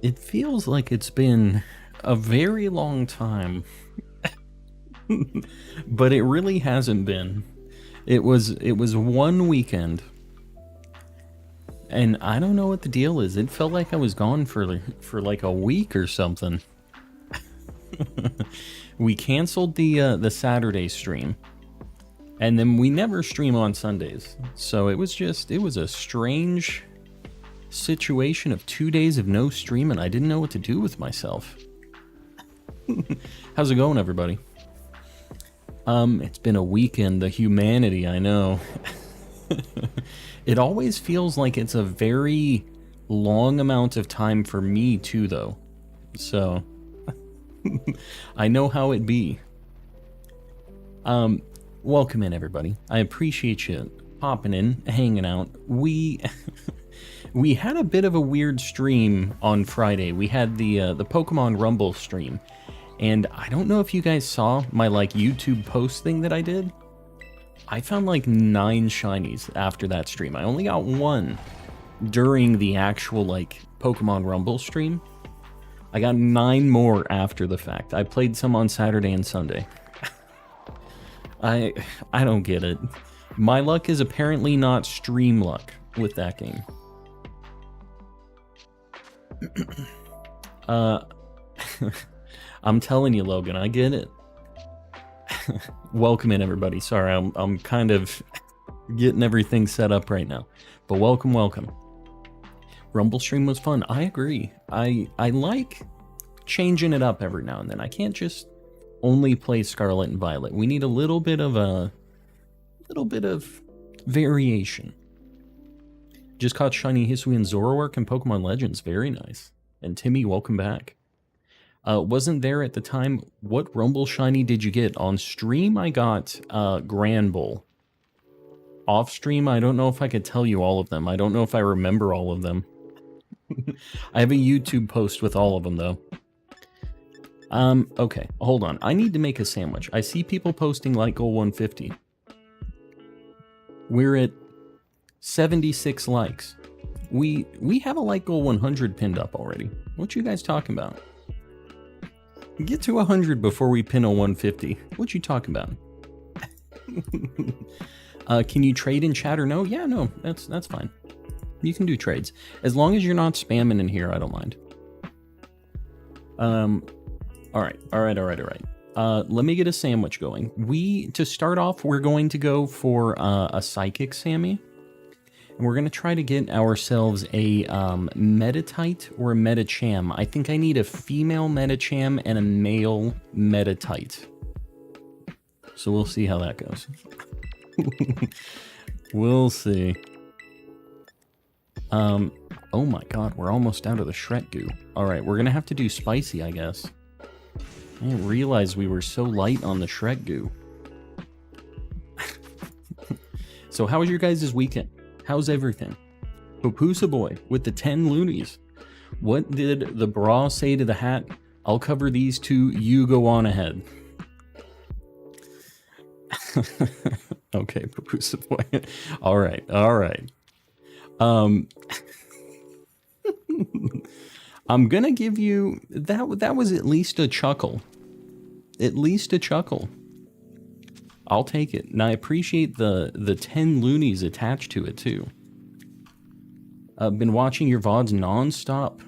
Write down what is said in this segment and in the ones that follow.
It feels like it's been a very long time, but it really hasn't been. It was one weekend, and I don't know what the deal is. It felt like I was gone for like a week or something. We canceled the Saturday stream, and then we never stream on Sundays. So it was a strange situation of 2 days of no stream, and I didn't know what to do with myself. How's it going, everybody? It's been a weekend. The humanity, I know. It always feels like it's a very long amount of time for me too, though. So I know how it be. Welcome in, everybody. I appreciate you popping in, hanging out. We had a bit of a weird stream on Friday. We had the Pokemon Rumble stream, and I don't know if you guys saw my like YouTube post thing that I did. I found like 9 shinies after that stream. I only got 1 during the actual like Pokemon Rumble stream. I got 9 more after the fact. I played some on Saturday and Sunday. I don't get it. My luck is apparently not stream luck with that game. I'm telling you, Logan, I get it. Welcome in, everybody. Sorry, I'm kind of getting everything set up right now. But welcome. Rumble stream was fun. I agree. I like changing it up every now and then. I can't just only play Scarlet and Violet. We need a little bit of variation. Just caught Shiny Hisui and Zoroark in Pokemon Legends. Very nice. And Timmy, welcome back. Wasn't there at the time. What Rumble Shiny did you get? On stream, I got Granbull. Off stream, I don't know if I could tell you all of them. I don't know if I remember all of them. I have a YouTube post with all of them, though. Okay, hold on. I need to make a sandwich. I see people posting like goal 150. We're at 76 likes. We have a like goal 100 pinned up already. What you guys talking about? Get to 100 before we pin a 150. What you talking about? Can you trade in chat or no? Yeah, no, that's fine. You can do trades. As long as you're not spamming in here, I don't mind. All right. Let me get a sandwich going. To start off, we're going to go for a Psychic Sammy. And we're going to try to get ourselves a Meditite or a Medicham. I think I need a female Medicham and a male Meditite. So we'll see how that goes. We'll see. Oh my god, we're almost out of the Shrek goo. Alright, we're going to have to do spicy, I guess. I didn't realize we were so light on the Shrek goo. So how was your guys' weekend? How's everything? Papusa boy with the 10 loonies. What did the bra say to the hat? I'll cover these two, you go on ahead. Okay, Papusa boy. Alright. I'm gonna give you that was at least a chuckle. At least a chuckle. I'll take it. And I appreciate the 10 loonies attached to it too. I've been watching your VODs non-stop.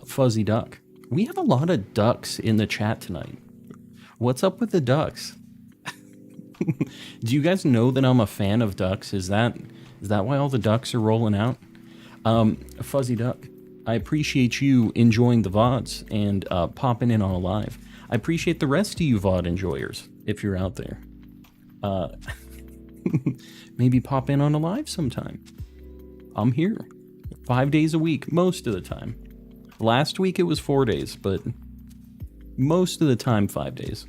Fuzzy Duck. We have a lot of ducks in the chat tonight. What's up with the ducks? Do you guys know that I'm a fan of ducks? Is that why all the ducks are rolling out? Fuzzy Duck, I appreciate you enjoying the VODs and popping in on a live. I appreciate the rest of you VOD enjoyers, if you're out there. Maybe pop in on a live sometime. I'm here. 5 days a week, most of the time. Last week it was 4 days, but most of the time 5 days.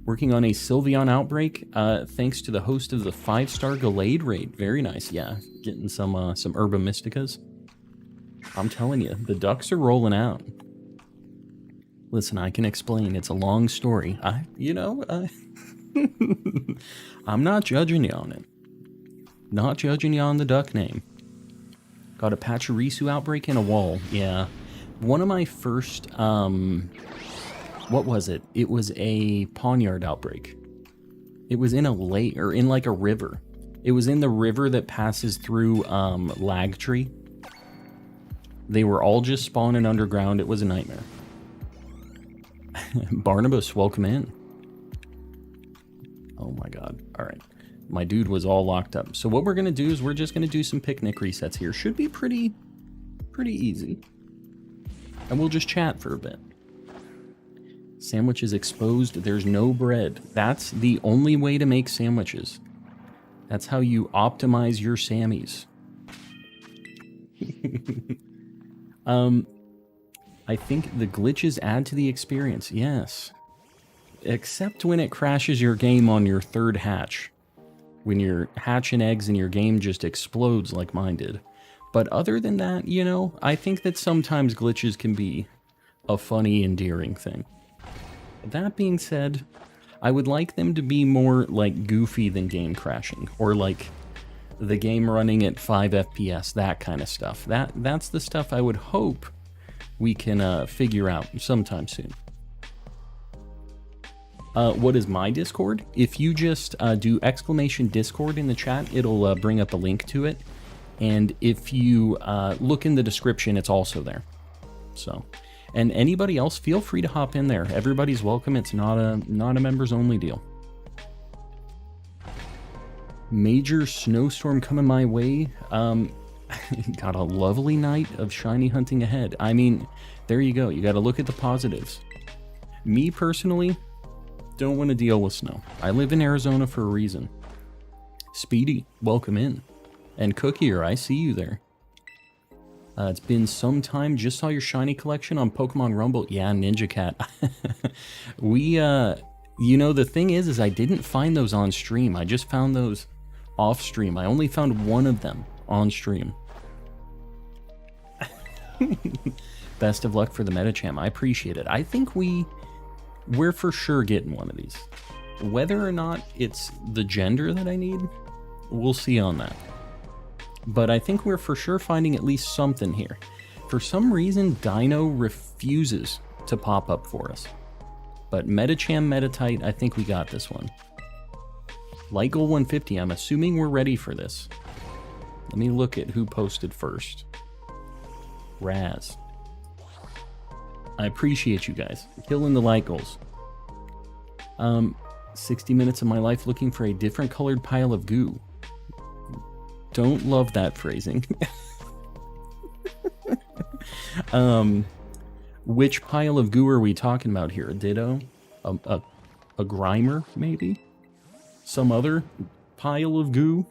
Working on a Sylveon outbreak, thanks to the host of the 5-star Gallade raid. Very nice, yeah. Getting some Herba Mysticas. I'm telling you, the ducks are rolling out. Listen, I can explain. It's a long story. I'm not judging you on it. Not judging you on the duck name. Got a Pachirisu outbreak and a wall. Yeah. One of my first, what was it? It was a Pawniard outbreak. It was in a lake, or in like a river. It was in the river that passes through Lagtree. They were all just spawning underground. It was a nightmare. Barnabas, welcome in. Oh my god. All right. My dude was all locked up. So what we're going to do is we're just going to do some picnic resets here. Should be pretty easy. And we'll just chat for a bit. Sandwich is exposed. There's no bread. That's the only way to make sandwiches. That's how you optimize your Sammies. I think the glitches add to the experience. Yes. Except when it crashes your game on your third hatch. When you're hatching eggs and your game just explodes like mine did. But other than that, you know, I think that sometimes glitches can be a funny, endearing thing. That being said, I would like them to be more, like, goofy than game crashing. Or, like, the game running at 5 FPS, that kind of stuff. That's the stuff I would hope we can figure out sometime soon. What is my Discord? If you just do exclamation Discord in the chat, it'll bring up a link to it. And if you look in the description, it's also there. So, and anybody else, feel free to hop in there. Everybody's welcome. It's not a members only deal. Major snowstorm coming my way. Got a lovely night of shiny hunting ahead. I mean, there you go. You got to look at the positives. Me personally, don't want to deal with snow. I live in Arizona for a reason. Speedy, welcome in. And Cookier, I see you there. It's been some time. Just saw your shiny collection on Pokemon Rumble. Yeah, Ninja Cat. You know, the thing is I didn't find those on stream. I just found those off stream. I only found one of them on stream. Best of luck for the Medicham. I appreciate it. I think we're for sure getting one of these. Whether or not it's the gender that I need, we'll see on that. But I think we're for sure finding at least something here. For some reason, Dino refuses to pop up for us. But Medicham, Meditite, I think we got this one. Light Goal 150, I'm assuming we're ready for this. Let me look at who posted first. Raz. I appreciate you guys. Killing the light goals. 60 minutes of my life looking for a different colored pile of goo. Don't love that phrasing. Which pile of goo are we talking about here? A Ditto? A Grimer, maybe? Some other pile of goo?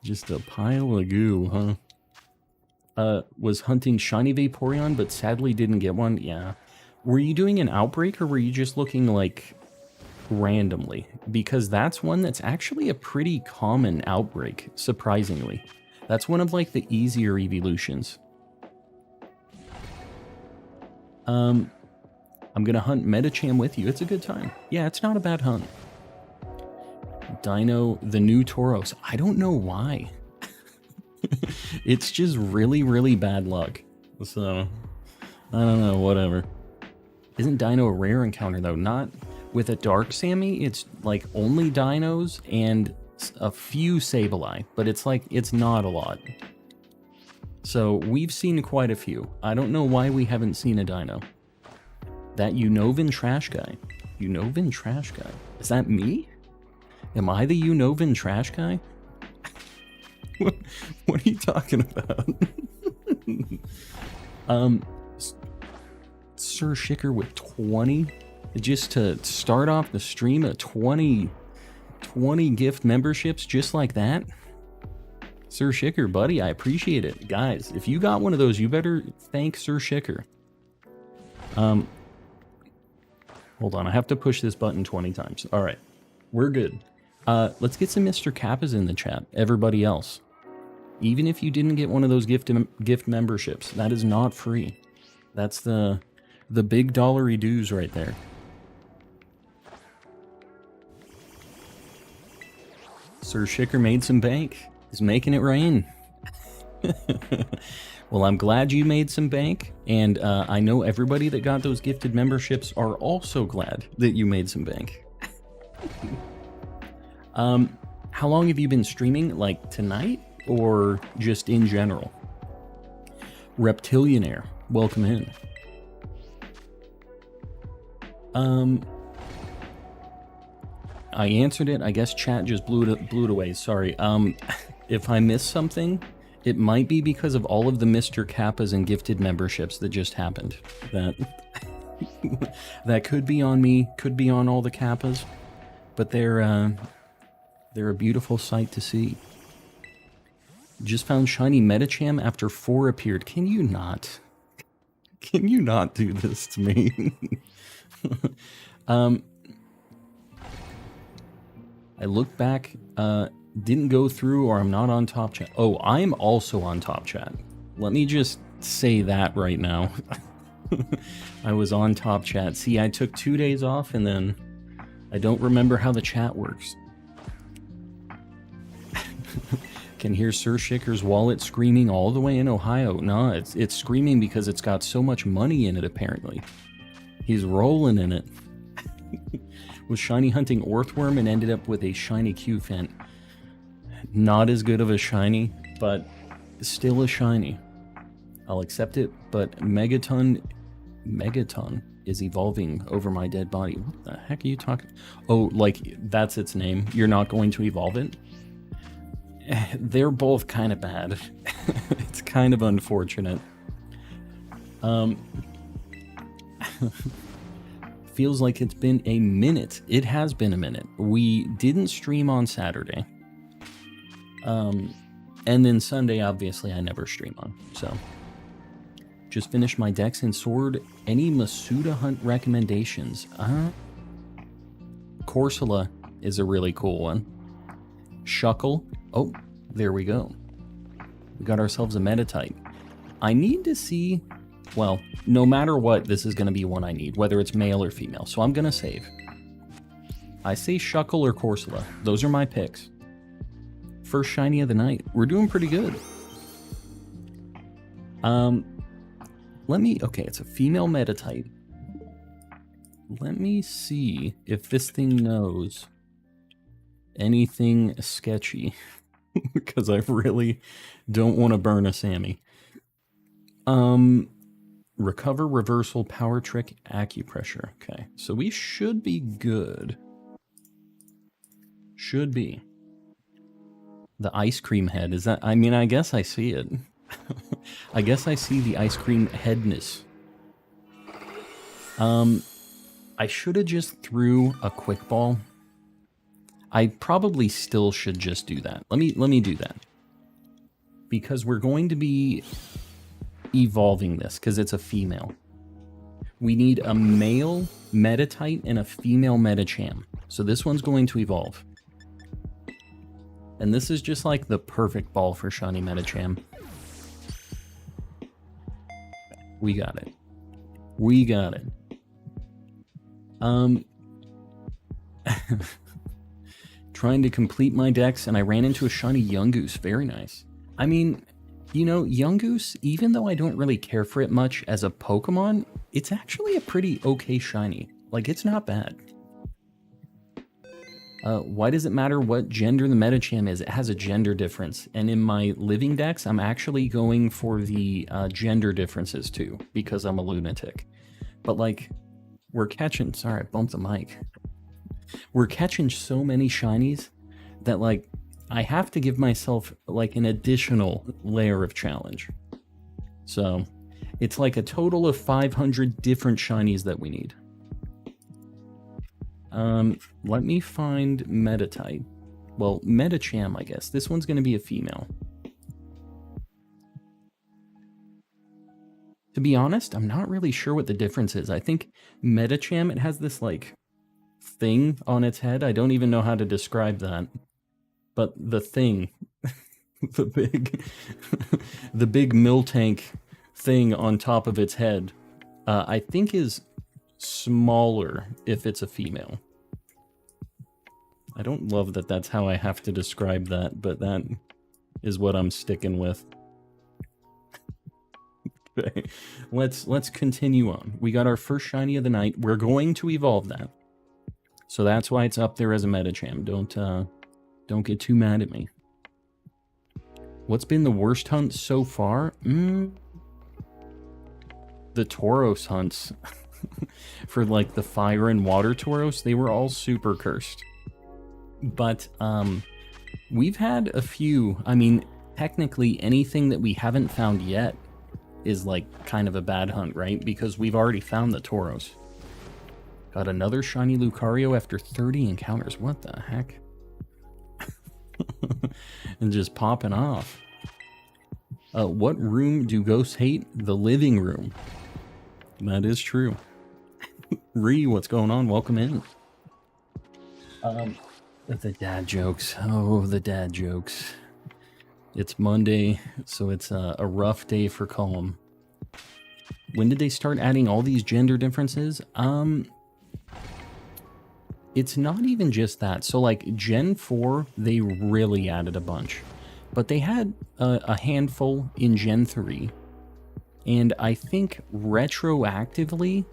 Just a pile of goo, huh? Was hunting Shiny Vaporeon, but sadly didn't get one. Yeah. Were you doing an outbreak, or were you just looking, like, randomly? Because that's one that's actually a pretty common outbreak, surprisingly. That's one of, like, the easier evolutions. I'm gonna hunt Medicham with you. It's a good time. Yeah, it's not a bad hunt. Dino, the new Tauros. I don't know why. It's just really, really bad luck. So, I don't know, whatever. Isn't Dino a rare encounter, though? Not with a Dark Sammy. It's, like, only Dinos and a few Sableye. But it's, like, it's not a lot. So, we've seen quite a few. I don't know why we haven't seen a Dino. That Unovan Trash Guy. Unovan Trash Guy. Is that me? Am I the Unovan Trash Guy? What are you talking about? Sir Shicker with 20? Just to start off the stream at 20 gift memberships just like that? Sir Shicker, buddy, I appreciate it. Guys, if you got one of those, you better thank Sir Shicker. Hold on, I have to push this button 20 times. All right, we're good. Let's get some Mr. Kappas in the chat. Everybody else. Even if you didn't get one of those gift memberships, that is not free. That's the big dollary dues right there. Sir Shicker made some bank. He's making it rain. Well, I'm glad you made some bank, and I know everybody that got those gifted memberships are also glad that you made some bank. How long have you been streaming? Like tonight, or just in general? Reptilianaire, welcome in. I answered it. I guess chat just blew it away. Sorry. If I missed something, it might be because of all of the Mr. Kappas and gifted memberships that just happened. That could be on me, could be on all the Kappas, but they're a beautiful sight to see. Just found Shiny Medicham after 4 appeared. Can you not do this to me? I look back, didn't go through, or I'm not on top chat. Oh, I'm also on top chat. Let me just say that right now. I was on top chat. See, I took 2 days off, and then I don't remember how the chat works. Can hear Sir Shicker's wallet screaming all the way in Ohio. No, it's screaming because it's got so much money in it, apparently. He's rolling in it. Was shiny hunting Orthworm and ended up with a shiny Q-Fent. Not as good of a shiny, but still a shiny. I'll accept it, but Megaton is evolving over my dead body. What the heck are you talking? Oh, like that's its name. You're not going to evolve it? They're both kind of bad. It's kind of unfortunate. Feels like it's been a minute. It has been a minute. We didn't stream on Saturday. And then Sunday, obviously, I never stream on. So, just finished my Dex and Sword. Any Masuda hunt recommendations? Corsola is a really cool one. Shuckle. Oh, there we go. We got ourselves a Meditite. I need to see... Well, no matter what, this is going to be one I need, whether it's male or female. So I'm going to save. I say Shuckle or Corsola. Those are my picks. First shiny of the night. We're doing pretty good. Okay, it's a female Meditite. Let me see if this thing knows anything sketchy. Because I really don't want to burn a Sammy. Recover, reversal, power trick, acupressure. Okay, so we should be good. Should be. The ice cream head, is that... I mean, I guess I see it. I guess I see the ice cream headness. I should have just threw a quick ball. I probably still should just do that. Let me do that. Because we're going to be evolving this, because it's a female. We need a male Meditite and a female Medicham. So this one's going to evolve. And this is just like the perfect ball for Shiny Medicham. We got it. We got it. Trying to complete my decks, and I ran into a shiny Yungoos. Very nice. I mean, you know, Yungoos, even though I don't really care for it much as a Pokemon, it's actually a pretty okay shiny. Like, it's not bad. Why does it matter what gender the Medicham is? It has a gender difference. And in my living decks, I'm actually going for the gender differences too, because I'm a lunatic. But like, we're catching... Sorry, I bumped the mic. We're catching so many shinies that, like, I have to give myself, like, an additional layer of challenge. So, it's like a total of 500 different shinies that we need. Let me find Meditite. Well, Medicham, I guess. This one's going to be a female. To be honest, I'm not really sure what the difference is. I think Medicham, it has this, like, thing on its head. I don't even know how to describe that. But the thing, the big Miltank thing on top of its head, I think is smaller if it's a female. I don't love that that's how I have to describe that, but that is what I'm sticking with. Okay, let's continue on. We got our first shiny of the night. We're going to evolve that. So that's why it's up there as a Medicham. Don't get too mad at me. What's been the worst hunt so far? The Tauros hunts. For like the fire and water Tauros, they were all super cursed. But we've had a few. I mean, technically anything that we haven't found yet is like kind of a bad hunt, right? Because we've already found the Tauros. Got another shiny Lucario after 30 encounters. What the heck? And just popping off. What room do ghosts hate? The living room. That is true. Ree, what's going on? Welcome in. The dad jokes. Oh, the dad jokes. It's Monday, so it's a rough day for Colm. When did they start adding all these gender differences? It's not even just that. So like Gen 4, they really added a bunch. But they had a handful in Gen 3. And I think retroactively,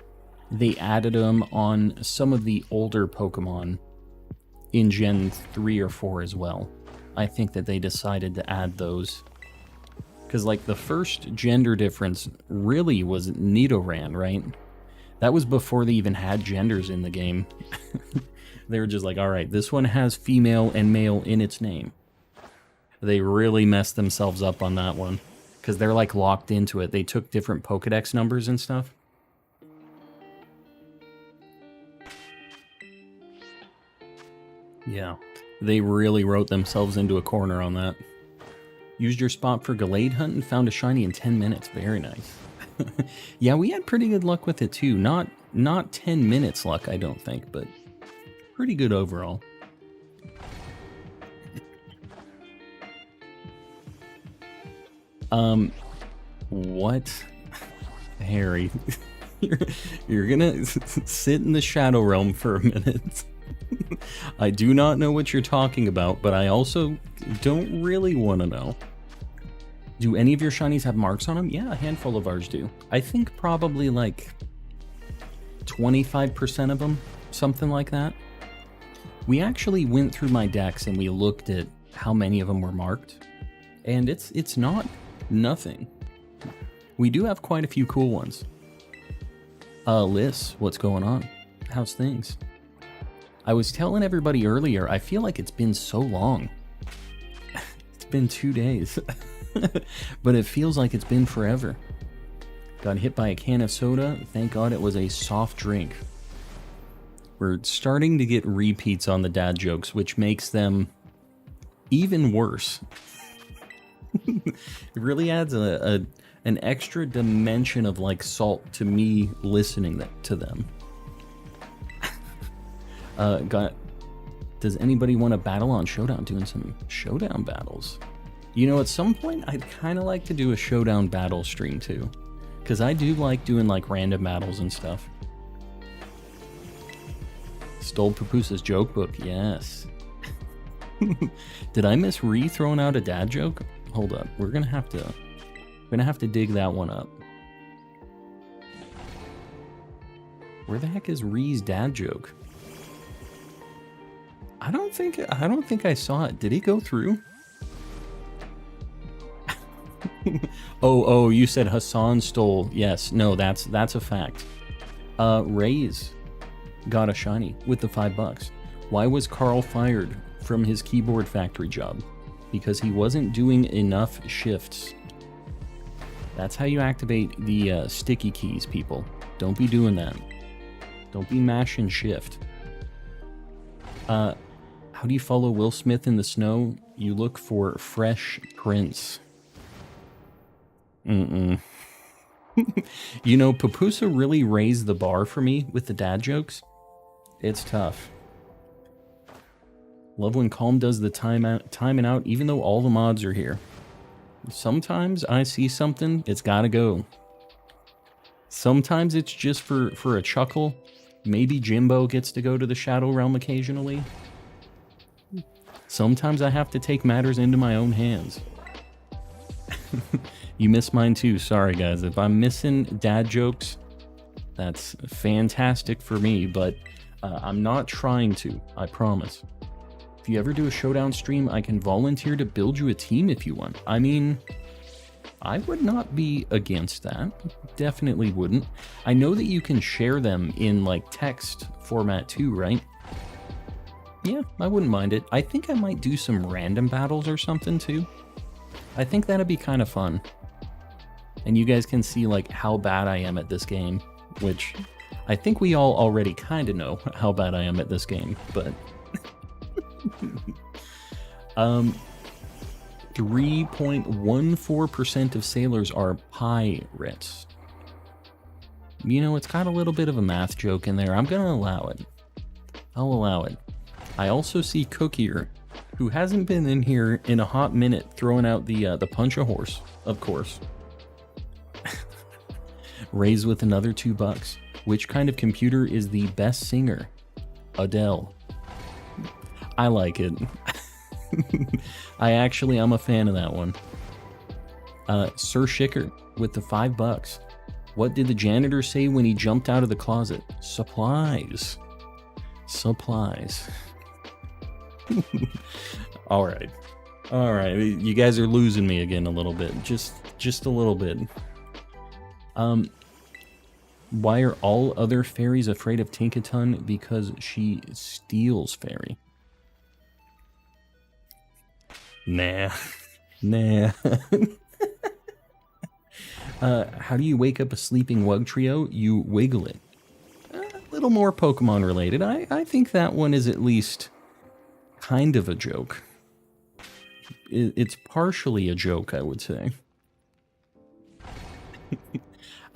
they added them on some of the older Pokemon in Gen 3 or 4 as well. I think that they decided to add those. Because like the first gender difference really was Nidoran, right? That was before they even had genders in the game. They were just like, all right, this one has female and male in its name. They really messed themselves up on that one. Because they're like locked into it. They took different Pokedex numbers and stuff. Yeah, they really wrote themselves into a corner on that. Used your spot for Gallade hunt and found a shiny in 10 minutes. Very nice. Yeah, we had pretty good luck with it too. Not 10 minutes luck, I don't think, but pretty good overall. What? Harry, you're gonna sit in the Shadow Realm for a minute. I do not know what you're talking about, but I also don't really want to know. Do any of your shinies have marks on them? Yeah, a handful of ours do. I think probably like 25% of them, something like that. We actually went through my decks and we looked at how many of them were marked, and it's not nothing. We do have quite a few cool ones. Liz, what's going on? How's things? I was telling everybody earlier, I feel like it's been so long. It's been 2 days. But it feels like it's been forever. Got hit by a can of soda. Thank God it was a soft drink. We're starting to get repeats on the dad jokes, which makes them even worse. It really adds an extra dimension of like salt to me listening to them. Does anybody want to battle on Showdown? Doing some Showdown battles. You know, at some point, I'd kind of like to do a Showdown battle stream too. Because I do like doing like random battles and stuff. Stole Papooses joke book, yes. Did I miss Ree throwing out a dad joke? Hold up, we're gonna have to dig that one up. Where the heck is Ree's dad joke? I don't think I saw it. Did he go through? Oh, you said Hassan stole. Yes, no, that's a fact. Ray's got a shiny with the $5. Why was Carl fired from his keyboard factory job? Because he wasn't doing enough shifts. That's how you activate the sticky keys, people. Don't be doing that. Don't be mashing shift. How do you follow Will Smith in the snow? You look for fresh prints. You know, Papusa really raised the bar for me with the dad jokes. It's tough. Love when Calm does the timing out, even though all the mods are here. Sometimes I see something, it's gotta go. Sometimes it's just for a chuckle. Maybe Jimbo gets to go to the Shadow Realm occasionally. Sometimes I have to take matters into my own hands. You missed mine too. Sorry, guys. If I'm missing dad jokes, that's fantastic for me, but I'm not trying to, I promise. If you ever do a showdown stream, I can volunteer to build you a team if you want. I mean, I would not be against that. Definitely wouldn't. I know that you can share them in like text format too, right? Yeah, I wouldn't mind it. I think I might do some random battles or something too. I think that'd be kind of fun. And you guys can see like how bad I am at this game, which I think we all already kind of know how bad I am at this game, but 3.14% of sailors are pirates. You know, it's got a little bit of a math joke in there. I'm gonna allow it. I'll allow it. I also see Cookier, who hasn't been in here in a hot minute, throwing out the punch-a-horse, of course. Raise with another $2. Which kind of computer is the best singer? Adele. I like it. I'm a fan of that one. Sir Schicker with the $5. What did the janitor say when he jumped out of the closet? Supplies. Supplies. All right. You guys are losing me again a little bit. Just a little bit. Why are all other fairies afraid of Tinkaton? Because she steals fairy. Nah. How do you wake up a sleeping Wugtrio? You wiggle it. A little more Pokemon related. I think that one is at least kind of a joke. It's partially a joke, I would say.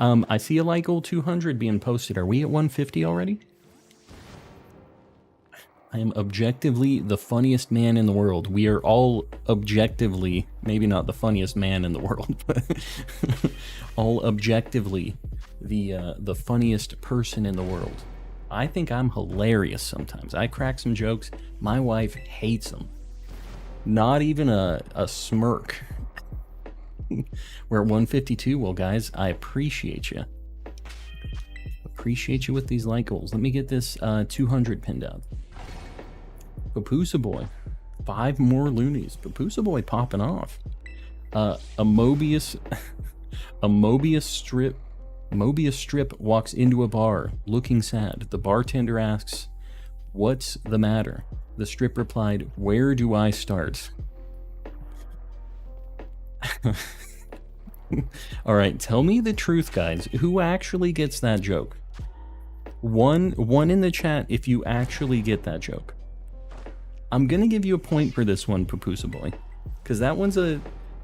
I see a like goal 200 being posted. Are we at 150 already? I am objectively the funniest man in the world. We are all objectively, maybe not the funniest man in the world, but all objectively the funniest person in the world. I think I'm hilarious sometimes. I crack some jokes. My wife hates them. Not even a smirk. We're at 152. Well, guys, I appreciate you. Appreciate you with these like goals. Let me get this 200 pinned out. Papusa Boy. 5 more loonies. Papusa Boy popping off. A Mobius strip walks into a bar looking sad. The bartender asks, "What's the matter?" The strip replied, "Where do I start?" All right, tell me the truth, guys. Who actually gets that joke? One in the chat if you actually get that joke. I'm gonna give you a point for this one, Papusa Boy, because that one's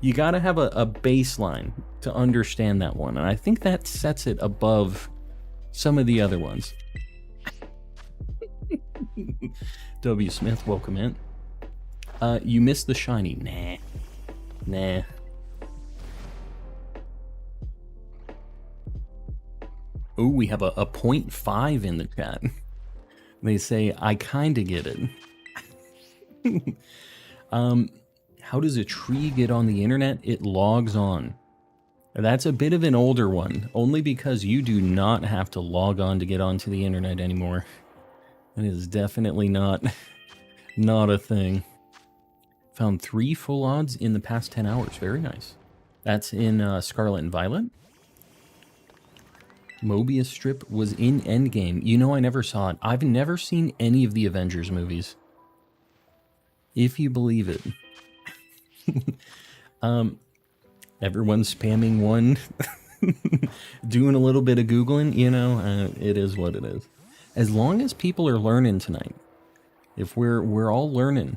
you gotta have a baseline to understand that one, and I think that sets it above some of the other ones. W. Smith, welcome in. You missed the shiny. Nah. Oh, we have a 0.5 in the chat. They say, I kinda get it. How does a tree get on the internet? It logs on. That's a bit of an older one, only because you do not have to log on to get onto the internet anymore. That is definitely not a thing. Found 3 full odds in the past 10 hours. Very nice. That's in Scarlet and Violet. Mobius strip was in Endgame. You know, I never saw it. I've never seen any of the Avengers movies, if you believe it. Everyone's spamming one. Doing a little bit of Googling, you know, it is what it is. As long as people are learning tonight, if we're all learning.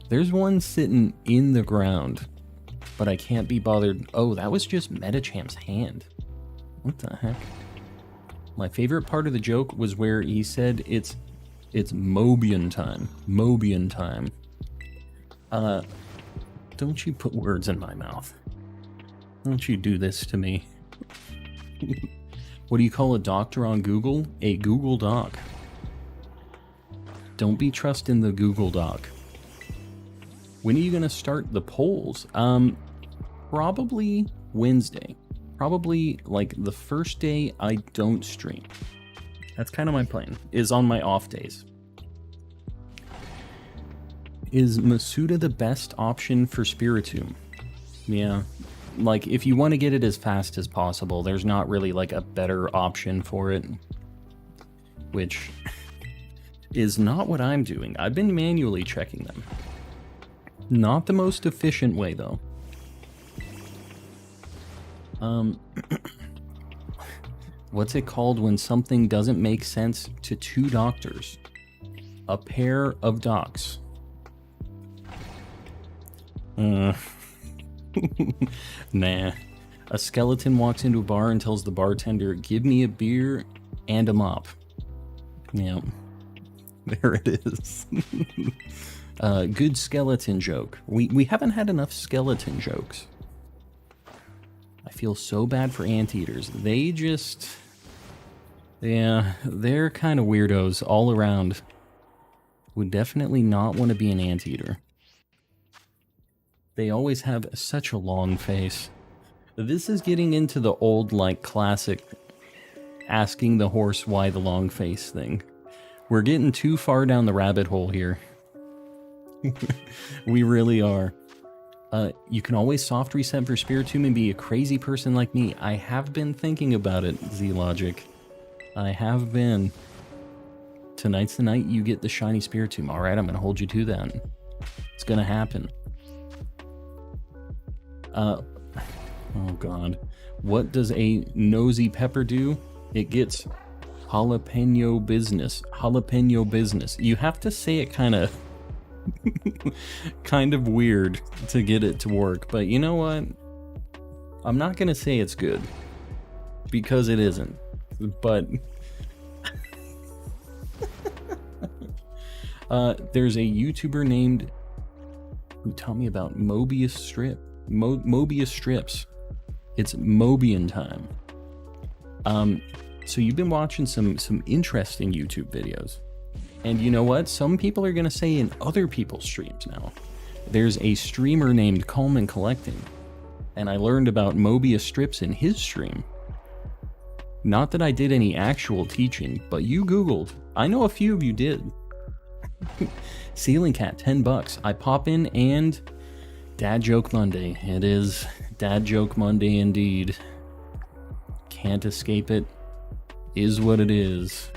There's one sitting in the ground, but I can't be bothered. Oh, that was just Medicham's hand. What the heck? My favorite part of the joke was where he said it's Mobian time. Mobian time. Don't you put words in my mouth. Don't you do this to me. What do you call a doctor on Google? A Google Doc. Don't be trusting the Google Doc. When are you gonna start the polls? Probably Wednesday. Probably like the first day I don't stream. That's kind of my plan, is on my off days. Is Masuda the best option for Spiritomb? Yeah, like if you want to get it as fast as possible, there's not really like a better option for it, which is not what I'm doing. I've been manually checking them. Not the most efficient way though. What's it called when something doesn't make sense to two doctors? A pair of docs. Nah. A skeleton walks into a bar and tells the bartender, "Give me a beer and a mop." Yeah. There it is. Good skeleton joke. We haven't had enough skeleton jokes. I feel so bad for anteaters. They just... Yeah, they're kind of weirdos all around. Would definitely not want to be an anteater. They always have such a long face. This is getting into the old, like, classic asking the horse why the long face thing. We're getting too far down the rabbit hole here. We really are. You can always soft reset for Spiritomb and be a crazy person like me. I have been thinking about it, Z-Logic. I have been. Tonight's the night you get the shiny Spiritomb. Alright, I'm gonna hold you to that. It's gonna happen. Oh god. What does a nosy pepper do? It gets jalapeno business. Jalapeno business. You have to say it kind of weird to get it to work, but you know what? I'm not gonna say it's good because it isn't, but there's a YouTuber named who taught me about Mobius Mobius strips. It's Mobian time. So you've been watching some interesting YouTube videos. And you know what? Some people are going to say in other people's streams now. There's a streamer named Coleman Collecting, and I learned about Mobius strips in his stream. Not that I did any actual teaching, but you Googled. I know a few of you did. Ceiling Cat, $10. I pop in and... Dad Joke Monday. It is Dad Joke Monday indeed. Can't escape it. Is what it is.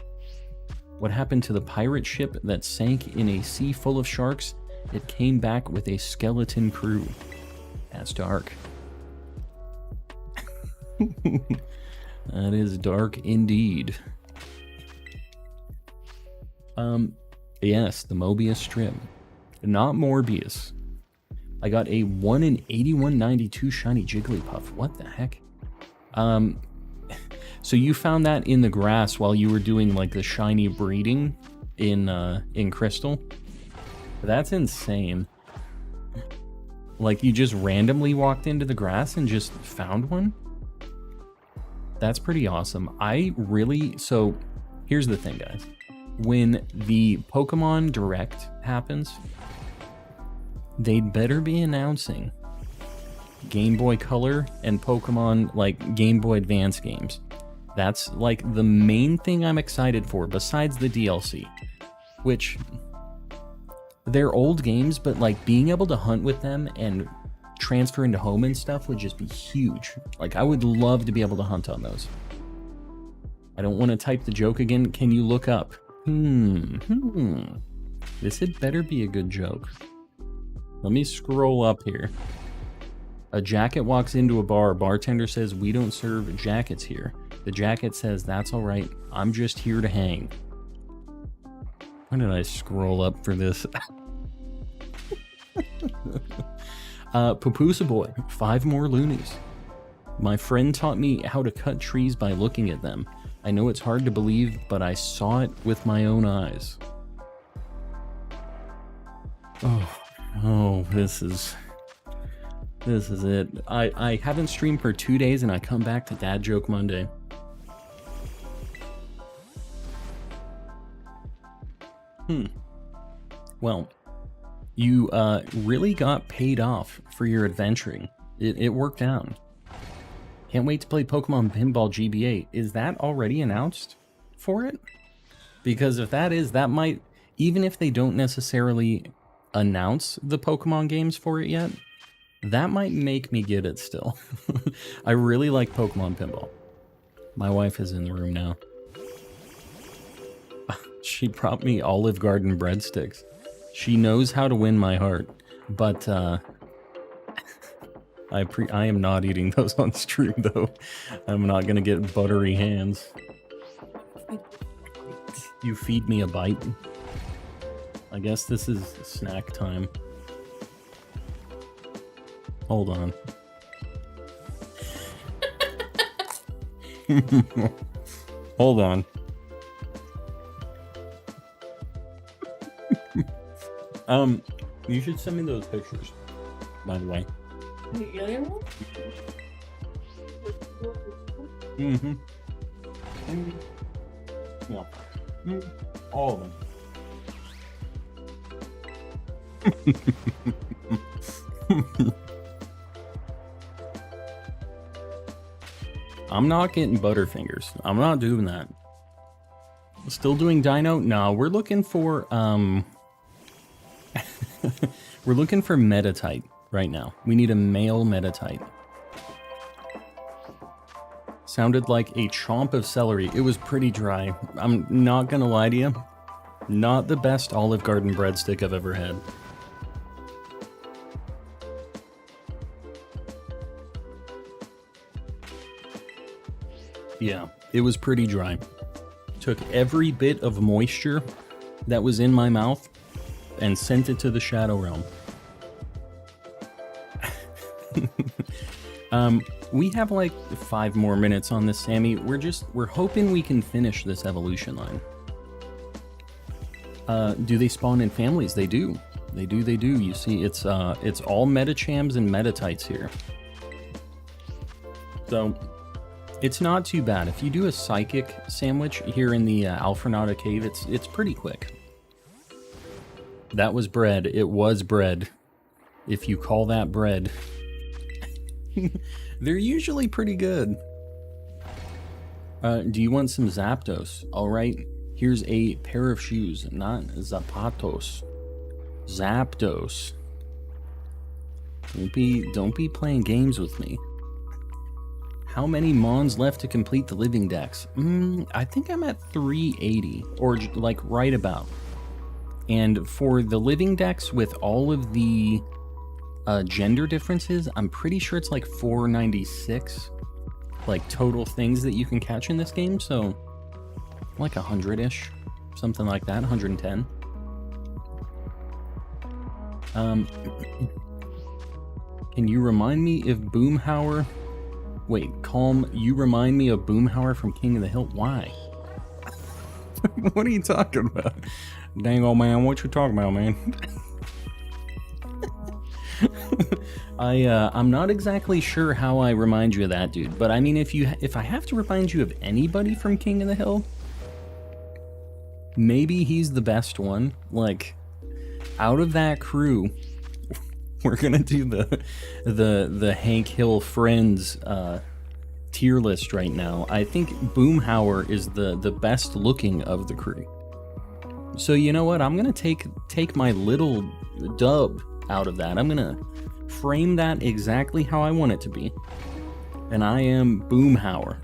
What happened to the pirate ship that sank in a sea full of sharks? It came back with a skeleton crew. That's dark. That is dark indeed. Yes, the Mobius strip. Not Morbius. I got a 1 in 8192 shiny Jigglypuff. What the heck? So you found that in the grass while you were doing like the shiny breeding in Crystal? That's insane. Like you just randomly walked into the grass and just found one? That's pretty awesome. So here's the thing, guys. When the Pokemon Direct happens, they'd better be announcing Game Boy Color and Pokemon, like, Game Boy Advance games. That's, like, the main thing I'm excited for, besides the DLC. Which, they're old games, but, like, being able to hunt with them and transfer into home and stuff would just be huge. Like, I would love to be able to hunt on those. I don't want to type the joke again. Can you look up? This had better be a good joke. Let me scroll up here. A jacket walks into a bar. Bartender says, "We don't serve jackets here." The jacket says, "That's all right. I'm just here to hang." Why did I scroll up for this? Papusa Boy, 5 more loonies. My friend taught me how to cut trees by looking at them. I know it's hard to believe, but I saw it with my own eyes. Oh, this is it. I haven't streamed for 2 days and I come back to Dad Joke Monday. Well, You really got paid off for your adventuring. It worked out. Can't wait to play Pokemon Pinball GB8. Is that already announced for it? Because if that is, that might, even if they don't necessarily announce the Pokemon games for it yet, that might make me get it still. I really like Pokemon Pinball. My wife is in the room now. She brought me Olive Garden breadsticks. She knows how to win my heart, but I am not eating those on stream though. I'm not gonna get buttery hands. You feed me a bite. I guess this is snack time. Hold on. Hold on. You should send me those pictures, by the way. Mm-hmm. Yeah. All of them. I'm not getting Butterfingers. I'm not doing that. Still doing Dino? No, we're looking for we're looking for Meditite right now. We need a male Meditite. Sounded like a chomp of celery. It was pretty dry. I'm not gonna lie to you. Not the best Olive Garden breadstick I've ever had. Yeah, it was pretty dry. Took every bit of moisture that was in my mouth and sent it to the Shadow Realm. We have like 5 more minutes on this, Sammy. We're hoping we can finish this evolution line. Do they spawn in families? They do. They do. You see, it's all Medichams and Meditites here. So, it's not too bad. If you do a Psychic sandwich here in the Alfrenata Cave, it's pretty quick. That was bread. It was bread. If you call that bread. They're usually pretty good. Do you want some Zapdos? Alright, here's a pair of shoes, not Zapatos. Zapdos. Don't be playing games with me. How many Mons left to complete the Living Dex? I think I'm at 380, or like right about. And for the Living Dex with all of the gender differences, I'm pretty sure it's like 496, like total things that you can catch in this game. So like 100-ish, something like that, 110. Can you remind me if Boomhauer? Wait, Calm. You remind me of Boomhauer from King of the Hill. Why? What are you talking about? Dang old man, what you talking about, man? I'm not exactly sure how I remind you of that, dude. But I mean, if I have to remind you of anybody from King of the Hill, maybe he's the best one. Like, out of that crew, we're gonna do the Hank Hill Friends tier list right now. I think Boomhauer is the best looking of the crew. So you know what? I'm gonna take my little dub out of that. I'm gonna frame that exactly how I want it to be. And I am Boomhauer,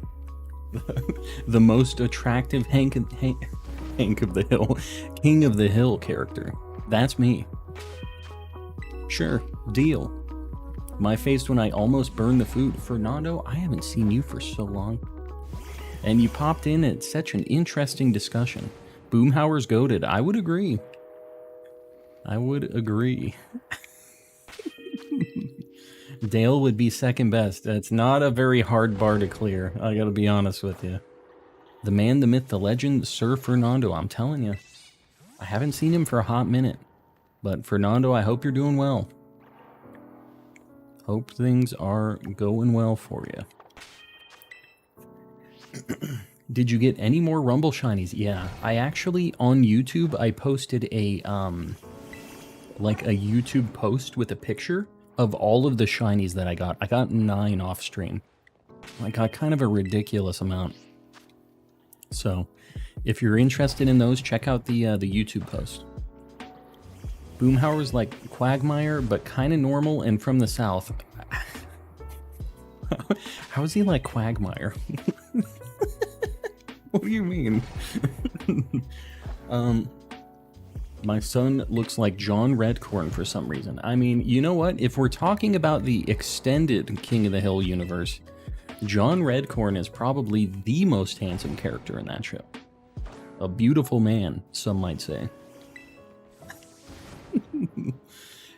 the most attractive Hank of the Hill, King of the Hill character. That's me. Sure, deal. My face when I almost burned the food. Fernando, I haven't seen you for so long. And you popped in at such an interesting discussion. Boomhauer's goated. I would agree. I would agree. Dale would be second best. That's not a very hard bar to clear. I gotta be honest with you. The man, the myth, the legend, Sir Fernando. I'm telling you. I haven't seen him for a hot minute. But Fernando, I hope you're doing well. Hope things are going well for you. Did you get any more Rumble Shinies? Yeah, I actually, on YouTube, I posted a like a YouTube post with a picture of all of the shinies that I got. I got 9 off stream. I got kind of a ridiculous amount. So if you're interested in those, check out the YouTube post. Boomhauer's like Quagmire, but kind of normal and from the south. How is he like Quagmire? What do you mean? My son looks like John Redcorn for some reason. I mean, you know what? If we're talking about the extended King of the Hill universe, John Redcorn is probably the most handsome character in that show. A beautiful man, some might say.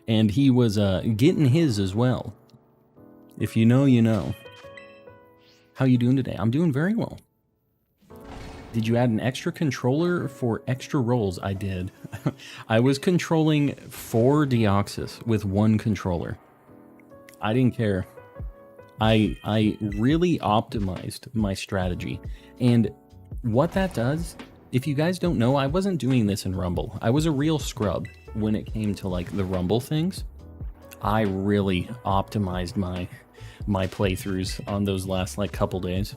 And he was getting his as well. If you know, you know. How you doing today? I'm doing very well. Did you add an extra controller for extra rolls? I did. I was controlling 4 Deoxys with 1 controller. I didn't care. I really optimized my strategy. And what that does, if you guys don't know, I wasn't doing this in Rumble. I was a real scrub when it came to like the Rumble things. I really optimized my playthroughs on those last like couple days.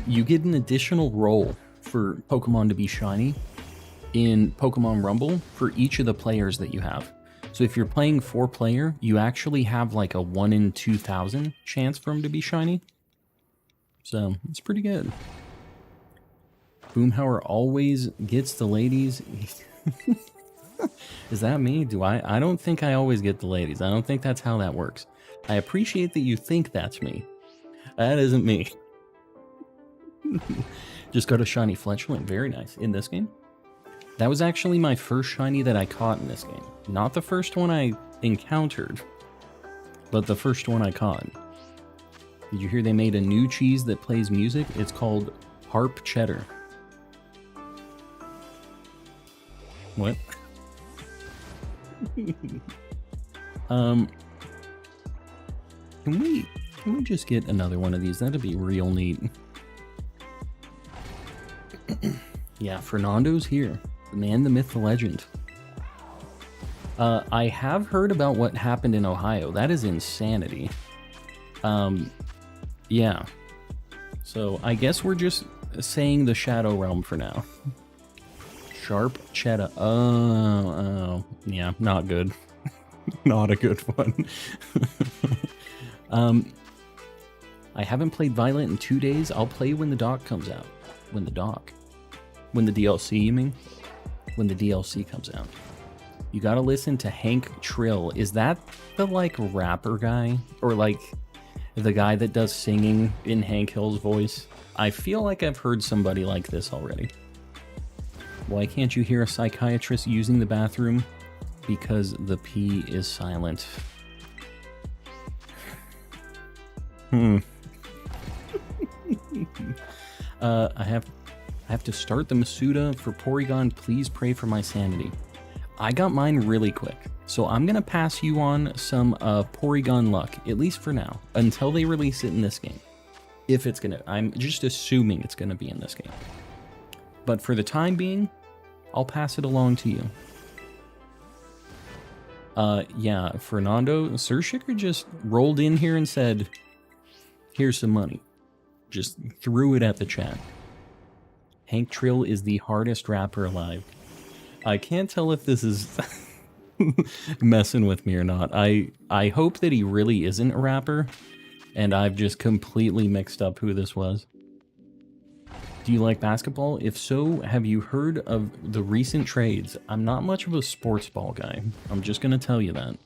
You get an additional roll for Pokemon to be shiny in Pokemon Rumble for each of the players that you have. So if you're playing 4-player, you actually have like a 1 in 2,000 chance for him to be shiny. So it's pretty good. Boomhauer always gets the ladies. Is that me? I don't think I always get the ladies. I don't think that's how that works. I appreciate that you think that's me. That isn't me. Just got a shiny Fletchling. Very nice. In this game? That was actually my first shiny that I caught in this game. Not the first one I encountered, but the first one I caught. Did you hear they made a new cheese that plays music? It's called Harp Cheddar. What? Can we just get another one of these? That'd be real neat. Yeah, Fernando's here. The man, the myth, the legend. I have heard about what happened in Ohio. That is insanity. Yeah. So I guess we're just saying the Shadow Realm for now. Sharp Cheddar. Oh, yeah, not good. Not a good one. I haven't played Violet in 2 days. I'll play when the dock comes out. When the DLC, you mean? When the DLC comes out. You gotta listen to Hank Trill. Is that the, like, rapper guy? Or, like, the guy that does singing in Hank Hill's voice? I feel like I've heard somebody like this already. Why can't you hear a psychiatrist using the bathroom? Because the P is silent. I have to start the Masuda for Porygon. Please pray for my sanity. I got mine really quick, so I'm gonna pass you on some Porygon luck, at least for now, until they release it in this game. If it's gonna, I'm just assuming it's gonna be in this game. But for the time being, I'll pass it along to you. Yeah, Fernando, Sir Shicker just rolled in here and said, here's some money. Just threw it at the chat. Hank Trill is the hardest rapper alive. I can't tell if this is messing with me or not. I hope that he really isn't a rapper, and I've just completely mixed up who this was. Do you like basketball? If so, have you heard of the recent trades? I'm not much of a sports ball guy. I'm just gonna tell you that.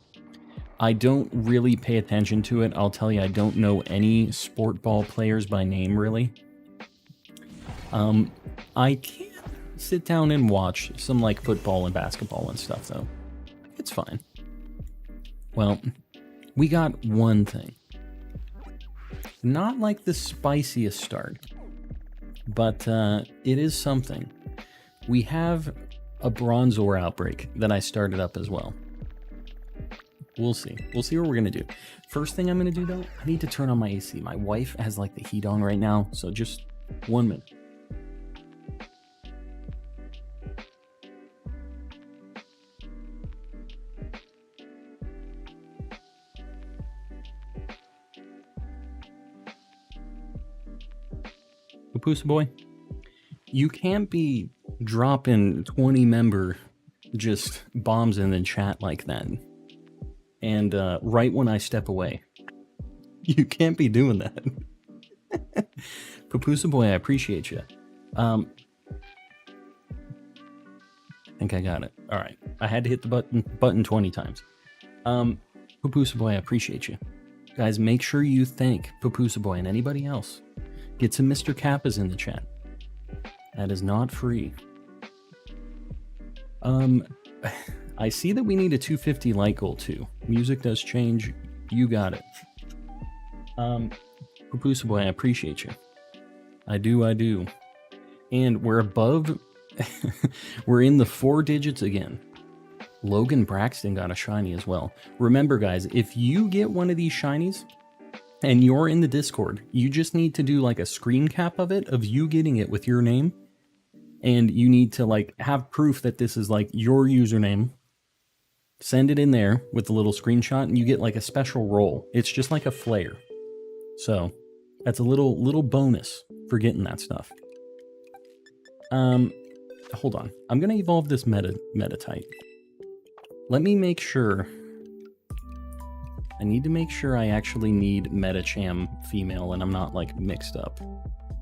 I don't really pay attention to it. I'll tell you, I don't know any sport ball players by name, really. I can sit down and watch some, like, football and basketball and stuff, though. It's fine. Well, we got one thing. Not like the spiciest start, but it is something. We have a Bronzor outbreak that I started up as well. We'll see. We'll see what we're going to do. First thing I'm going to do, though, I need to turn on my AC. My wife has, like, the heat on right now, so just 1 minute. Papusa boy, you can't be dropping 20 member just bombs in the chat like that. And right when I step away. You can't be doing that. Papusa boy, I appreciate you. I think I got it. All right. I had to hit the button 20 times. Papusa boy, I appreciate you. Guys, make sure you thank Papusa boy and anybody else. Get some Mr. Kappas in the chat. That is not free. I see that we need a 250 like goal too. Music does change. You got it. Papusa boy, I appreciate you. I do. And we're above, we're in the 4 digits again. Logan Braxton got a shiny as well. Remember guys, if you get one of these shinies and you're in the Discord, you just need to do like a screen cap of it, of you getting it with your name. And you need to like have proof that this is like your username. Send it in there with the little screenshot and you get like a special roll. It's just like a flare. So that's a little bonus for getting that stuff. Hold on. I'm gonna evolve this Meditite. Let me make sure. I need to make sure I actually need Medicham female and I'm not like mixed up.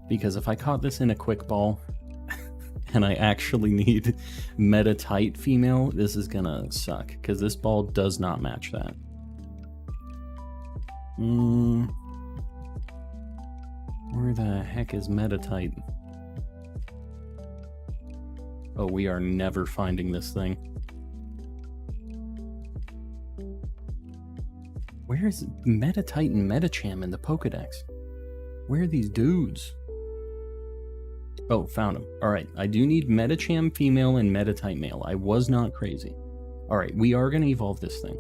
Because if I caught this in a quick ball and I actually need Meditite female, this is gonna suck because this ball does not match that. Where the heck is Meditite? Oh, we are never finding this thing. Where is Meditite and Medicham in the Pokedex? Where are these dudes? Oh, found them. Alright, I do need Medicham female and Meditite male. I was not crazy. Alright, we are going to evolve this thing.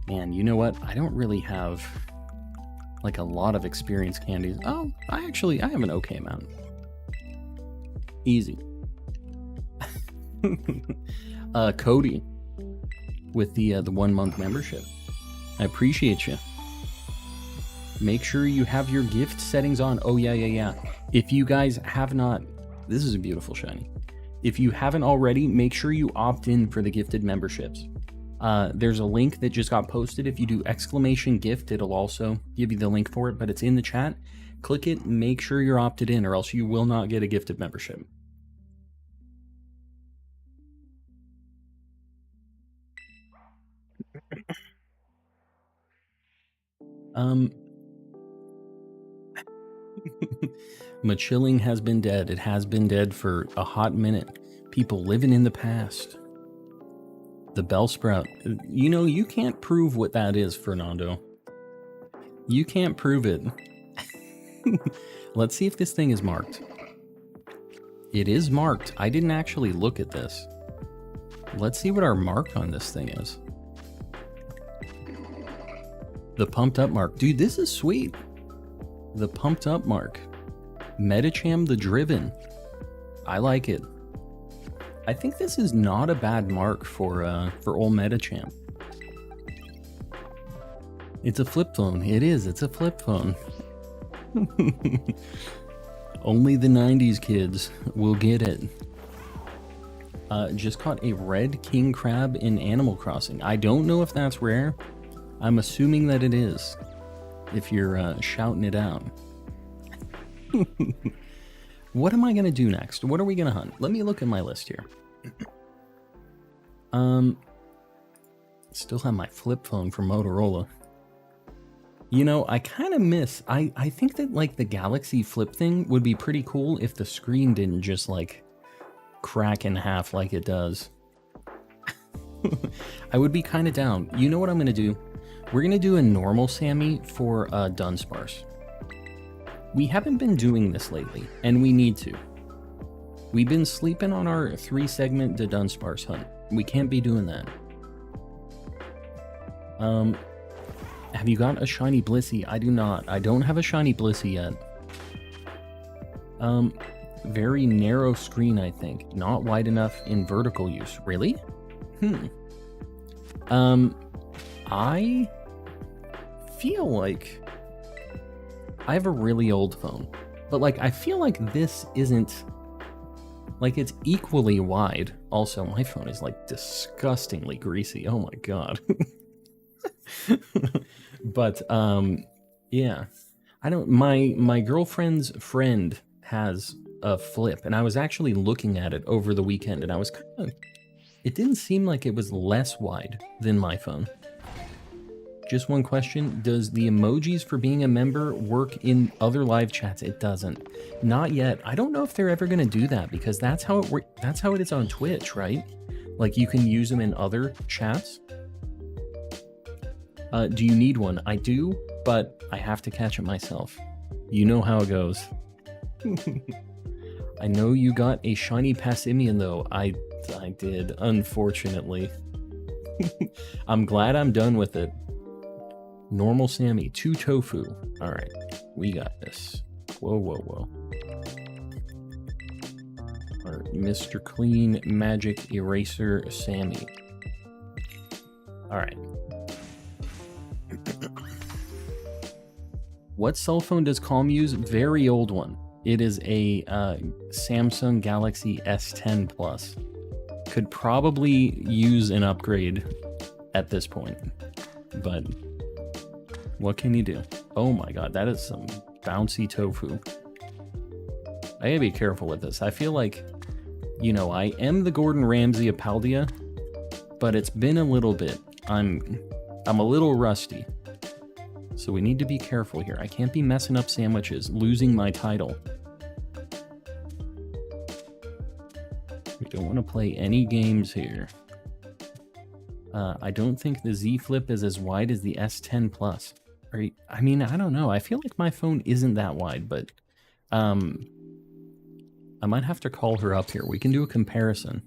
Man, you know what? I don't really have like a lot of experience candies. Oh, I have an okay amount. Easy. Cody with the 1 month membership. I appreciate you. Make sure you have your gift settings on. Oh yeah. If you guys have not, this is a beautiful shiny. If you haven't already, make sure you opt in for the gifted memberships. There's a link that just got posted. If you do !gift, it'll also give you the link for it, but it's in the chat. Click it, make sure you're opted in, or else you will not get a gifted membership. Machilling has been dead. It has been dead for a hot minute. People living in the past. The Bellsprout. You know, you can't prove what that is, Fernando. You can't prove it. Let's see if this thing is marked. It is marked. I didn't actually look at this. Let's see what our mark on this thing is. The pumped up mark. Dude, this is sweet. The pumped up mark. Medicham the Driven. I like it. I think this is not a bad mark for old Medicham. It's a flip phone. It is. It's a flip phone. Only the 90s kids will get it. Just caught a red king crab in Animal Crossing. I don't know if that's rare. I'm assuming that it is. If you're shouting it out. What am I going to do next? What are we going to hunt? Let me look at my list here. Still have my flip phone from Motorola. You know, I kind of miss... I think that, like, the Galaxy flip thing would be pretty cool if the screen didn't just, like, crack in half like it does. I would be kind of down. You know what I'm going to do? We're going to do a normal Sammy for Dudunsparce. We haven't been doing this lately, and we need to. We've been sleeping on our 3-segment Dudunsparce hunt. We can't be doing that. Have you got a Shiny Blissey? I do not. I don't have a Shiny Blissey yet. Very narrow screen, I think. Not wide enough in vertical use. Really? I feel like I have a really old phone, but like I feel like this isn't like it's equally wide. Also, my phone is like disgustingly greasy. Oh my god. But yeah. I don't my girlfriend's friend has a Flip, and I was actually looking at it over the weekend, and I was kind of, it didn't seem like it was less wide than my phone. Just one question, does the emojis for being a member work in other live chats? It doesn't. Not yet. I don't know if they're ever going to do that, because that's how it is on Twitch, right? Like you can use them in other chats. Do you need one? I do, but I have to catch it myself. You know how it goes. I know you got a shiny Passimian though. I did, unfortunately. I'm glad I'm done with it. Normal Sammy, 2 tofu. All right, we got this. Whoa, whoa, whoa. All right, Mr. Clean Magic Eraser Sammy. All right. What cell phone does Calm use? Very old one. It is a Samsung Galaxy S10 Plus. Could probably use an upgrade at this point, but what can you do? Oh my god, that is some bouncy tofu. I gotta be careful with this. I feel like, you know, I am the Gordon Ramsay of Paldea, but it's been a little bit. I'm a little rusty. So we need to be careful here. I can't be messing up sandwiches, losing my title. We don't want to play any games here. I don't think the Z Flip is as wide as the S10 Plus. I mean, I don't know. I feel like my phone isn't that wide, but I might have to call her up here. We can do a comparison.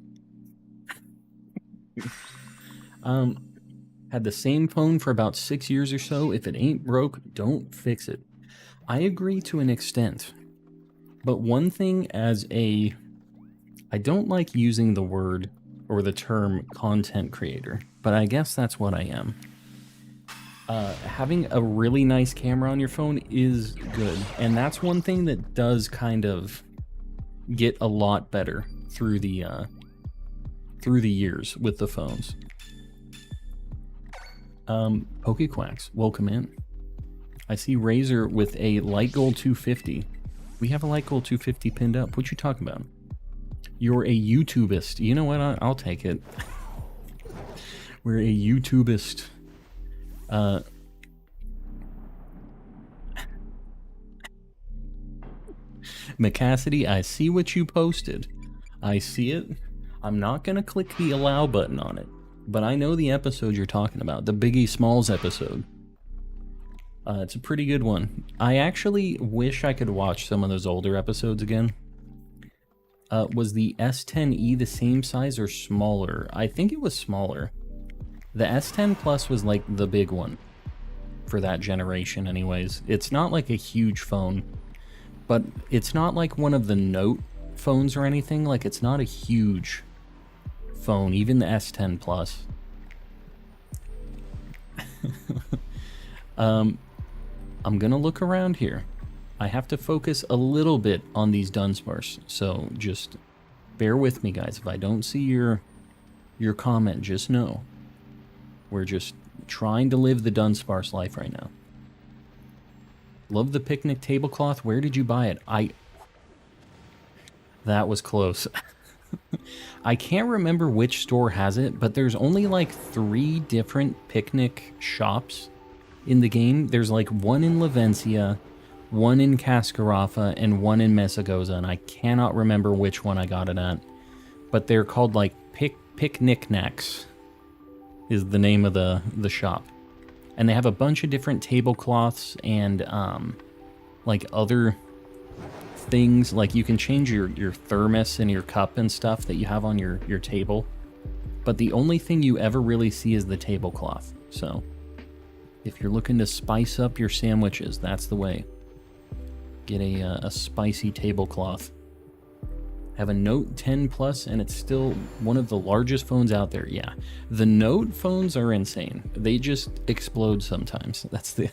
Had the same phone for about 6 years or so. If it ain't broke, don't fix it. I agree to an extent. But one thing I don't like using the word or the term content creator, but I guess that's what I am. Having a really nice camera on your phone is good, and that's one thing that does kind of get a lot better through the years with the phones. Pokequacks, welcome in. I see Razor with a Light Gold 250. We have a Light Gold 250 pinned up. What you talking about? You're a YouTubist. You know what? I'll take it. We're a YouTubist. McCassidy, I see what you posted. I see it. I'm not gonna click the allow button on it, but I know the episode you're talking about, the Biggie Smalls episode. It's a pretty good one. I actually wish I could watch some of those older episodes again. Was the S10e the same size or smaller? I think it was smaller. The S10 Plus was like the big one for that generation anyways. It's not like a huge phone, but it's not like one of the Note phones or anything. Like, it's not a huge phone, even the S10 Plus. I'm gonna look around here. I have to focus a little bit on these Dudunsparce, so just bear with me, guys. If I don't see your comment, just know we're just trying to live the Dudunsparce life right now. Love the picnic tablecloth. Where did you buy it? That was close. I can't remember which store has it, but there's only like 3 different picnic shops in the game. There's like one in Lavencia, one in Cascarafa, and one in Mesagoza, and I cannot remember which one I got it at. But they're called like Picnic-Knacks is the name of the shop. And they have a bunch of different tablecloths and like other things. Like you can change your thermos and your cup and stuff that you have on your table. But the only thing you ever really see is the tablecloth. So if you're looking to spice up your sandwiches, that's the way. Get a spicy tablecloth. Have a Note 10 Plus, and it's still one of the largest phones out there. Yeah, the Note phones are insane. They just explode sometimes. That's the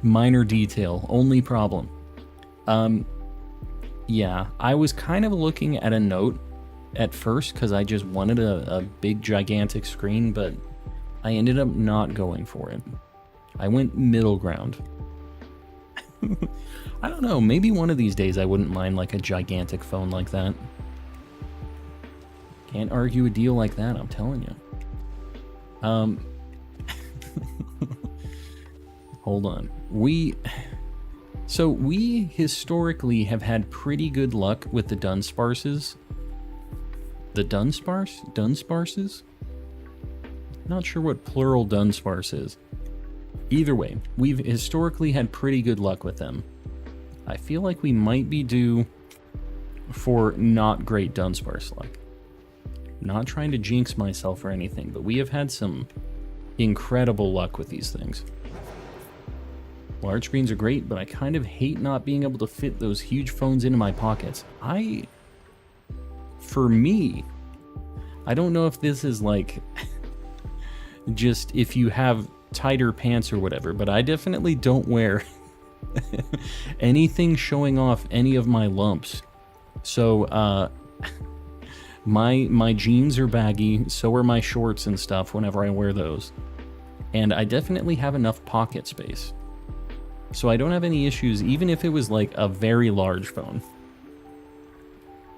Minor detail, only problem. Yeah, I was kind of looking at a note at first because I just wanted a big gigantic screen, but I ended up not going for it. I went middle ground. I don't know, maybe one of these days I wouldn't mind like a gigantic phone like that. Can't argue a deal like that, I'm telling you. Hold on. We historically have had pretty good luck with the Dunsparces. The Dunsparce? Dunsparces? Not sure what plural Dunsparce is. Either way, we've historically had pretty good luck with them. I feel like we might be due for not great Dunsparce luck. Not trying to jinx myself or anything, but we have had some incredible luck with these things. Large screens are great, but I kind of hate not being able to fit those huge phones into my pockets. For me, I don't know if this is like just if you have tighter pants or whatever, but I definitely don't wear anything showing off any of my lumps. So, my jeans are baggy, so are my shorts and stuff whenever I wear those. And I definitely have enough pocket space. So I don't have any issues, even if it was like a very large phone.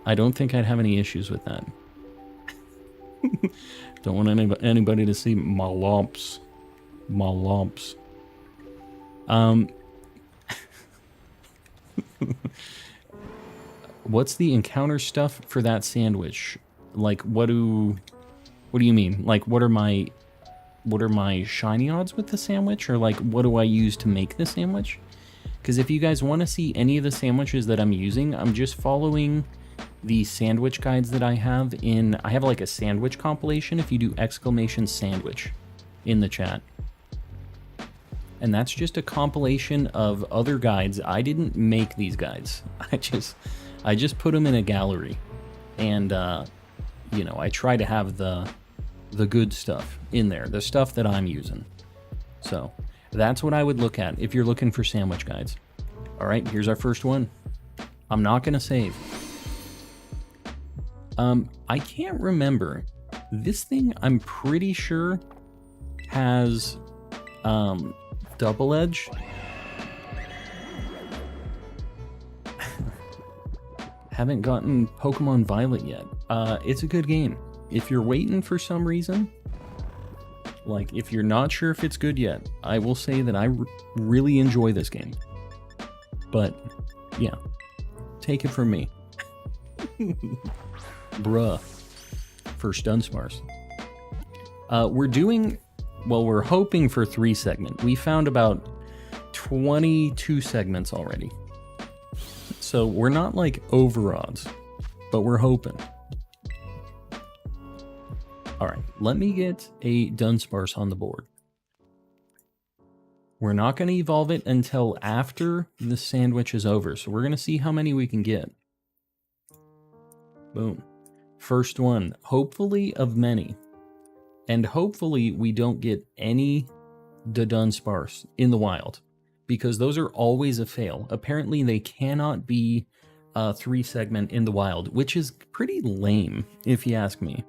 I don't think I'd have any issues with that. Don't want anybody to see my lumps. My lumps. What's the encounter stuff for that sandwich? Like, what do you mean? Like, what are my shiny odds with the sandwich? Or like, what do I use to make the sandwich? Because if you guys want to see any of the sandwiches that I'm using, I'm just following the sandwich guides that I have like a sandwich compilation if you do !sandwich in the chat. And that's just a compilation of other guides. I didn't make these guides. I just put them in a gallery. And, you know, I try to have the good stuff in there, the stuff that I'm using. So that's what I would look at if you're looking for sandwich guides. All right, here's our first one. I'm not going to save. I can't remember. This thing, I'm pretty sure, has double edge. Haven't gotten Pokemon Violet yet. It's a good game. If you're waiting for some reason, like if you're not sure if it's good yet, I will say that I really enjoy this game. But yeah, take it from me. Bruh. First Dunsparce. We're hoping for 3 segments. We found about 22 segments already. So we're not like over odds, but we're hoping. Alright, let me get a Dunsparce on the board. We're not going to evolve it until after the sandwich is over, so we're going to see how many we can get. Boom. First one, hopefully of many. And hopefully we don't get any Dudunsparce in the wild, because those are always a fail. Apparently they cannot be a 3 segment in the wild, which is pretty lame, if you ask me.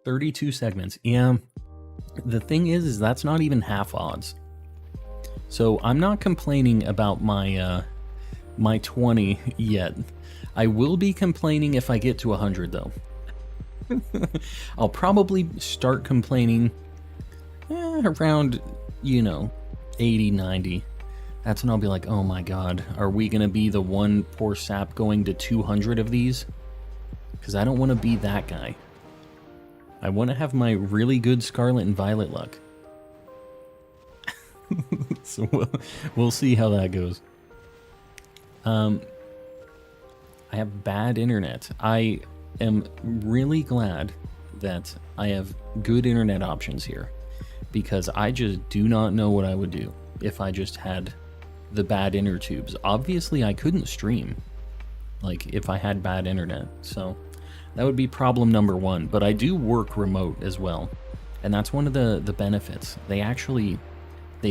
$32 segments. Yeah. The thing is that's not even half odds. So I'm not complaining about my my 20 yet. I will be complaining if I get to 100 though. I'll probably start complaining around, you know, 80, 90. That's when I'll be like, oh my god, are we gonna be the one poor sap going to 200 of these? Because I don't want to be that guy. I want to have my really good Scarlet and Violet luck. So we'll see how that goes. I have bad internet. I am really glad that I have good internet options here, because I just do not know what I would do if I just had the bad inner tubes. Obviously I couldn't stream like if I had bad internet, so That would be problem number one, but I do work remote as well. And that's one of the benefits. They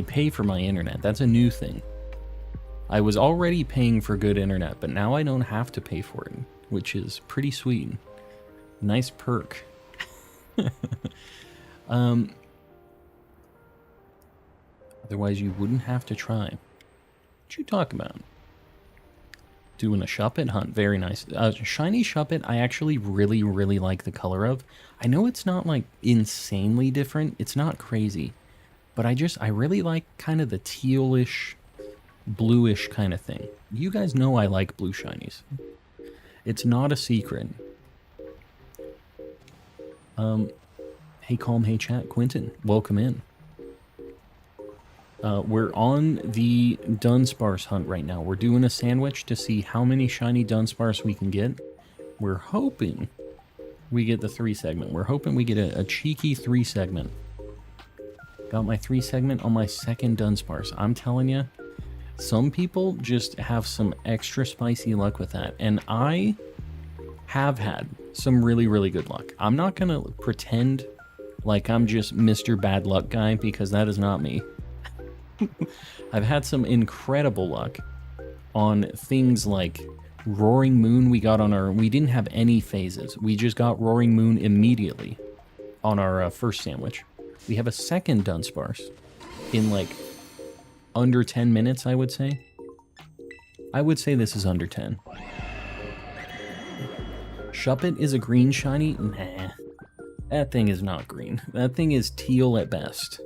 pay for my internet. That's a new thing. I was already paying for good internet, but now I don't have to pay for it, which is pretty sweet. Nice perk. Otherwise you wouldn't have to try. What you talking about? Doing a Shuppet hunt, very nice. Shiny Shuppet, I actually really, really like the color of. I know it's not like insanely different. It's not crazy, but I really like kind of the tealish, bluish kind of thing. You guys know I like blue shinies. It's not a secret. Hey Calm, hey chat, Quentin, welcome in. We're on the Dudunsparce hunt right now. We're doing a sandwich to see how many shiny Dudunsparce we can get. We're hoping we get the 3 segment. We're hoping we get a cheeky 3 segment. Got my 3 segment on my second Dudunsparce. I'm telling you, some people just have some extra spicy luck with that. And I have had some really, really good luck. I'm not going to pretend like I'm just Mr. Bad Luck guy, because that is not me. I've had some incredible luck on things like Roaring Moon. We didn't have any phases. We just got Roaring Moon immediately on our first sandwich. We have a second Dudunsparce in like under 10 minutes, I would say. I would say this is under 10. Shuppet is a green shiny? Nah. That thing is not green. That thing is teal at best.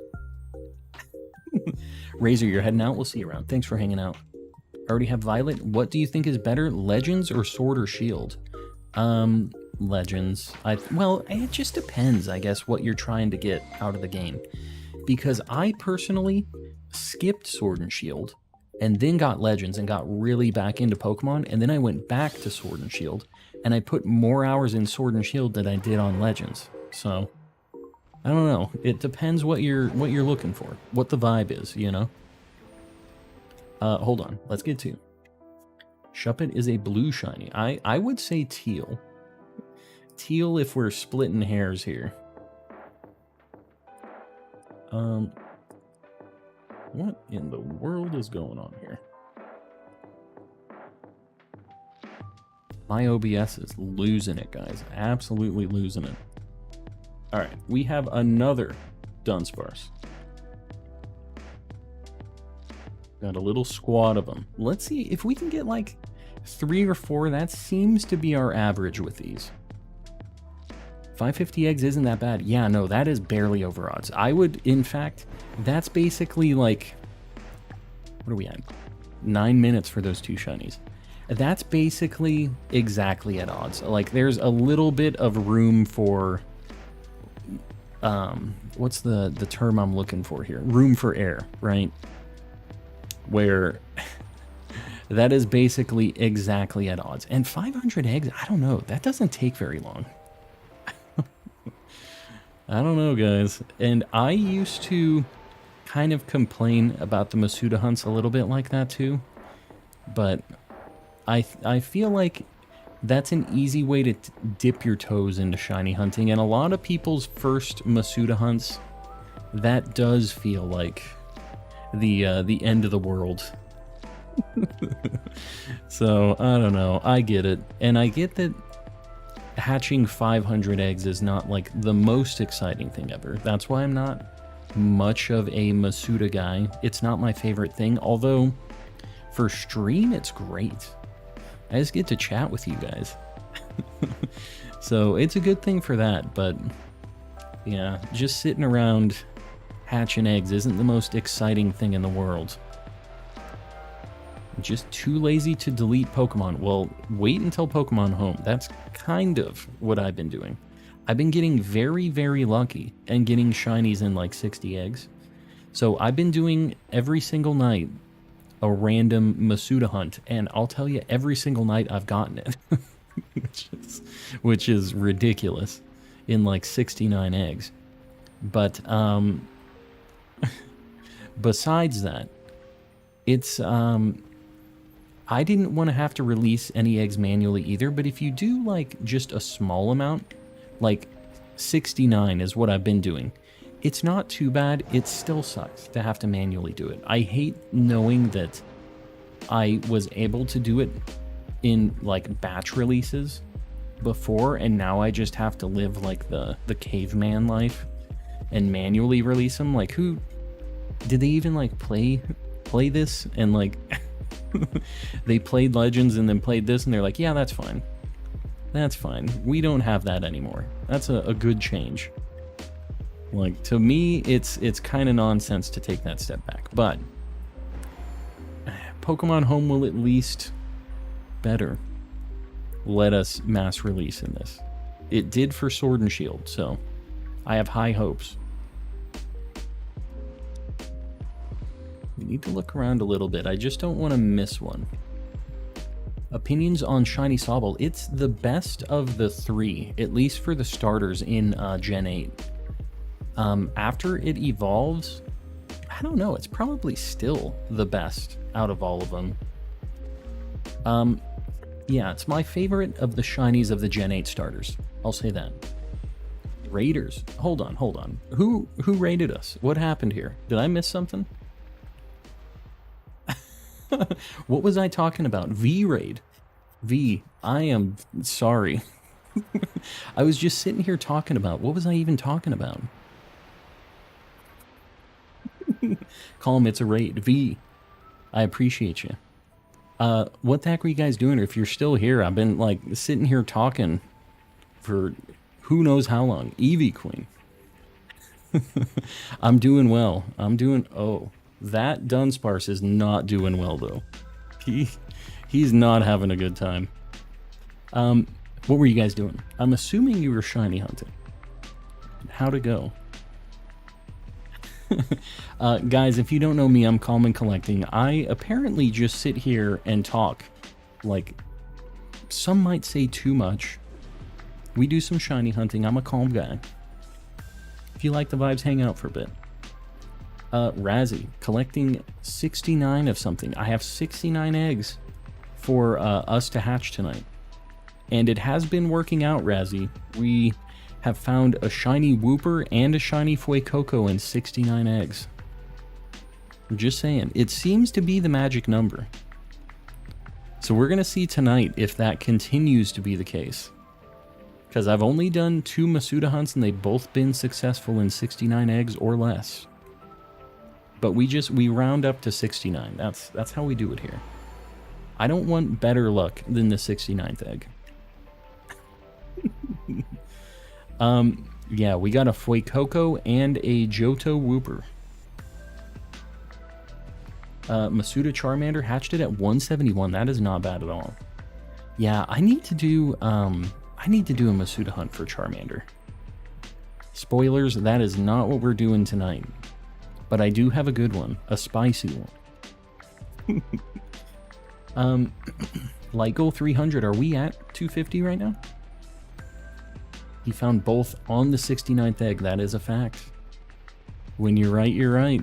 Razor, you're heading out. We'll see you around. Thanks for hanging out. Already have Violet. What do you think is better, Legends or Sword or Shield? Legends. Well, it just depends, I guess, what you're trying to get out of the game. Because I personally skipped Sword and Shield and then got Legends and got really back into Pokemon, and then I went back to Sword and Shield and I put more hours in Sword and Shield than I did on Legends. So I don't know. It depends what you're looking for, what the vibe is, you know. Hold on. Let's get to Shuppet is a blue shiny. I would say teal. Teal if we're splitting hairs here. What in the world is going on here? My OBS is losing it, guys. Absolutely losing it. All right, we have another Dudunsparce. Got a little squad of them. Let's see if we can get like 3 or 4. That seems to be our average with these. 550 eggs isn't that bad. Yeah, no, that is barely over odds. I would, in fact, that's basically like, what are we at? 9 minutes for those 2 shinies. That's basically exactly at odds. Like, there's a little bit of room for, what's the term I'm looking for here? Room for error, right? Where that is basically exactly at odds. And 500 eggs, I don't know. That doesn't take very long. I don't know, guys. And I used to kind of complain about the Masuda hunts a little bit like that too. But I feel like that's an easy way to dip your toes into shiny hunting. And a lot of people's first Masuda hunts, that does feel like the end of the world. So, I don't know. I get it. And I get that hatching 500 eggs is not like the most exciting thing ever. That's why I'm not much of a Masuda guy. It's not my favorite thing, although for stream it's great. I just get to chat with you guys. So it's a good thing for that, but yeah, just sitting around hatching eggs isn't the most exciting thing in the world. Just too lazy to delete Pokemon. Well, wait until Pokemon Home. That's kind of what I've been doing. I've been getting very, very lucky and getting shinies in like 60 eggs. So I've been doing every single night a random Masuda hunt, and I'll tell you, every single night I've gotten it. which is ridiculous in like 69 eggs. But besides that, it's I didn't want to have to release any eggs manually either, but if you do like just a small amount, like 69 is what I've been doing, it's not too bad. It still sucks to have to manually do it. I hate knowing that I was able to do it in like batch releases before, and now I just have to live like the caveman life and manually release them. Like, who did they even like play this and like they played Legends and then played this and they're like, yeah, that's fine. That's fine. We don't have that anymore. That's a good change. Like, to me, it's kind of nonsense to take that step back. But Pokemon Home will at least better let us mass release in this. It did for Sword and Shield, so I have high hopes. We need to look around a little bit. I just don't want to miss one. Opinions on Shiny Sobble. It's the best of the three, at least for the starters in Gen 8. After it evolves, I don't know, it's probably still the best out of all of them. Yeah, it's my favorite of the Shinies of the Gen 8 starters. I'll say that. Raiders. Hold on. Who raided us? What happened here? Did I miss something? What was I talking about? V-Raid. V, I am sorry. I was just sitting here talking about, what was I even talking about? Call him, it's a raid. V, I appreciate you. What the heck are you guys doing? Or if you're still here, I've been like sitting here talking for who knows how long. Eevee Queen. I'm doing well. Oh, that Dudunsparce is not doing well though. He's not having a good time. What were you guys doing? I'm assuming you were shiny hunting. How'd it go? Guys, if you don't know me, I'm Calm and Collecting. I apparently just sit here and talk, like, some might say too much. We do some shiny hunting. I'm a calm guy. If you like the vibes, hang out for a bit. Razzie, collecting 69 of something. I have 69 eggs for us to hatch tonight. And it has been working out, Razzie. We have found a shiny Wooper and a shiny Fuecoco and 69 eggs. I'm just saying, it seems to be the magic number. So we're going to see tonight if that continues to be the case. Because I've only done 2 Masuda hunts and they've both been successful in 69 eggs or less. But we round up to 69. That's how we do it here. I don't want better luck than the 69th egg. Yeah, we got a Fuecoco and a Johto Wooper. Masuda Charmander hatched it at 171. That is not bad at all. Yeah, I need to do a Masuda hunt for Charmander. Spoilers, that is not what we're doing tonight. But I do have a good one, a spicy one. Light Goal 300, are we at 250 right now? He found both on the 69th egg, that is a fact. When you're right, you're right.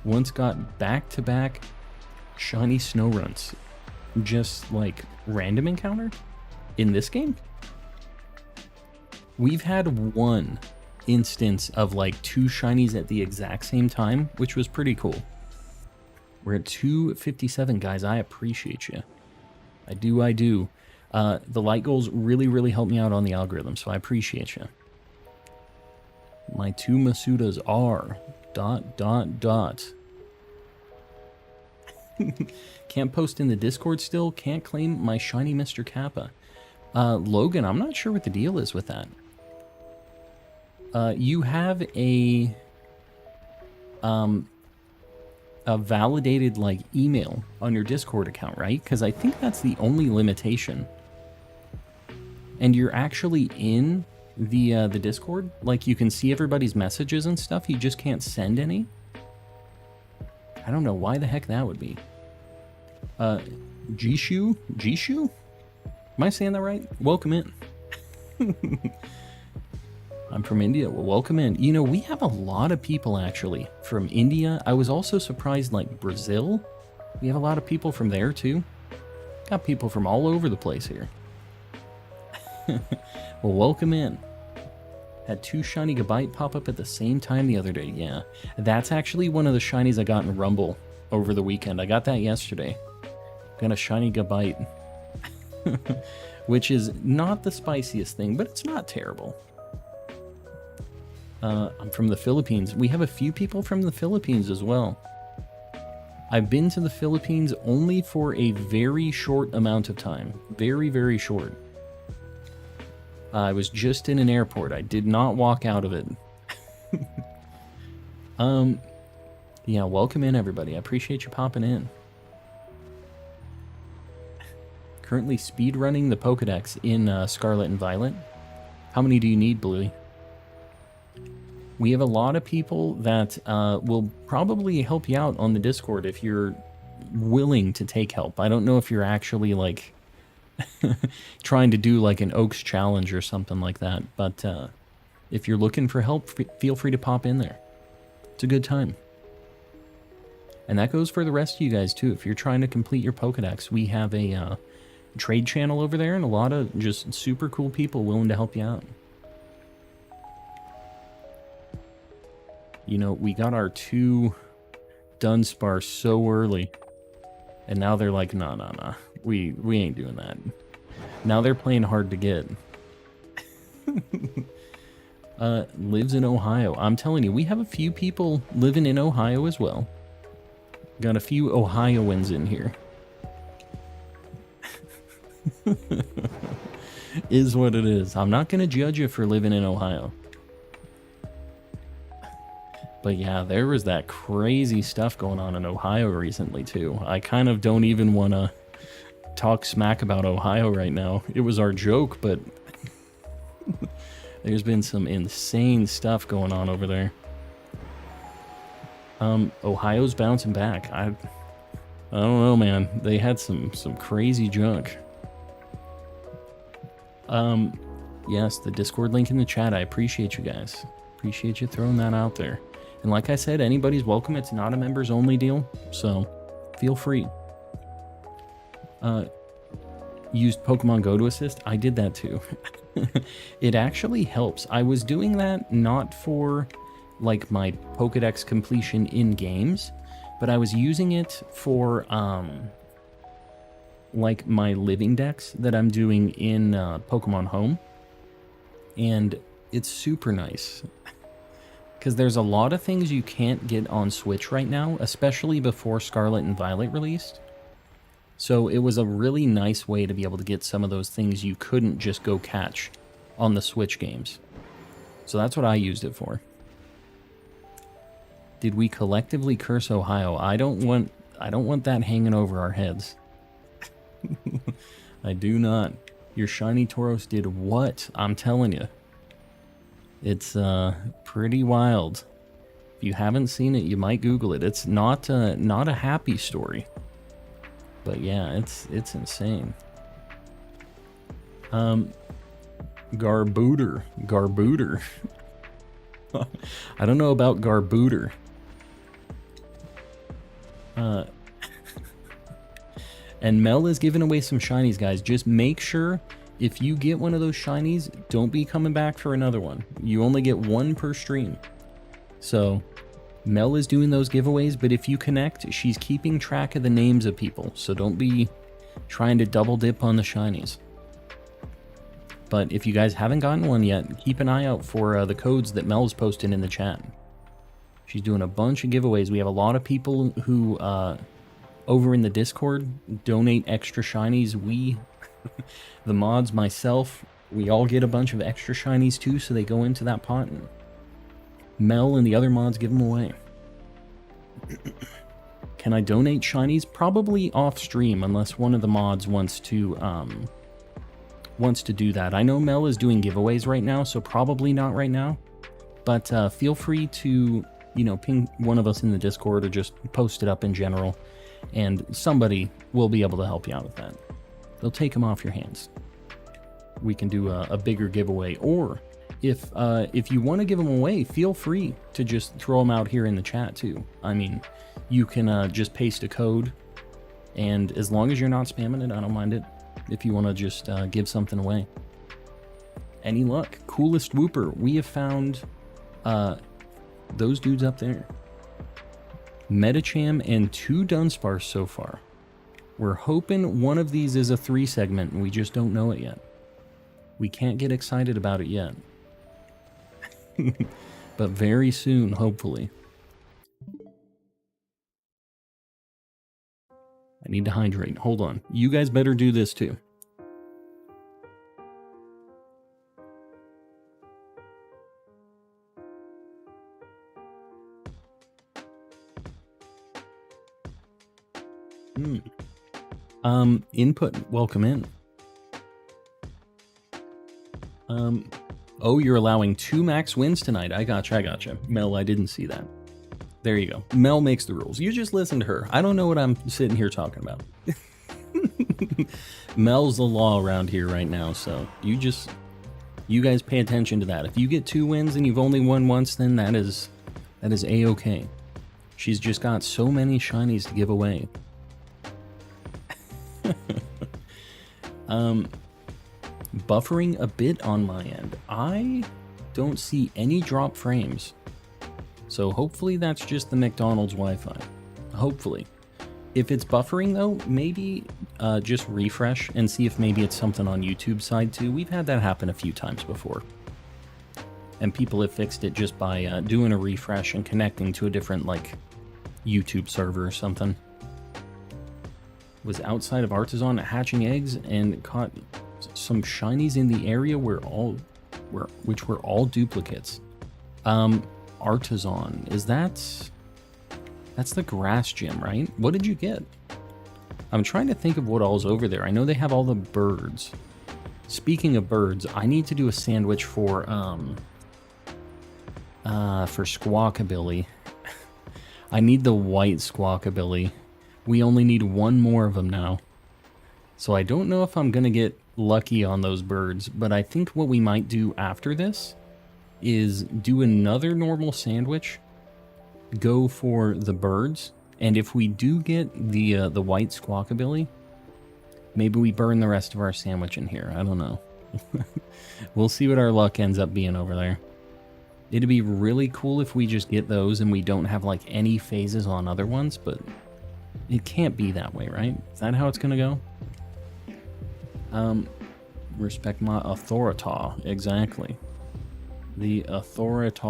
Once got back-to-back shiny snow runs. Just like random encounter in this game? We've had one instance of like 2 shinies at the exact same time, which was pretty cool. We're at 257, guys. I appreciate you. I do. The light goals really help me out on the algorithm, so I appreciate you. My 2 Masudas are ... Can't post in the Discord still. Can't claim my shiny Mr. Kappa. Logan, I'm not sure what the deal is with that. You have a validated like email on your Discord account, right? Because I think that's the only limitation. And you're actually in the Discord, like you can see everybody's messages and stuff. You just can't send any. I don't know why the heck that would be. Jishu? Am I saying that right? Welcome in. I'm from India. Well, welcome in. You know, we have a lot of people actually from India. I was also surprised, like Brazil. We have a lot of people from there, too. Got people from all over the place here. Well, welcome in. Had 2 Shiny Gabite pop up at the same time the other day. Yeah, that's actually one of the shinies I got in Rumble over the weekend. I got that yesterday. Got a Shiny Gabite. Which is not the spiciest thing, but it's not terrible. I'm from the Philippines. We have a few people from the Philippines as well. I've been to the Philippines only for a very short amount of time. Very, very short. I was just in an airport. I did not walk out of it. Yeah, welcome in, everybody. I appreciate you popping in. Currently speedrunning the Pokedex in Scarlet and Violet. How many do you need, Bluey? We have a lot of people that will probably help you out on the Discord if you're willing to take help. I don't know if you're actually, like, trying to do, like, an Oaks challenge or something like that. But if you're looking for help, feel free to pop in there. It's a good time. And that goes for the rest of you guys, too. If you're trying to complete your Pokedex, we have a trade channel over there and a lot of just super cool people willing to help you out. You know, we got our 2 Dudunsparce so early, and now they're like, nah. We ain't doing that. Now they're playing hard to get. Lives in Ohio. I'm telling you, we have a few people living in Ohio as well. Got a few Ohioans in here. Is what it is. I'm not going to judge you for living in Ohio. But yeah, there was that crazy stuff going on in Ohio recently, too. I kind of don't even want to talk smack about Ohio right now. It was our joke, but there's been some insane stuff going on over there. Ohio's bouncing back. I don't know, man. They had some crazy junk. Yes, the Discord link in the chat. I appreciate you guys. Appreciate you throwing that out there. And like I said, anybody's welcome. It's not a members only deal, so feel free. Used Pokemon Go to assist. I did that too. It actually helps. I was doing that not for like my Pokedex completion in games, but I was using it for like my Living Dex that I'm doing in Pokemon Home, and it's super nice. Because there's a lot of things you can't get on Switch right now, especially before Scarlet and Violet released. So it was a really nice way to be able to get some of those things you couldn't just go catch on the Switch games. So that's what I used it for. Did we collectively curse Ohio? I don't want that hanging over our heads. I do not. Your shiny Tauros did what? I'm telling you. It's pretty wild. If you haven't seen it, you might Google it. It's not a happy story, but yeah, it's insane. Garbooter. I don't know about Garbooter. And Mel is giving away some shinies, guys. Just make sure if you get one of those shinies, don't be coming back for another one. You only get one per stream. So Mel is doing those giveaways, but if you connect, she's keeping track of the names of people. So don't be trying to double dip on the shinies. But if you guys haven't gotten one yet, keep an eye out for the codes that Mel's posting in the chat. She's doing a bunch of giveaways. We have a lot of people who, over in the Discord, donate extra shinies. We, the mods, myself, we all get a bunch of extra shinies too, so they go into that pot, and Mel and the other mods give them away. Can I donate shinies? Probably off stream, unless one of the mods wants to do that. I know Mel is doing giveaways right now, so probably not right now. But feel free to, you know, ping one of us in the Discord or just post it up in general, and somebody will be able to help you out with that. They'll take them off your hands. We can do a bigger giveaway, or if you want to give them away, feel free to just throw them out here in the chat too. I mean, you can just paste a code And as long as you're not spamming it, I don't mind it. If you want to just give something away. Any luck? Coolest Whooper. We have found those dudes up there. Medicham and 2 Dudunsparce so far. We're hoping one of these is a 3 segment and we just don't know it yet. We can't get excited about it yet. But very soon, hopefully. I need to hydrate. Hold on. You guys better do this too. Input, welcome in. Oh, you're allowing 2 max wins tonight. I gotcha. Mel, I didn't see that. There you go. Mel makes the rules. You just listen to her. I don't know what I'm sitting here talking about. Mel's the law around here right now, so you guys pay attention to that. If you get 2 wins and you've only won once, then that is A-okay. She's just got so many shinies to give away. Buffering a bit on my end. I don't see any drop frames. So hopefully that's just the McDonald's Wi-Fi. Hopefully. If it's buffering though, maybe just refresh and see if maybe it's something on YouTube's side too. We've had that happen a few times before. And people have fixed it just by doing a refresh and connecting to a different like YouTube server or something. Was outside of Artisan hatching eggs and caught some shinies in the area which were all duplicates. Artisan, that's the grass gym, right? What did you get? I'm trying to think of what all's over there. I know they have all the birds. Speaking of birds, I need to do a sandwich for Squawkabilly. I need the white Squawkabilly. We only need 1 more of them now. So I don't know if I'm gonna get lucky on those birds, but I think what we might do after this is do another normal sandwich, go for the birds, and if we do get the white Squawkabilly, maybe we burn the rest of our sandwich in here. I don't know. We'll see what our luck ends up being over there. It'd be really cool if we just get those and we don't have like any phases on other ones, but it can't be that way, right? Is that how it's gonna go? Respect my authority. Exactly. The authority.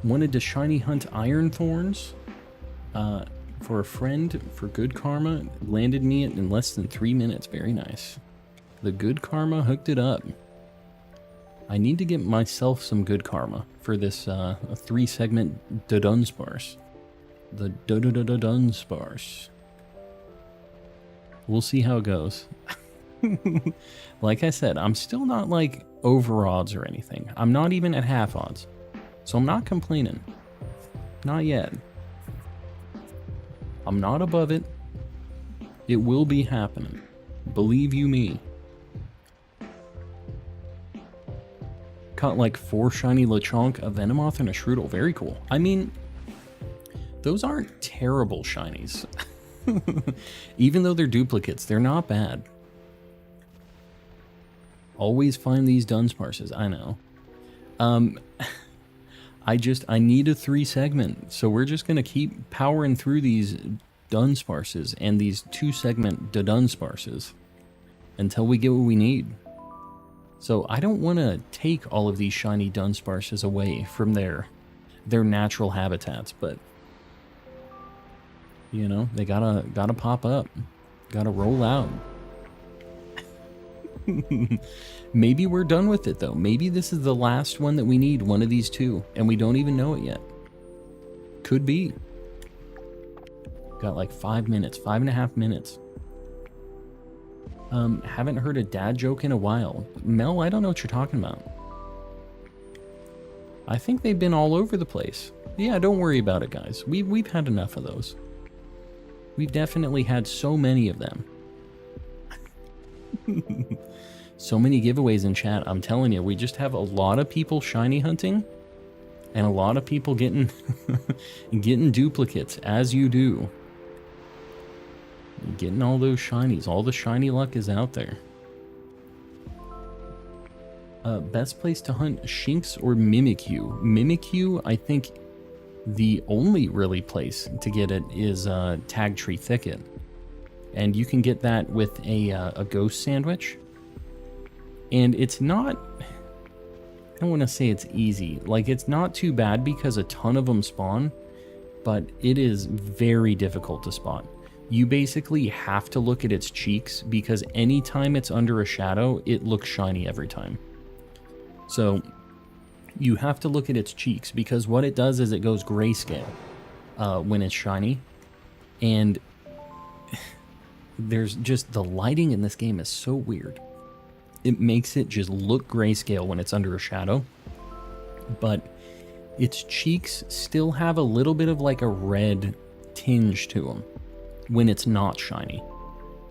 Wanted to shiny hunt iron thorns for a friend for good karma. Landed me in less than 3 minutes. Very nice. The good karma hooked it up. I need to get myself some good karma for this 3-segment Dudunsparce. The Dudunsparce. We'll see how it goes. Like I said, I'm still not like over odds or anything. I'm not even at half odds. So I'm not complaining. Not yet. I'm not above it. It will be happening. Believe you me. Caught like 4 shiny Lechonk, a Venomoth, and a Shroodle. Very cool. I mean, those aren't terrible shinies. Even though they're duplicates, they're not bad. Always find these Dunsparces, I know. I need a 3-segment, so we're just gonna keep powering through these Dunsparces and these 2-segment Dudunsparces until we get what we need. So I don't want to take all of these shiny Dunsparces away from their natural habitats, but you know, they gotta pop up, gotta roll out. Maybe we're done with it though. Maybe this is the last one that we need, one of these 2, and we don't even know it yet. Could be. Got like 5 minutes, 5.5 minutes. Haven't heard a dad joke in a while. Mel, I don't know what you're talking about. I think they've been all over the place. Yeah, don't worry about it, guys. We've had enough of those. We've definitely had so many of them. So many giveaways in chat. I'm telling you, we just have a lot of people shiny hunting. And a lot of people getting getting duplicates, as you do. Getting all those shinies. All the shiny luck is out there. Best place to hunt Shinx or Mimikyu? Mimikyu, I think the only really place to get it is Tag Tree Thicket. And you can get that with a ghost sandwich. And it's not... I don't want to say it's easy. Like, it's not too bad because a ton of them spawn, but it is very difficult to spot. You basically have to look at its cheeks because anytime it's under a shadow, it looks shiny every time. So you have to look at its cheeks because what it does is it goes grayscale when it's shiny. And there's just, the lighting in this game is so weird. It makes it just look grayscale when it's under a shadow. But its cheeks still have a little bit of like a red tinge to them when it's not shiny.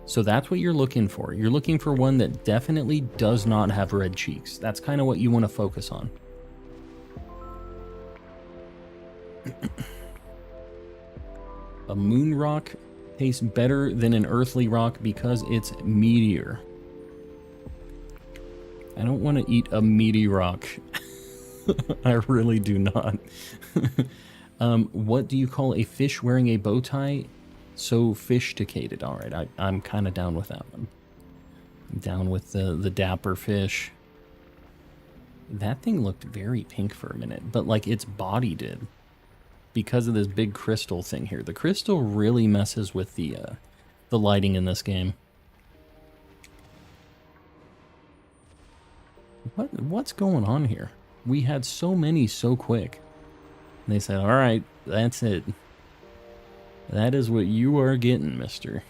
So that's what you're looking for. You're looking for one that definitely does not have red cheeks. That's kind of what you want to focus on. A moon rock tastes better than an earthly rock because it's meteor. I don't want to eat a meaty rock. I really do not. What do you call a fish wearing a bow tie? Sophisticated. All right, I'm kind of down with that one. I'm down with the dapper fish. That thing looked very pink for a minute, but like its body did. Because of this big crystal thing here. The crystal really messes with the lighting in this game. What's going on here? We had so many so quick. And they said, all right, that's it. That is what you are getting, mister.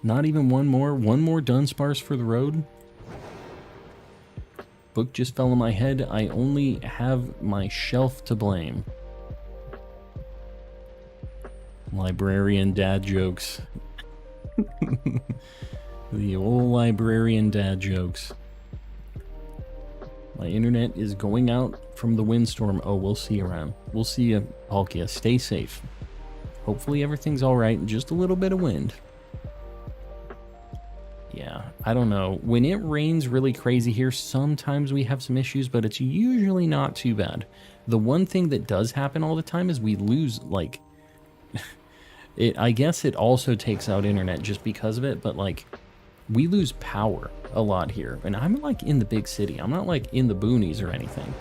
Not even one more Dudunsparce for the road. Book just fell on my head. I only have my shelf to blame. Librarian dad jokes. The old librarian dad jokes. My internet is going out from the windstorm. Oh, we'll see around. We'll see you, Palkia. Stay safe. Hopefully everything's alright. Just a little bit of wind. Yeah, I don't know. When it rains really crazy here, sometimes we have some issues, but it's usually not too bad. The one thing that does happen all the time is we lose, like... I guess it also takes out internet just because of it, but, like... We lose power a lot here. And I'm, like, in the big city. I'm not, like, in the boonies or anything.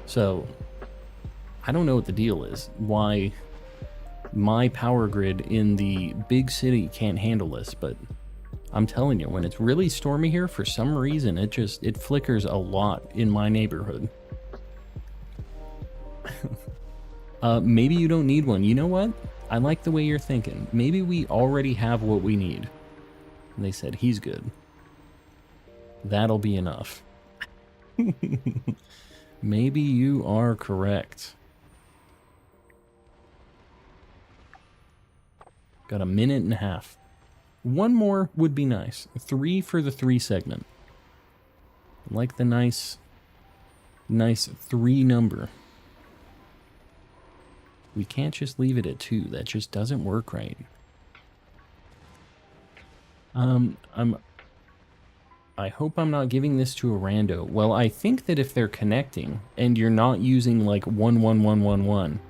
So, I don't know what the deal is. Why my power grid in the big city can't handle this, but... I'm telling you, when it's really stormy here, for some reason, it flickers a lot in my neighborhood. Maybe you don't need one. You know what? I like the way you're thinking. Maybe we already have what we need. And they said, he's good. That'll be enough. Maybe you are correct. Got a minute and a half. One more would be nice. 3 for the 3 segment. Like the nice 3 number. We can't just leave it at 2. That just doesn't work right. I hope I'm not giving this to a rando. Well, I think that if they're connecting and you're not using like 11111,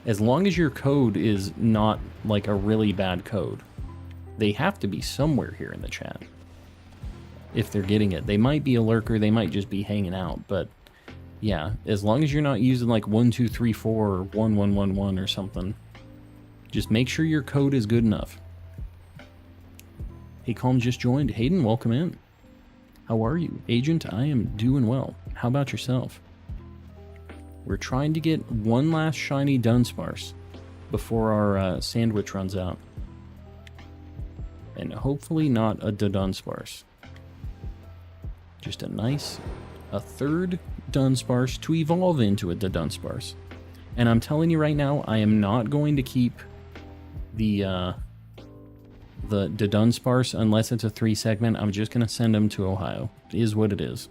as long as your code is not like a really bad code, they have to be somewhere here in the chat. If they're getting it, they might be a lurker, they might just be hanging out, but yeah, as long as you're not using like 1234 or 1111 or something, just make sure your code is good enough. Hey, Calm just joined. Hayden, welcome in. How are you? Agent, I am doing well. How about yourself? We're trying to get one last shiny Dudunsparce before our sandwich runs out. And hopefully not a Dudunsparce. Just a third Dudunsparce to evolve into a Dudunsparce. And I'm telling you right now, I am not going to keep the Dudunsparce unless it's a 3 segment. I'm just going to send them to Ohio. It is what it is.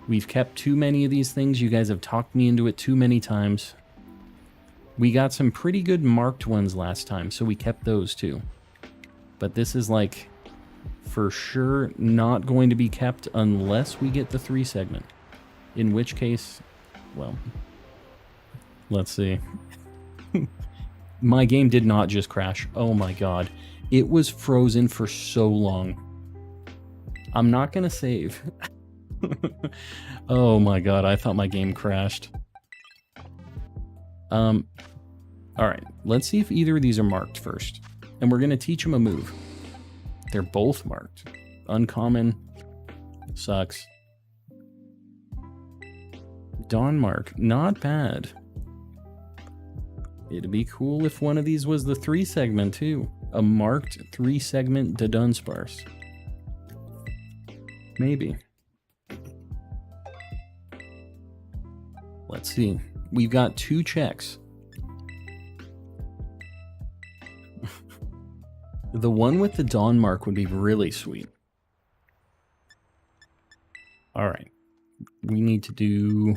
We've kept too many of these things. You guys have talked me into it too many times. We got some pretty good marked ones last time, so we kept those too. But this is like, for sure, not going to be kept unless we get the 3 segment. In which case, well, let's see. My game did not just crash. Oh my god. It was frozen for so long. I'm not gonna save. Oh my god, I thought my game crashed. Alright, let's see if either of these are marked first. And we're gonna teach them a move. They're both marked. Uncommon. Sucks. Dawnmark, not bad. It'd be cool if one of these was the 3 segment too. A marked 3 segment Dudunsparce. Maybe. Let's see. We've got 2 checks. The one with the Dawnmark would be really sweet. Alright. We need to do...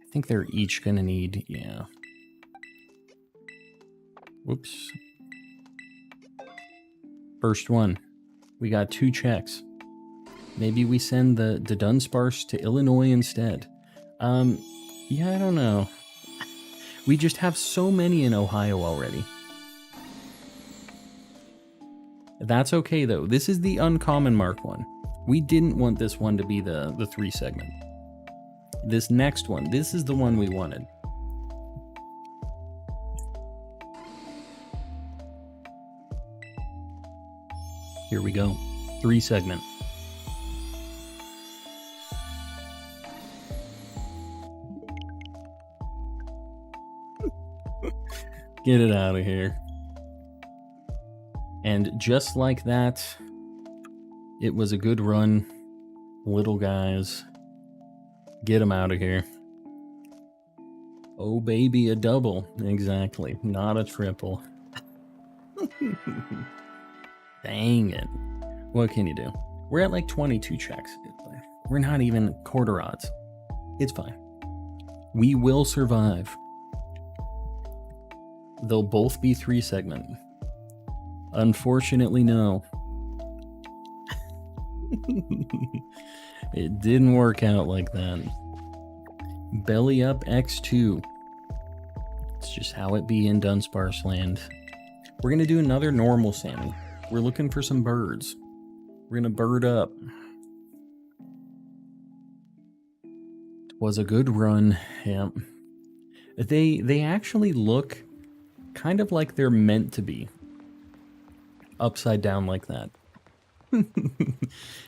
I think they're each gonna need... yeah. Whoops. First one. We got 2 checks. Maybe we send the Dudunsparce to Illinois instead. Yeah, I don't know. We just have so many in Ohio already. That's okay, though. This is the uncommon mark one. We didn't want this one to be the 3 segment. This next one, this is the one we wanted. Here we go. 3 segment. Get it out of here. And just like that, it was a good run. Little guys. Get them out of here. Oh baby, a double. Exactly. Not a triple. Dang it. What can you do? We're at like 22 checks. We're not even quarter odds. It's fine. We will survive. They'll both be 3 segment. Unfortunately, no. It didn't work out like that. Belly up X2. It's just how it be in Dunsparce land. We're gonna do another normal Sammy. We're looking for some birds. We're gonna bird up. It was a good run. Yep. They actually look kind of like they're meant to be. Upside down like that.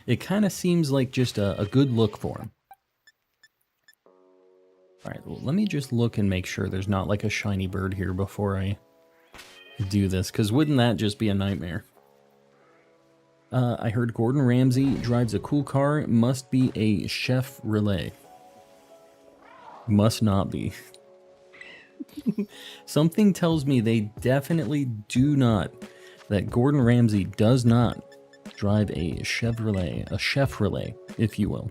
It kind of seems like just a good look for them. Alright, well, let me just look and make sure there's not like a shiny bird here before I do this, because wouldn't that just be a nightmare? I heard Gordon Ramsay drives a cool car. Must be a chef relay. Must not be. Something tells me they definitely do not. That Gordon Ramsay does not drive a Chevrolet, a chef relay, if you will.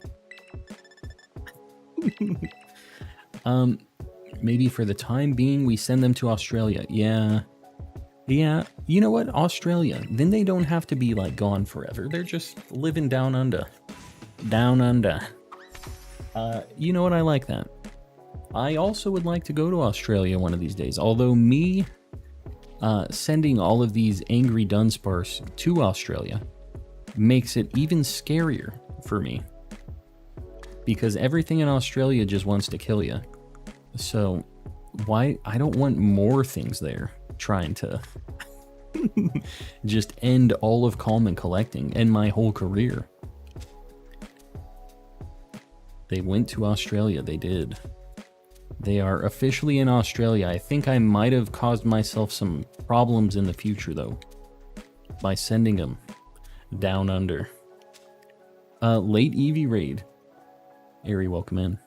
Maybe for the time being, we send them to Australia. Yeah. Yeah. You know what? Australia. Then they don't have to be, like, gone forever. They're just living down under. Down under. You know what? I like that. I also would like to go to Australia one of these days. Although me sending all of these angry Dunsparce to Australia makes it even scarier for me. Because everything in Australia just wants to kill you. So, why? I don't want more things there trying to just end all of common collecting and my whole career. They went to Australia, they did. They are officially in Australia. I think I might have caused myself some problems in the future, though, by sending them down under. Late Eevee raid. Airy, welcome in.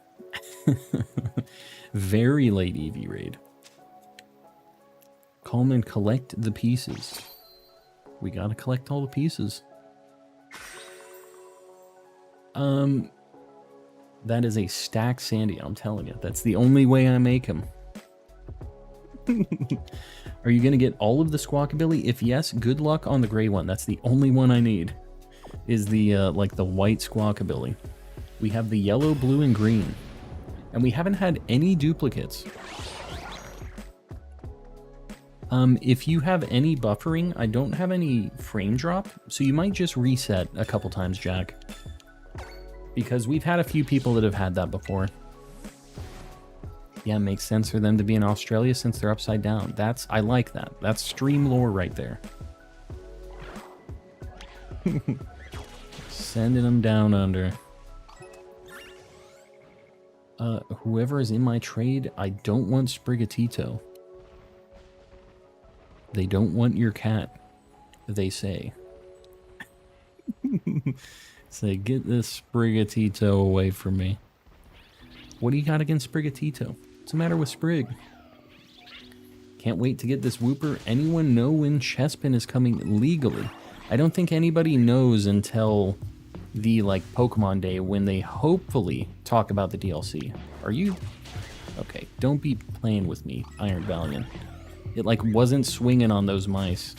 Very late Eevee raid. Come and collect the pieces. We gotta collect all the pieces. That is a stacked Sandy, I'm telling you. That's the only way I make him. Are you going to get all of the Squawkabilly? If yes, good luck on the gray one. That's the only one I need, is the, like, the white Squawkabilly. We have the yellow, blue, and green. And we haven't had any duplicates. If you have any buffering, I don't have any frame drop, so you might just reset a couple times, Jack. Because we've had a few people that have had that before. Yeah, it makes sense for them to be in Australia since they're upside down. I like that. That's stream lore right there. Sending them down under. Whoever is in my trade, I don't want Sprigatito. They don't want your cat, they say. Say, get this Sprigatito away from me. What do you got against Sprigatito? What's the matter with Sprig? Can't wait to get this Wooper. Anyone know when Chespin is coming legally? I don't think anybody knows until the, like, Pokemon Day when they hopefully talk about the DLC. Are you? Okay, don't be playing with me, Iron Valiant. It, like, wasn't swinging on those mice.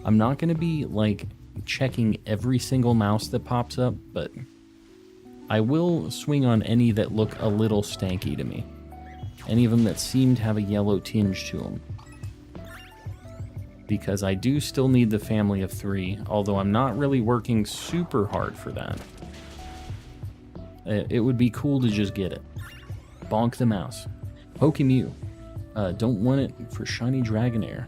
I'm not going to be, like, checking every single mouse that pops up, but I will swing on any that look a little stanky to me. Any of them that seem to have a yellow tinge to them. Because I do still need the family of 3, although I'm not really working super hard for that. It would be cool to just get it. Bonk the mouse. Pokemew. Don't want it for Shiny Dragonair.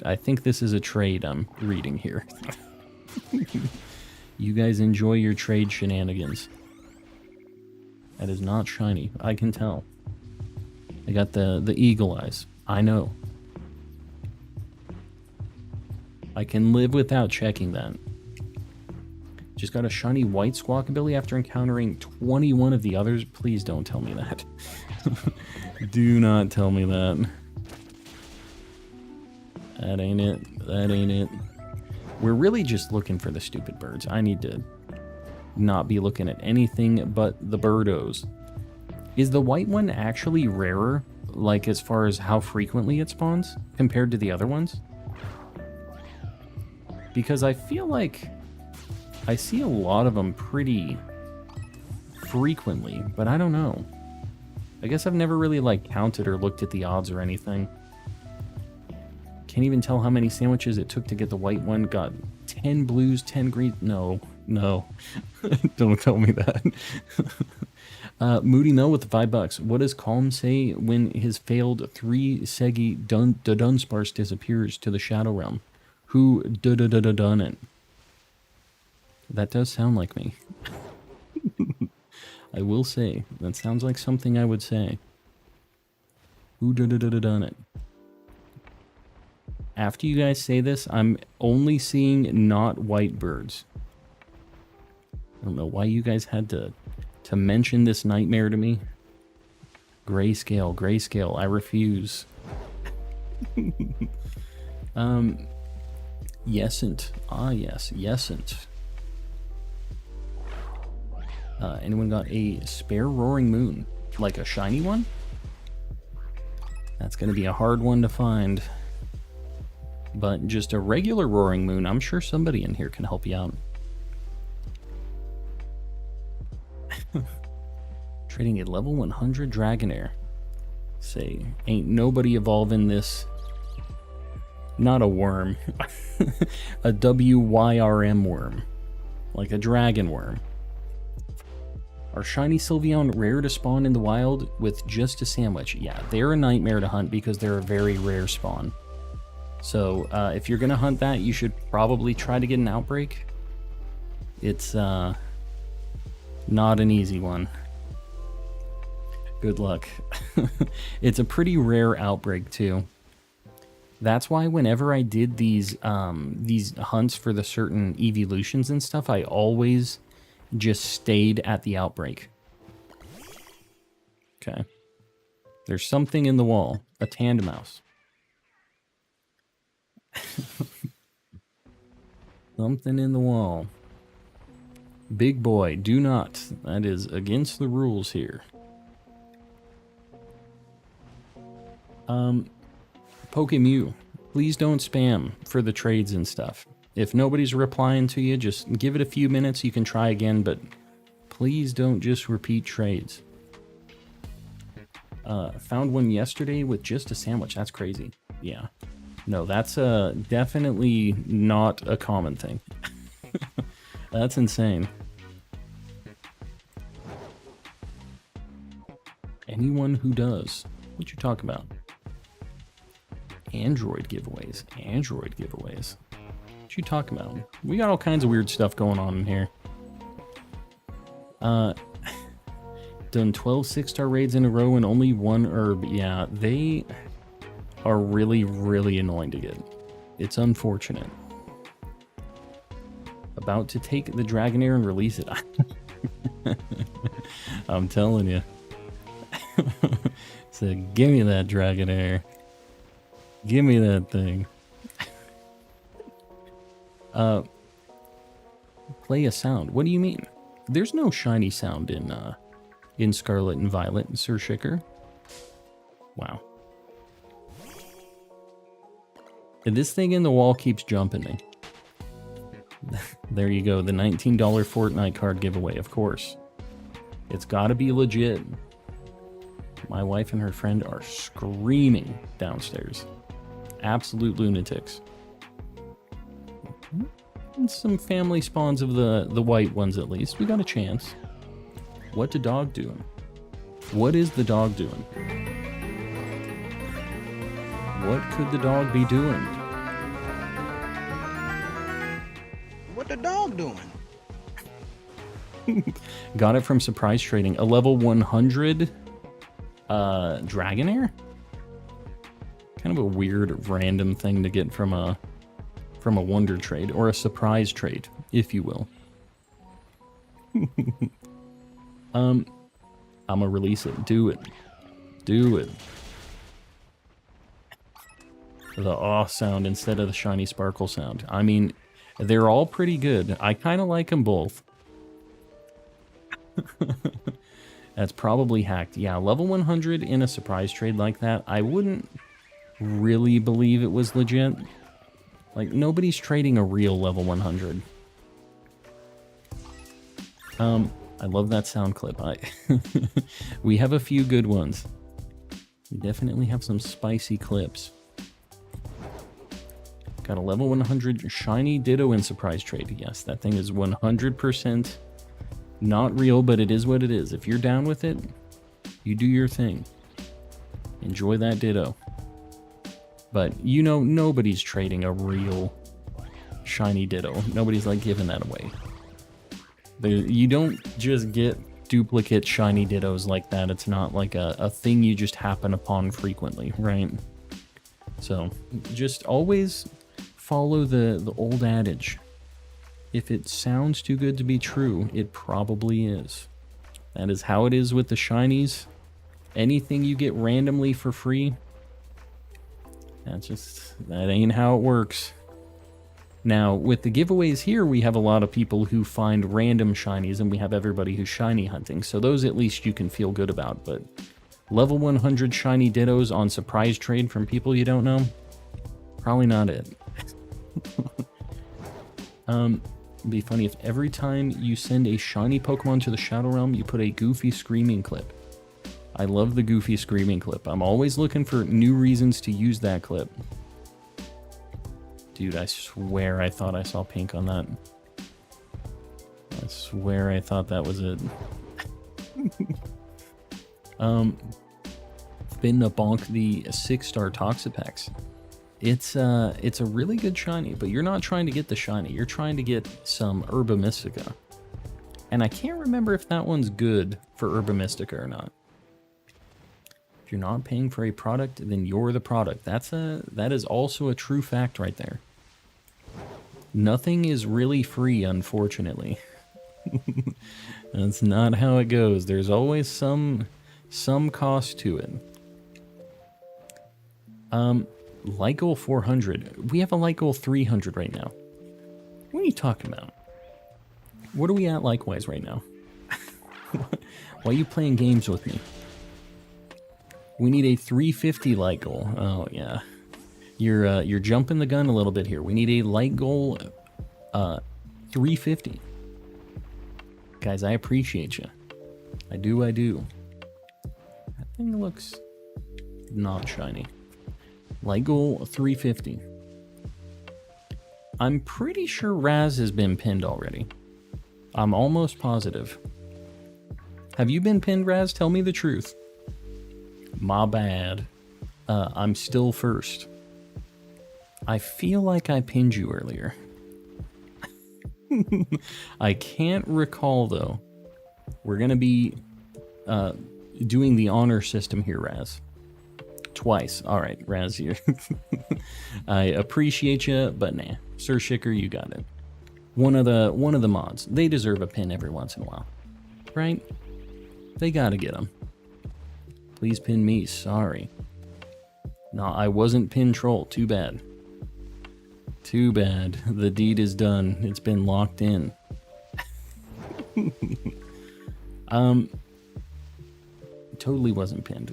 I think this is a trade I'm reading here. You guys enjoy your trade shenanigans. That is not shiny. I can tell. I got the eagle eyes. I know. I can live without checking that. Just got a shiny white Squawkabilly after encountering 21 of the others. Please don't tell me that. Do not tell me that. That ain't it. That ain't it. We're really just looking for the stupid birds. I need to not be looking at anything but the birdos. Is the white one actually rarer, like as far as how frequently it spawns, compared to the other ones? Because I feel like I see a lot of them pretty frequently, but I don't know. I guess I've never really, like, counted or looked at the odds or anything. Can't even tell how many sandwiches it took to get the white one. Got 10 blues, 10 greens. No, no. Don't tell me that. Moody Mill with the $5. What does Calm say when his failed 3 Segi Dudunsparce disappears to the Shadow Realm? Who done it? That does sound like me. I will say, that sounds like something I would say. Who done it? After you guys say this, I'm only seeing not white birds. I don't know why you guys had to mention this nightmare to me. Grayscale, grayscale, I refuse. Yesent. Ah, yes, Yesent. Anyone got a spare Roaring Moon? Like a shiny one? That's gonna be a hard one to find. But just a regular Roaring Moon, I'm sure somebody in here can help you out. Trading a level 100 Dragonair. Say, ain't nobody evolving this. Not a worm. A WYRM worm. Like a dragon worm. Are Shiny Sylveon rare to spawn in the wild with just a sandwich? Yeah, they're a nightmare to hunt because they're a very rare spawn. So, if you're gonna hunt that, you should probably try to get an outbreak. It's, not an easy one. Good luck. It's a pretty rare outbreak, too. That's why whenever I did these hunts for the certain evolutions and stuff, I always just stayed at the outbreak. Okay. There's something in the wall. A tand mouse. Something in the wall. Big boy, do not. That is against the rules here. Pokemew, please don't spam for the trades and stuff. If nobody's replying to you, just give it a few minutes. You can try again, but please don't just repeat trades. Found one yesterday with just a sandwich. That's crazy. Yeah. No, that's definitely not a common thing. That's insane. Anyone who does. What you talking about? Android giveaways. Android giveaways. What you talking about? We got all kinds of weird stuff going on in here. Done 12 6-star raids in a row and only one herb. Yeah, they are really, really annoying to get. It's unfortunate. About to take the Dragonair and release it. I'm telling you. So give me that Dragonair. Give me that thing. Play a sound. What do you mean? There's no shiny sound in Scarlet and Violet, Sir Shicker. Wow. And this thing in the wall keeps jumping me. There you go, the $19 Fortnite card giveaway, of course. It's gotta be legit. My wife and her friend are screaming downstairs. Absolute lunatics. And some family spawns of the white ones at least. We got a chance. What the dog doing? What is the dog doing? What could the dog be doing? What the dog doing? Got it from surprise trading. A level 100 Dragonair? Kind of a weird random thing to get from a wonder trade, or a surprise trade, if you will. I'm gonna release it. Do it. Do it. The aw sound instead of the shiny sparkle sound. I mean, they're all pretty good. I kind of like them both. That's probably hacked. Yeah, level 100 in a surprise trade like that, I wouldn't really believe it was legit. Like, nobody's trading a real level 100. I love that sound clip. We have a few good ones. We definitely have some spicy clips. Got a level 100 shiny Ditto in surprise trade. Yes, that thing is 100% not real, but it is what it is. If you're down with it, you do your thing. Enjoy that Ditto. But, you know, nobody's trading a real shiny Ditto. Nobody's, like, giving that away. You don't just get duplicate shiny Dittos like that. It's not like a thing you just happen upon frequently, right? So, just always follow the old adage. If it sounds too good to be true, it probably is. That is how it is with the shinies. Anything you get randomly for free, that ain't how it works. Now, with the giveaways here, we have a lot of people who find random shinies, and we have everybody who's shiny hunting, so those at least you can feel good about, but level 100 shiny Dittos on surprise trade from people you don't know? Probably not it. It'd be funny if every time you send a shiny Pokemon to the Shadow Realm, you put a Goofy screaming clip. I love the Goofy screaming clip. I'm always looking for new reasons to use that clip. Dude, I swear I thought I saw pink on that. I swear I thought that was it. Been to bonk the 6-star Toxapex. It's a really good shiny, but you're not trying to get the shiny. You're trying to get some Herba Mystica. And I can't remember if that one's good for Herba Mystica or not. If you're not paying for a product, then you're the product. That is also a true fact right there. Nothing is really free, unfortunately. That's not how it goes. There's always some cost to it. Light Goal 400. We have a Light Goal 300 right now. What are you talking about? What are we at likewise right now? Why are you playing games with me? We need a 350 light goal. Oh, yeah. You're jumping the gun a little bit here. We need a light goal 350. Guys, I appreciate you. I do. That thing looks not shiny. Light goal 350. I'm pretty sure Raz has been pinned already. I'm almost positive. Have you been pinned, Raz? Tell me the truth. My bad. I'm still first. I feel like I pinned you earlier. I can't recall, though. We're going to be doing the honor system here, Raz. Twice. All right, Raz, here. I appreciate you, but nah. Sir Shicker, you got it. One of the mods. They deserve a pin every once in a while. Right? They gotta get them. Please pin me. Sorry. No, I wasn't pin troll. Too bad. Too bad. The deed is done. It's been locked in. Totally wasn't pinned.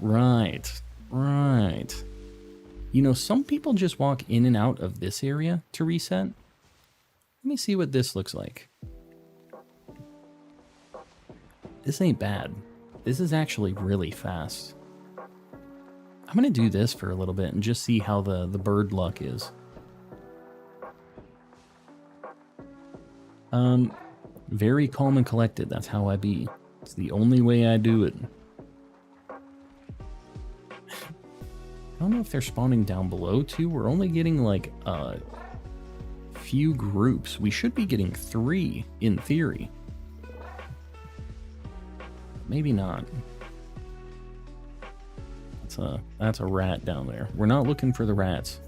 Right. You know, some people just walk in and out of this area to reset. Let me see what this looks like. This ain't bad. This is actually really fast. I'm gonna do this for a little bit and just see how the bird luck is. Very calm and collected. That's how I be. It's the only way I do it. I don't know if they're spawning down below too. We're only getting like a few groups. We should be getting 3 in theory. Maybe not. That's a rat down there. We're not looking for the rats.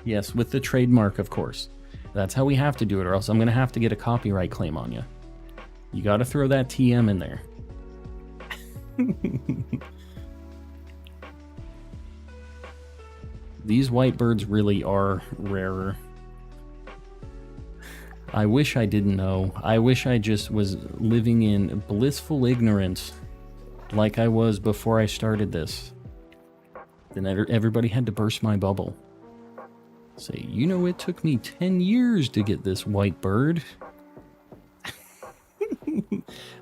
Yes, with the trademark, of course. That's how we have to do it, or else I'm going to have to get a copyright claim on you. You got to throw that TM in there. These white birds really are rarer. I wish I didn't know. I wish I just was living in blissful ignorance like I was before I started this. Then everybody had to burst my bubble. Say, you know, it took me 10 years to get this white bird.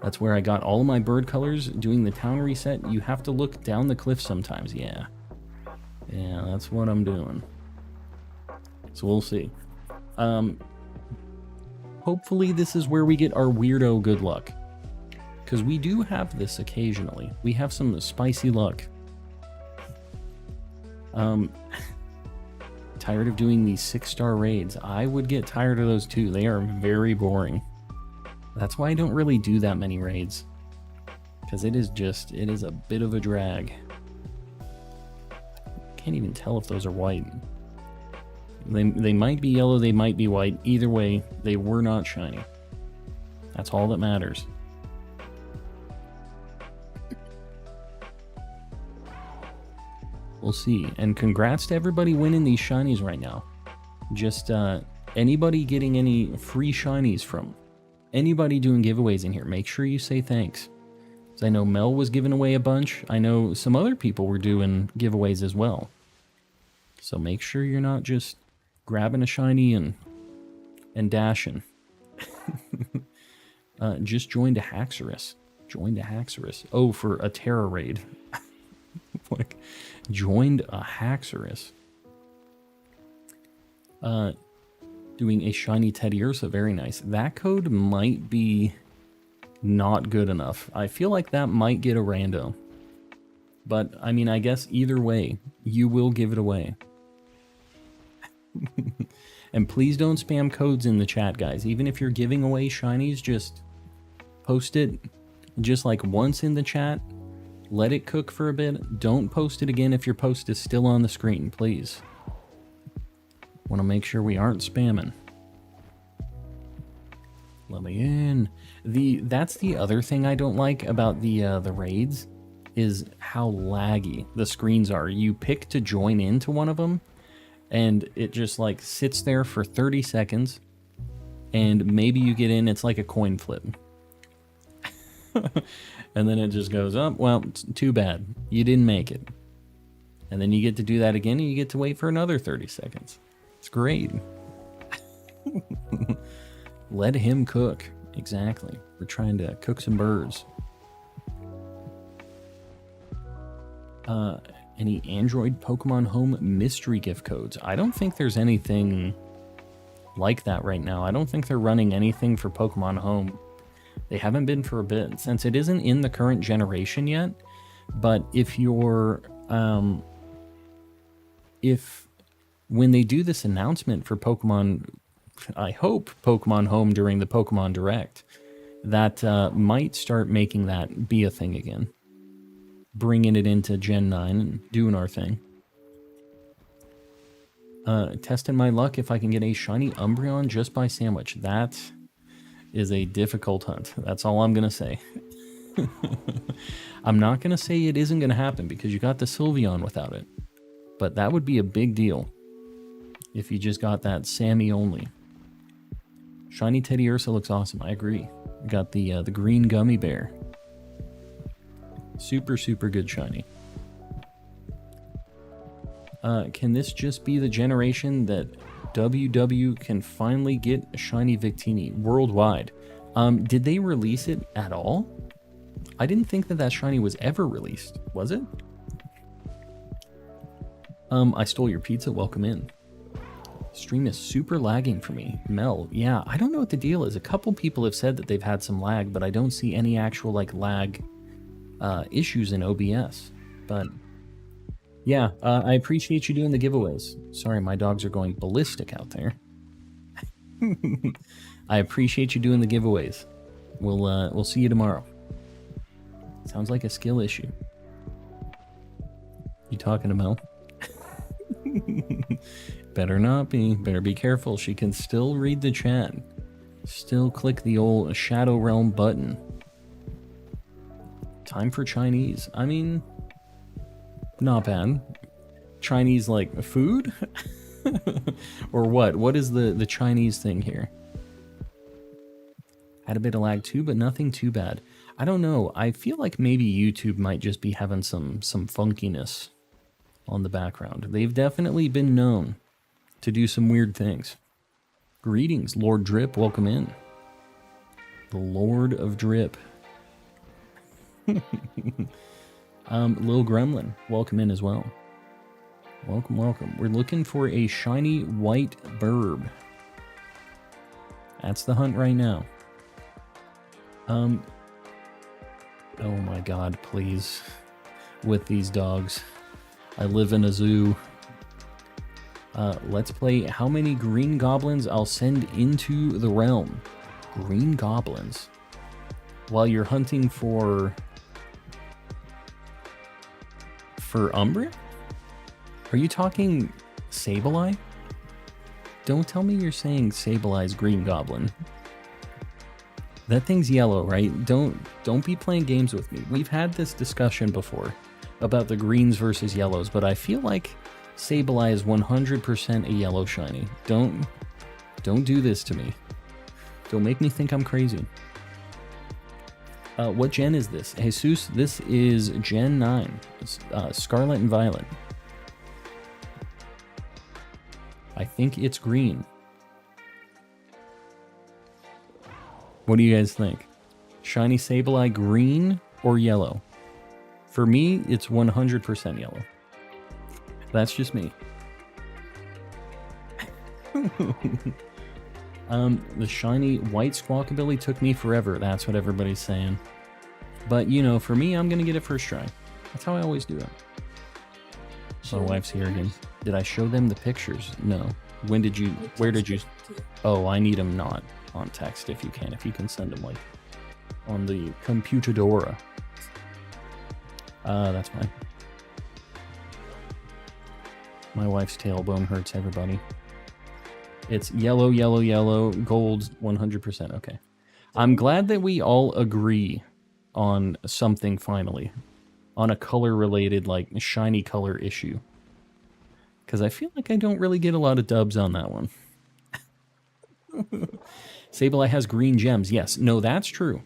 That's where I got all of my bird colors doing the town reset. You have to look down the cliff sometimes, yeah. Yeah, that's what I'm doing. So we'll see. Hopefully this is where we get our weirdo good luck. Because we do have this occasionally. We have some spicy luck. Tired of doing these 6-star raids. I would get tired of those too. They are very boring. That's why I don't really do that many raids. Because it is a bit of a drag. Can't even tell if those are white. They might be yellow, they might be white. Either way, they were not shiny. That's all that matters. We'll see. And congrats to everybody winning these shinies right now. Just anybody getting any free shinies from anybody doing giveaways in here, make sure you say thanks. Because I know Mel was giving away a bunch. I know some other people were doing giveaways as well. So make sure you're not just grabbing a shiny and dashing. Just joined a Haxorus. Joined a Haxorus. Oh, for a Tera raid. Like, joined a Haxorus. Doing a shiny Teddiursa. Very nice. That code might be not good enough. I feel like that might get a rando. But, I mean, I guess either way, you will give it away. And please don't spam codes in the chat, guys. Even if you're giving away shinies, just post it just like once in the chat. Let it cook for a bit. Don't post it again if your post is still on the screen, please. Want to make sure we aren't spamming. Let me in. That's the other thing I don't like about the raids is how laggy the screens are. You pick to join into one of them, And it just like sits there for 30 seconds. And maybe you get in, it's like a coin flip. And then it just goes up. Well, it's too bad. You didn't make it. And then you get to do that again and you get to wait for another 30 seconds. It's great. Let him cook. Exactly. We're trying to cook some birds. Any Android Pokemon Home mystery gift codes? I don't think there's anything like that right now. I don't think they're running anything for Pokemon Home. They haven't been for a bit, since it isn't in the current generation yet. But if you're... if when they do this announcement for Pokemon... I hope Pokemon Home during the Pokemon Direct, that might start making that be a thing again. Bringing it into Gen 9 and doing our thing. Testing my luck if I can get a shiny Umbreon just by sandwich. That is a difficult hunt. That's all I'm going to say. I'm not going to say it isn't going to happen because you got the Sylveon without it. But that would be a big deal if you just got that Sammy only. Shiny Teddy Ursa looks awesome. I agree. We got the green gummy bear. Super, super good shiny. Can this just be the generation that WW can finally get a shiny Victini worldwide? Did they release it at all? I didn't think that shiny was ever released. Was it? I stole your pizza. Welcome in. Stream is super lagging for me. Mel, yeah, I don't know what the deal is. A couple people have said that they've had some lag, but I don't see any actual like lag issues in OBS. But yeah, I appreciate you doing the giveaways. Sorry, my dogs are going ballistic out there. I appreciate you doing the giveaways. We'll see you tomorrow. Sounds like a skill issue. You talking to Mel? Better not be. Better be careful. She can still read the chat. Still click the old Shadow Realm button. Time for Chinese. I mean, not bad. Chinese like food? Or what? What is the Chinese thing here? Had a bit of lag too, but nothing too bad. I don't know. I feel like maybe YouTube might just be having some funkiness on the background. They've definitely been known to do some weird things. Greetings, Lord Drip. Welcome in. The Lord of Drip. Lil Gremlin, welcome in as well. Welcome, welcome. We're looking for a shiny white burb. That's the hunt right now. Oh my god, please. With these dogs. I live in a zoo. Let's play how many green goblins I'll send into the realm. Green goblins. While you're hunting for Umbra? Are you talking Sableye? Don't tell me you're saying Sableye's green goblin. That thing's yellow, right? Don't be playing games with me. We've had this discussion before about the greens versus yellows, but I feel like Sableye is 100% a yellow shiny. Don't do this to me. Don't make me think I'm crazy. What gen is this? Jesus, this is Gen 9. It's, Scarlet and Violet. I think it's green. What do you guys think? Shiny Sableye green or yellow? For me, it's 100% yellow. That's just me. The shiny white Squawkabilly took me forever. That's what everybody's saying. But, you know, for me, I'm going to get it first try. That's how I always do it. My wife's here again. Did I show them the pictures? No. Where did you... Oh, I need them not on text if you can. If you can send them, like, on the computadora. That's fine. My wife's tailbone hurts everybody. It's yellow, yellow, yellow, gold, 100%. Okay. I'm glad that we all agree on something finally. On a color-related, like, shiny color issue. Because I feel like I don't really get a lot of dubs on that one. Sableye has green gems. Yes, no, that's true.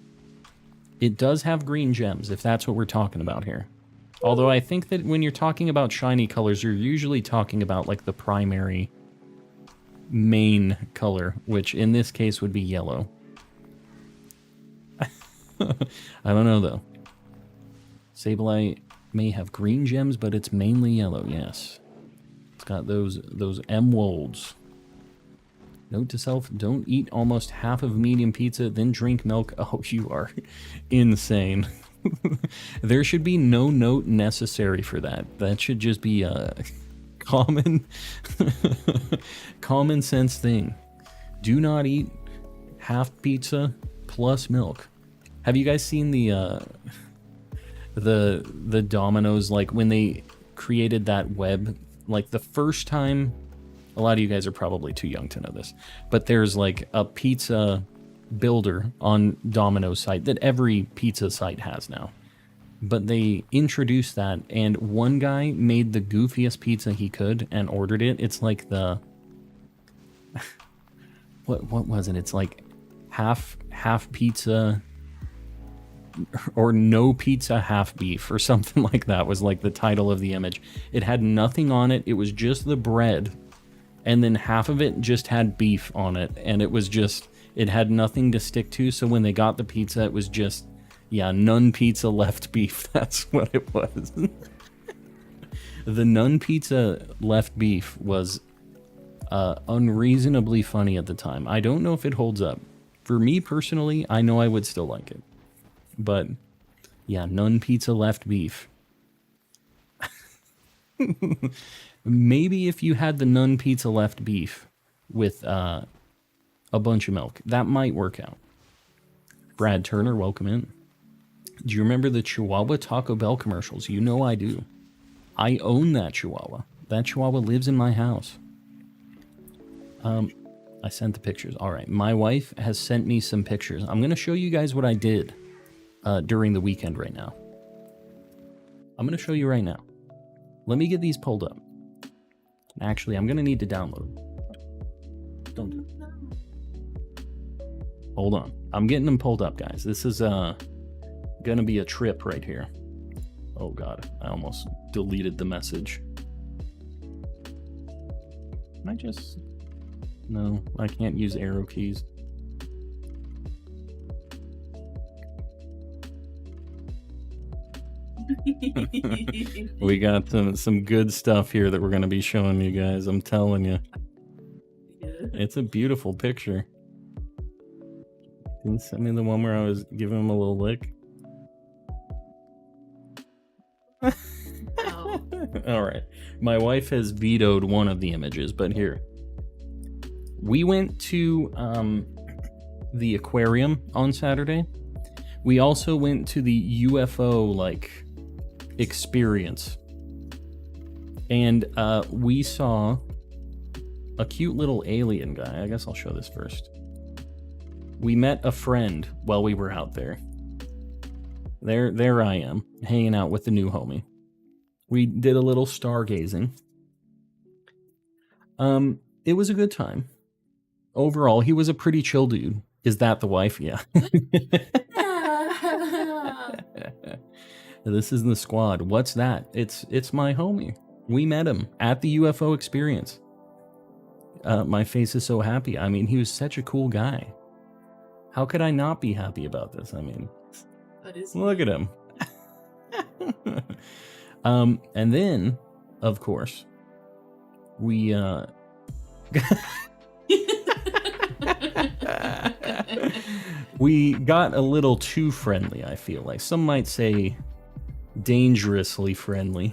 It does have green gems, if that's what we're talking about here. Although I think that when you're talking about shiny colors, you're usually talking about like the primary main color, which in this case would be yellow. I don't know though. Sableye may have green gems, but it's mainly yellow, yes. It's got those emeralds. Note to self, don't eat almost half of medium pizza, then drink milk. Oh, you are insane. There should be no note necessary for that. That should just be a common common sense thing. Do not eat half pizza plus milk. Have you guys seen the Domino's, like when they created that web, like the first time? A lot of you guys are probably too young to know this, but there's like a pizza builder on Domino's site that every pizza site has now. But they introduced that, and one guy made the goofiest pizza he could and ordered it. It's like the what was it? It's like half pizza or no pizza, half beef, or something like that was like the title of the image. It had nothing on it. It was just the bread. And then half of it just had beef on it, and it was just, it had nothing to stick to, so when they got the pizza, it was just, yeah, none pizza left beef. That's what it was. The none pizza left beef was unreasonably funny at the time. I don't know if it holds up. For me personally, I know I would still like it. But, yeah, none pizza left beef. Maybe if you had the none pizza left beef with a bunch of milk, that might work out. Brad Turner, welcome in. Do you remember the Chihuahua Taco Bell commercials? You know I do. I own that Chihuahua. That Chihuahua lives in my house. I sent the pictures. All right, my wife has sent me some pictures. I'm going to show you guys what I did during the weekend right now. I'm going to show you right now. Let me get these pulled up. Actually, I'm going to need to download. Don't do it. Hold on. I'm getting them pulled up, guys. This is going to be a trip right here. Oh, God. I almost deleted the message. Can I just... No, I can't use arrow keys. We got some good stuff here that we're going to be showing you guys. I'm telling you. It's a beautiful picture. Can you send me the one where I was giving him a little lick? Oh. All right. My wife has vetoed one of the images, but here. We went to the aquarium on Saturday. We also went to the UFO, like, experience. And we saw a cute little alien guy. I guess I'll show this first. We met a friend while we were out there. There I am, hanging out with the new homie. We did a little stargazing. It was a good time. Overall, he was a pretty chill dude. Is that the wife? Yeah. This is the squad. What's that? It's my homie. We met him at the UFO experience. My face is so happy. I mean, he was such a cool guy. How could I not be happy about this? I mean, look at him. And then, of course, we we got a little too friendly, I feel like. Some might say dangerously friendly.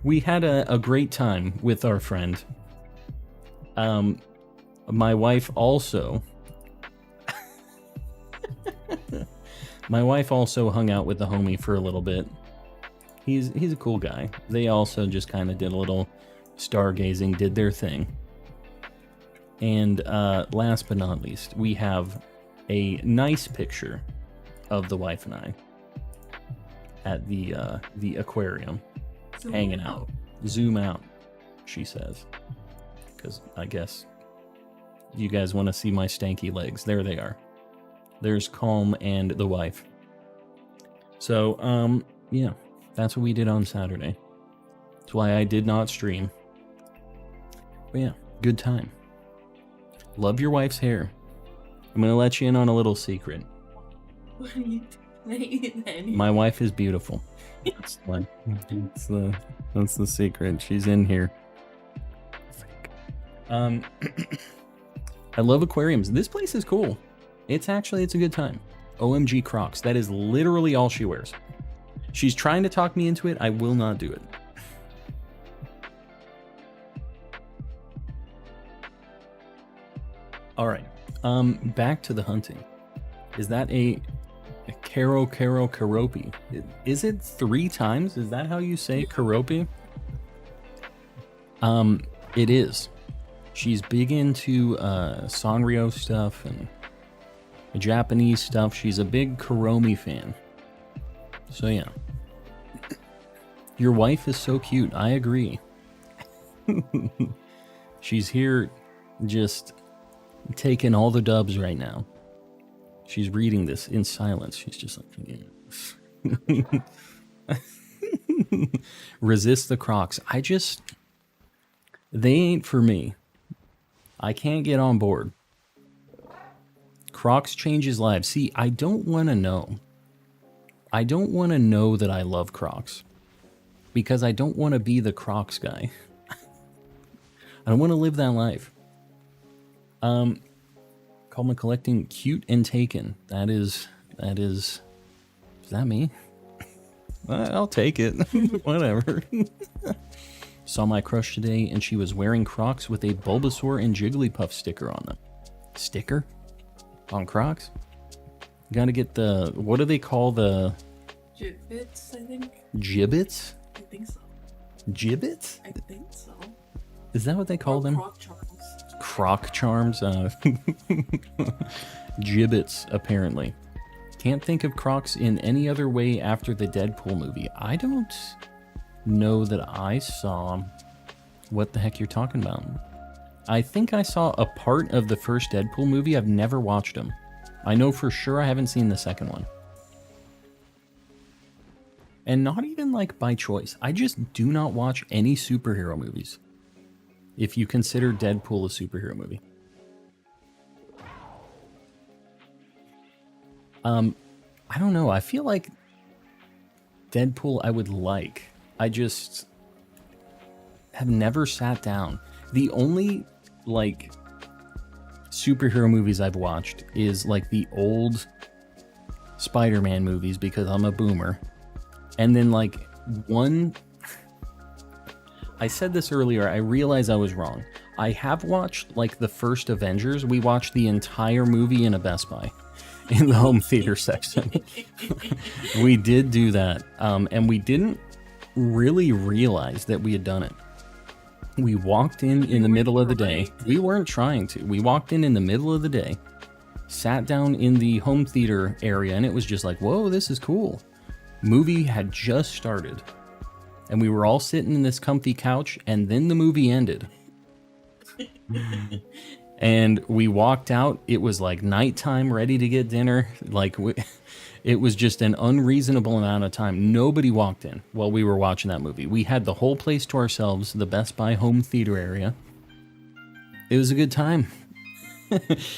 We had a great time with our friend. My wife also hung out with the homie for a little bit. He's a cool guy. They also just kind of did a little stargazing, did their thing. And last but not least, we have a nice picture of the wife and I at the aquarium, Zoom hanging out. Zoom out, she says. Because I guess you guys want to see my stanky legs. There they are. There's Calm and the wife. So, yeah, that's what we did on Saturday. That's why I did not stream. But yeah, good time. Love your wife's hair. I'm going to let you in on a little secret. What are you doing? My wife is beautiful. That's the secret. She's in here. I love aquariums. This place is cool. It's a good time. OMG Crocs. That is literally all she wears. She's trying to talk me into it. I will not do it. All right. Back to the hunting. Is that a Karopi? Is it 3 times? Is that how you say Karopi? It is. She's big into Sanrio stuff and Japanese stuff. She's a big Kuromi fan. So yeah. Your wife is so cute. I agree. She's here just taking all the dubs right now. She's reading this in silence. She's just like, yeah. Resist the Crocs. They ain't for me. I can't get on board. Crocs changes lives. See, I don't want to know. I don't want to know that I love Crocs. Because I don't want to be the Crocs guy. I don't want to live that life. Call my collecting cute and taken. Is that me? I'll take it. Whatever. Saw my crush today and she was wearing Crocs with a Bulbasaur and Jigglypuff sticker on them. Sticker? On Crocs? Gotta get the, what do they call the... Gibbets, I think. Gibbets? I think so. Gibbets? I think so. Is that what they call them? Croc charms. Croc charms? Gibbets, apparently. Can't think of Crocs in any other way after the Deadpool movie. I don't know that I saw what the heck you're talking about. I think I saw a part of the first Deadpool movie. I've never watched them. I know for sure I haven't seen the second one. And not even like by choice. I just do not watch any superhero movies. If you consider Deadpool a superhero movie. I don't know. I feel like Deadpool I would like. I just have never sat down. The only like superhero movies I've watched is like the old Spider-Man movies because I'm a boomer. And then like one, I said this earlier, I realize I was wrong. I have watched like the first Avengers. We watched the entire movie in a Best Buy in the home theater section. We did do that. And we didn't really realize that we had done it. We walked in the middle of the day. We weren't trying to. We walked in the middle of the day, sat down in the home theater area, and it was just like, whoa, this is cool. Movie had just started. And we were all sitting in this comfy couch, and then the movie ended. And we walked out. It was like nighttime, ready to get dinner. It was just an unreasonable amount of time. Nobody walked in while we were watching that movie. We had the whole place to ourselves, the Best Buy home theater area. It was a good time.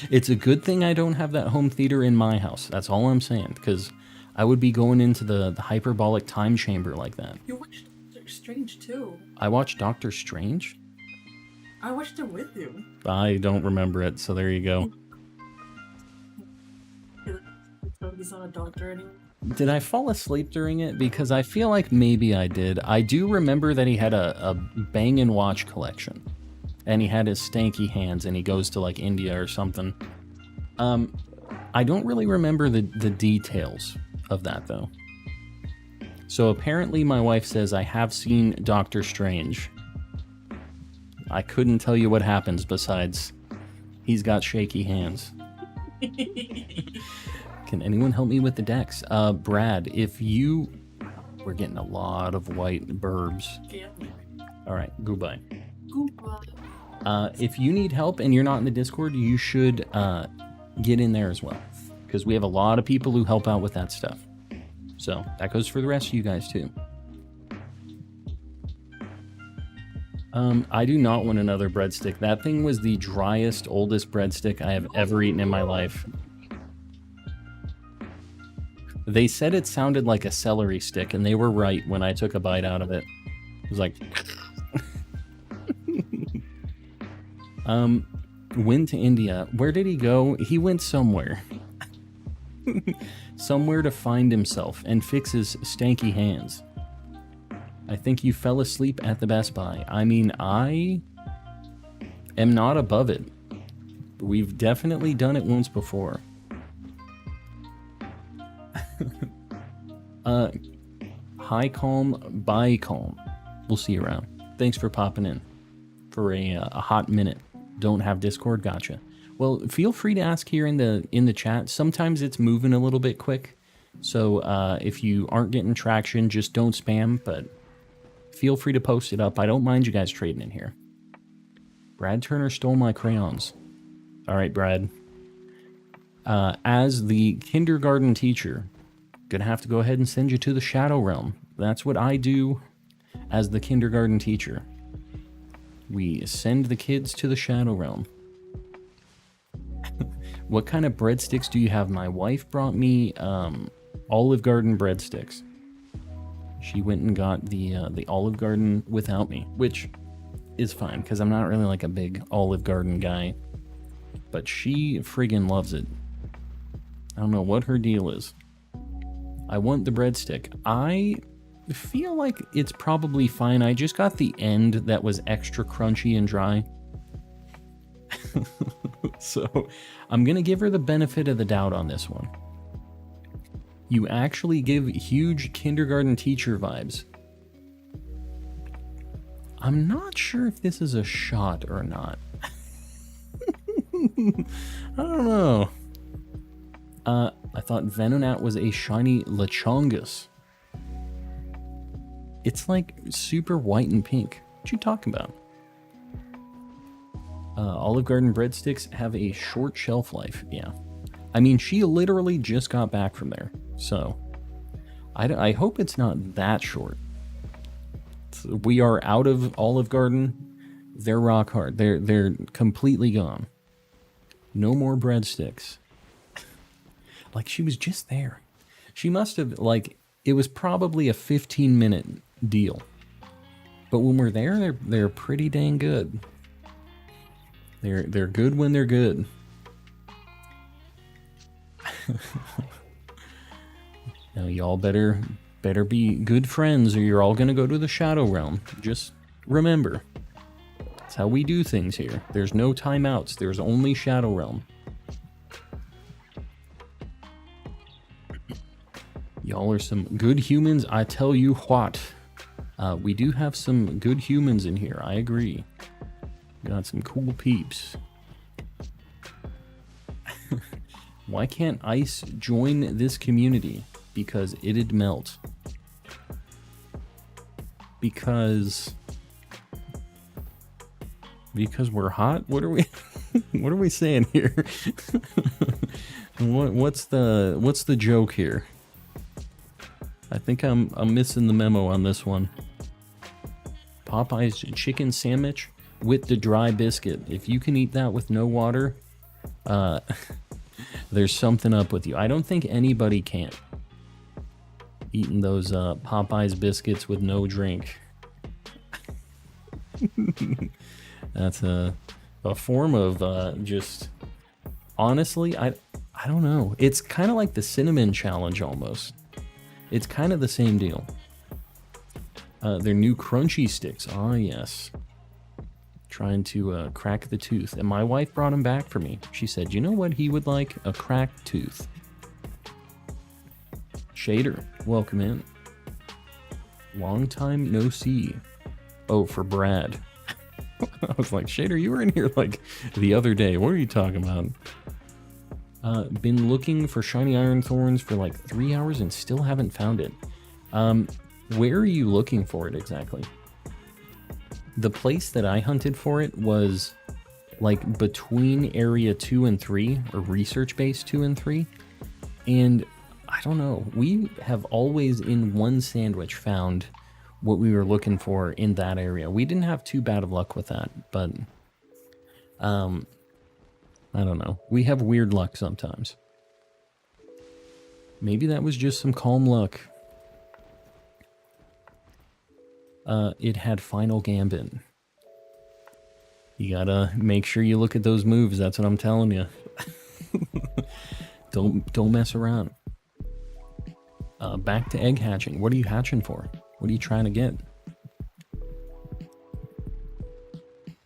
It's a good thing I don't have that home theater in my house. That's all I'm saying, because I would be going into the hyperbolic time chamber like that. You watched Doctor Strange too. I watched Doctor Strange? I watched it with you. I don't remember it, so there you go. He's not a doctor anymore. Did I fall asleep during it? Because I feel like maybe I did. I do remember that he had a Bang & Watch collection. And he had his stanky hands and he goes to like India or something. I don't really remember the details of that though. So apparently my wife says I have seen Doctor Strange. I couldn't tell you what happens besides he's got shaky hands. Can anyone help me with the decks? Brad, if you We're getting a lot of white burbs. Yeah. All right, goodbye. Goodbye. If you need help and you're not in the Discord, you should get in there as well, because we have a lot of people who help out with that stuff. So that goes for the rest of you guys too. I do not want another breadstick. That thing was the driest, oldest breadstick I have ever eaten in my life. They said it sounded like a celery stick, and they were right when I took a bite out of it. It was like... Went to India. Where did he go? He went somewhere. Somewhere to find himself and fix his stanky hands. I think you fell asleep at the Best Buy. I mean, I am not above it. We've definitely done it once before. High calm, bye calm. We'll see you around. Thanks for popping in for a hot minute. Don't have Discord? Gotcha. Well, feel free to ask here in the chat. Sometimes it's moving a little bit quick. So if you aren't getting traction, just don't spam, but feel free to post it up. I don't mind you guys trading in here. Brad Turner stole my crayons. All right, Brad. As the kindergarten teacher, gonna have to go ahead and send you to the Shadow Realm. That's what I do as the kindergarten teacher. We send the kids to the Shadow Realm. What kind of breadsticks do you have? My wife brought me Olive Garden breadsticks. She went and got the Olive Garden without me, which is fine because I'm not really like a big Olive Garden guy. But she friggin' loves it. I don't know what her deal is. I want the breadstick. I feel like it's probably fine. I just got the end that was extra crunchy and dry. So I'm gonna give her the benefit of the doubt on this one. You actually give huge kindergarten teacher vibes. I'm not sure if this is a shot or not. I don't know. I thought Venonat was a shiny Lechongus. It's like super white and pink. What you talking about? Olive Garden breadsticks have a short shelf life. Yeah. I mean, she literally just got back from there. So, I hope it's not that short. We are out of Olive Garden. They're rock hard. They're completely gone. No more breadsticks. Like, she was just there. She must have, like, it was probably a 15-minute deal. But when we're there, they're pretty dang good. They're good when they're good. Now y'all better be good friends or you're all gonna go to the Shadow Realm. Just remember, that's how we do things here. There's no timeouts. There's only Shadow Realm. Y'all are some good humans, I tell you what. We do have some good humans in here, I agree. Got some cool peeps. Why can't ice join this community? Because it'd melt. Because we're hot? What are we what are we saying here? What's the joke here? I think I'm missing the memo on this one. Popeye's chicken sandwich with the dry biscuit. If you can eat that with no water, there's something up with you. I don't think anybody can. Eating those Popeye's biscuits with no drink. That's a form of just... Honestly, I don't know. It's kind of like the cinnamon challenge almost. It's kind of the same deal. They're new crunchy sticks. Oh, yes. Trying to crack the tooth. And my wife brought him back for me. She said, you know what he would like? A cracked tooth. Shader, welcome in. Long time no see. Oh, for Brad. I was like, Shader, you were in here like the other day. What are you talking about? Been looking for shiny iron thorns for like 3 hours and still haven't found it. Where are you looking for it exactly? The place that I hunted for it was like between area 2 and 3, or research base 2 and 3. And I don't know, we have always in one sandwich found what we were looking for in that area. We didn't have too bad of luck with that, but I don't know. We have weird luck sometimes. Maybe that was just some calm luck. It had Final Gambit. You gotta make sure you look at those moves, that's what I'm telling you. Don't mess around. Back to egg hatching. What are you hatching for? What are you trying to get?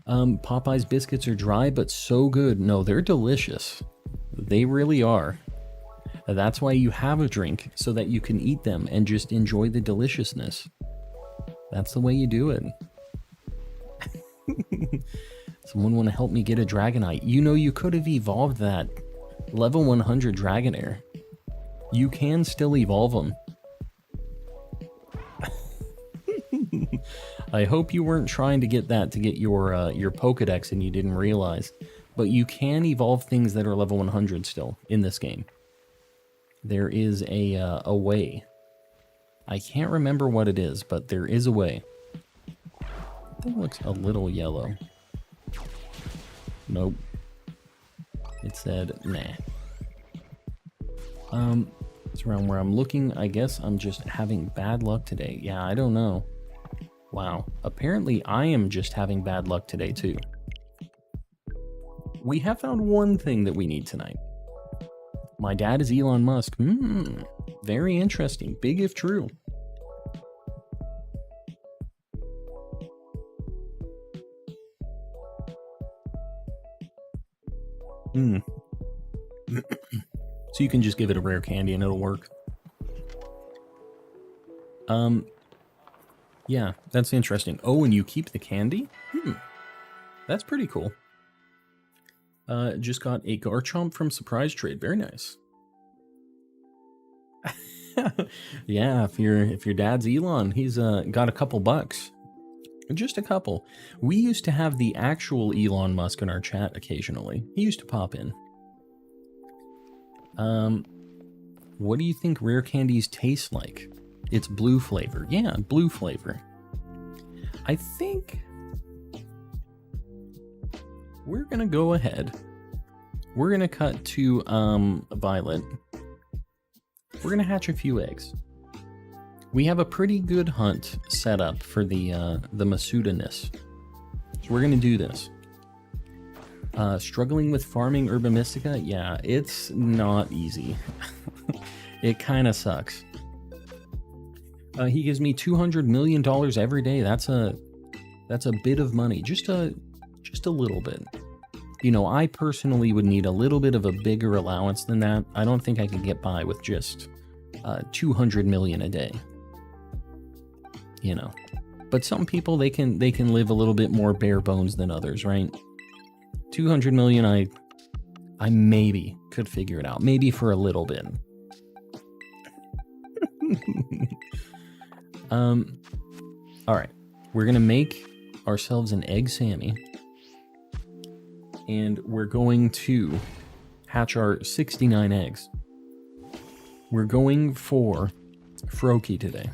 Popeye's biscuits are dry, but so good. No, they're delicious. They really are. That's why you have a drink, so that you can eat them and just enjoy the deliciousness. That's the way you do it. Someone want to help me get a Dragonite? You know, you could have evolved that level 100 Dragonair. You can still evolve them. I hope you weren't trying to get that to get your Pokedex and you didn't realize. But you can evolve things that are level 100 still in this game. There is a way. I can't remember what it is, but there is a way. That looks a little yellow. Nope. It said, nah. It's around where I'm looking. I guess I'm just having bad luck today. Yeah, I don't know. Wow. Apparently I am just having bad luck today too. We have found one thing that we need tonight. My dad is Elon Musk. Very interesting. Big if true. So you can just give it a rare candy and it'll work. Yeah, that's interesting. Oh, and you keep the candy? That's pretty cool. Just got a Garchomp from Surprise Trade. Very nice. Yeah, if your dad's Elon, he's got a couple bucks. Just a couple. We used to have the actual Elon Musk in our chat occasionally. He used to pop in. What do you think rare candies taste like? It's blue flavor. Yeah, blue flavor. I think we're gonna go ahead. We're gonna cut to Violet. We're gonna hatch a few eggs. We have a pretty good hunt set up for the Masuda-ness. So we're gonna do this. Struggling with farming Herba Mystica? Yeah, it's not easy. It kind of sucks. He gives me $200 million every day. That's a bit of money. Just a little bit. You know, I personally would need a little bit of a bigger allowance than that. I don't think I could get by with just 200 million a day. You know, but some people they can live a little bit more bare bones than others, right? 200 million, I maybe could figure it out. Maybe for a little bit. All right, we're gonna make ourselves an egg Sammy, and we're going to hatch our 69 eggs. We're going for Froakie today.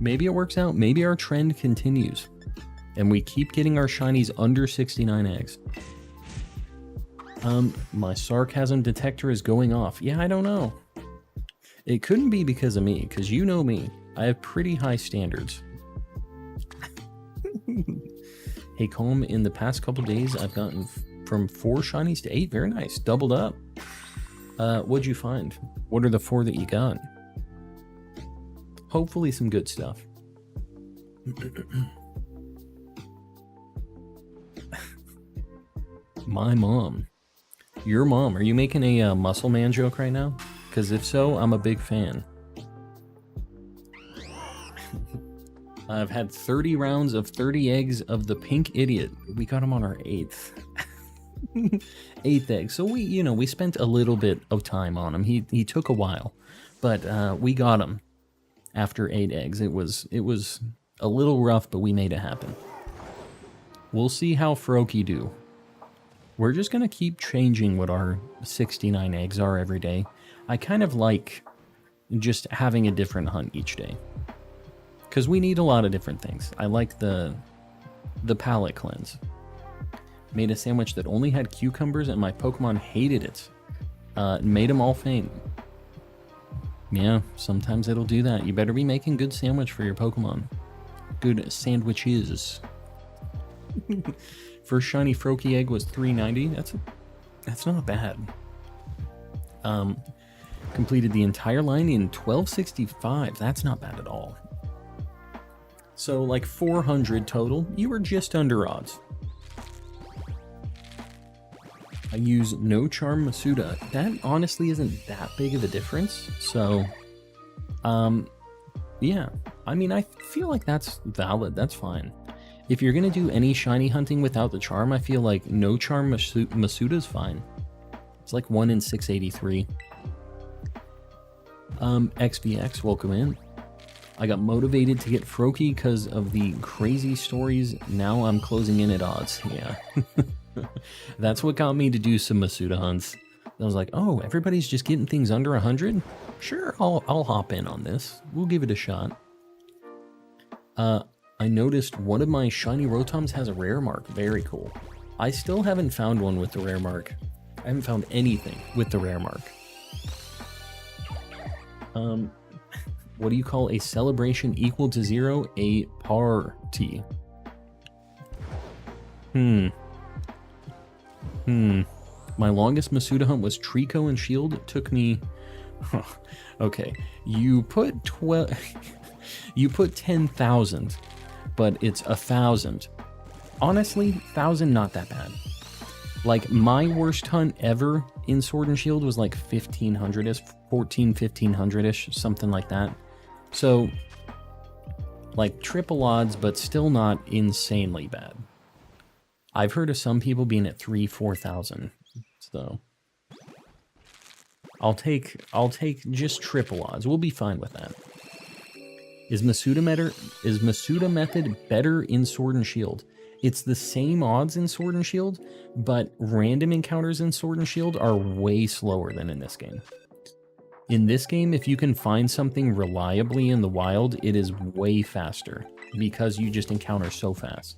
Maybe it works out. Maybe our trend continues, and we keep getting our shinies under 69 eggs. My sarcasm detector is going off. Yeah, I don't know. It couldn't be because of me, because you know me. I have pretty high standards. Hey, Calm, in the past couple days, I've gotten from 4 shinies to 8. Very nice. Doubled up. What'd you find? What are the 4 that you got? Hopefully some good stuff. My mom. Your mom. Are you making a muscle man joke right now? Because if so, I'm a big fan. I've had 30 rounds of 30 eggs of the pink idiot. We got him on our 8th. 8th egg. So we spent a little bit of time on him. He took a while, but we got him. after 8 eggs. It was a little rough, but we made it happen. We'll see how Froakie do. We're just going to keep changing what our 69 eggs are every day. I kind of like just having a different hunt each day, because we need a lot of different things. I like the palate cleanse. Made a sandwich that only had cucumbers and my Pokemon hated it. Made them all faint. Yeah, sometimes it'll do that. You better be making good sandwich for your Pokemon. Good sandwiches. First shiny Froakie egg was $3.90. That's not bad. Completed the entire line in 1265. That's not bad at all. So like 400 total. You were just under odds. I use no charm Masuda. That honestly isn't that big of a difference. So, yeah. I mean, I feel like that's valid. That's fine. If you're going to do any shiny hunting without the charm, I feel like no charm Masuda's fine. It's like 1 in 683. XVX, welcome in. I got motivated to get Froakie because of the crazy stories. Now I'm closing in at odds. Yeah. That's what got me to do some Masuda hunts. I was like, oh, everybody's just getting things under 100? Sure, I'll hop in on this. We'll give it a shot. I noticed one of my shiny Rotoms has a rare mark. Very cool. I still haven't found one with the rare mark. I haven't found anything with the rare mark. What do you call a celebration equal to 0? A party. My longest Masuda hunt was Trico and Shield. It took me... Okay. You put 10,000, but it's 1,000. Honestly, 1,000 not that bad. Like, my worst hunt ever in Sword and Shield was like 1,500-ish, 1,500-ish, something like that. So, like, triple odds, but still not insanely bad. I've heard of some people being at 3,000-4,000, so I'll take just triple odds. We'll be fine with that. Is Masuda method better in Sword and Shield? It's the same odds in Sword and Shield, but random encounters in Sword and Shield are way slower than in this game. In this game, if you can find something reliably in the wild, it is way faster because you just encounter so fast.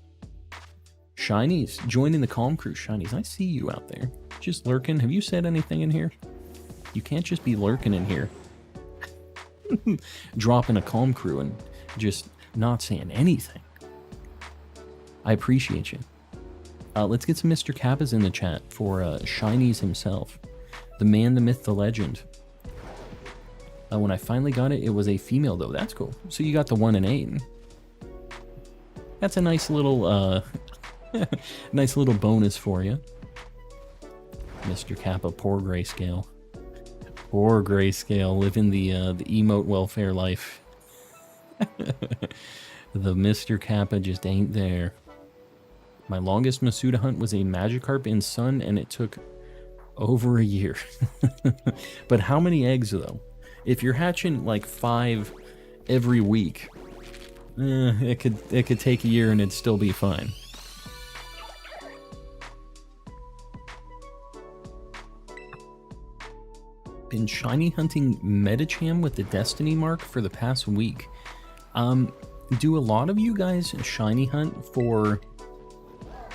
Shinies, joining the Calm Crew. Shinies, I see you out there. Just lurking. Have you said anything in here? You can't just be lurking in here. Dropping a Calm Crew and just not saying anything. I appreciate you. Let's get some Mr. Kappas in the chat for Shinies himself. The man, the myth, the legend. When I finally got it, it was a female though. That's cool. So you got the 1 in 8. That's a nice little nice little bonus for you. Mr. Kappa, poor Grayscale. Poor Grayscale, living the emote welfare life. The Mr. Kappa just ain't there. My longest Masuda hunt was a Magikarp in Sun, and it took over a year. But how many eggs, though? If you're hatching like 5 every week, it could take a year and it'd still be fine. Been shiny hunting Medicham with the Destiny mark for the past week. Do a lot of you guys shiny hunt for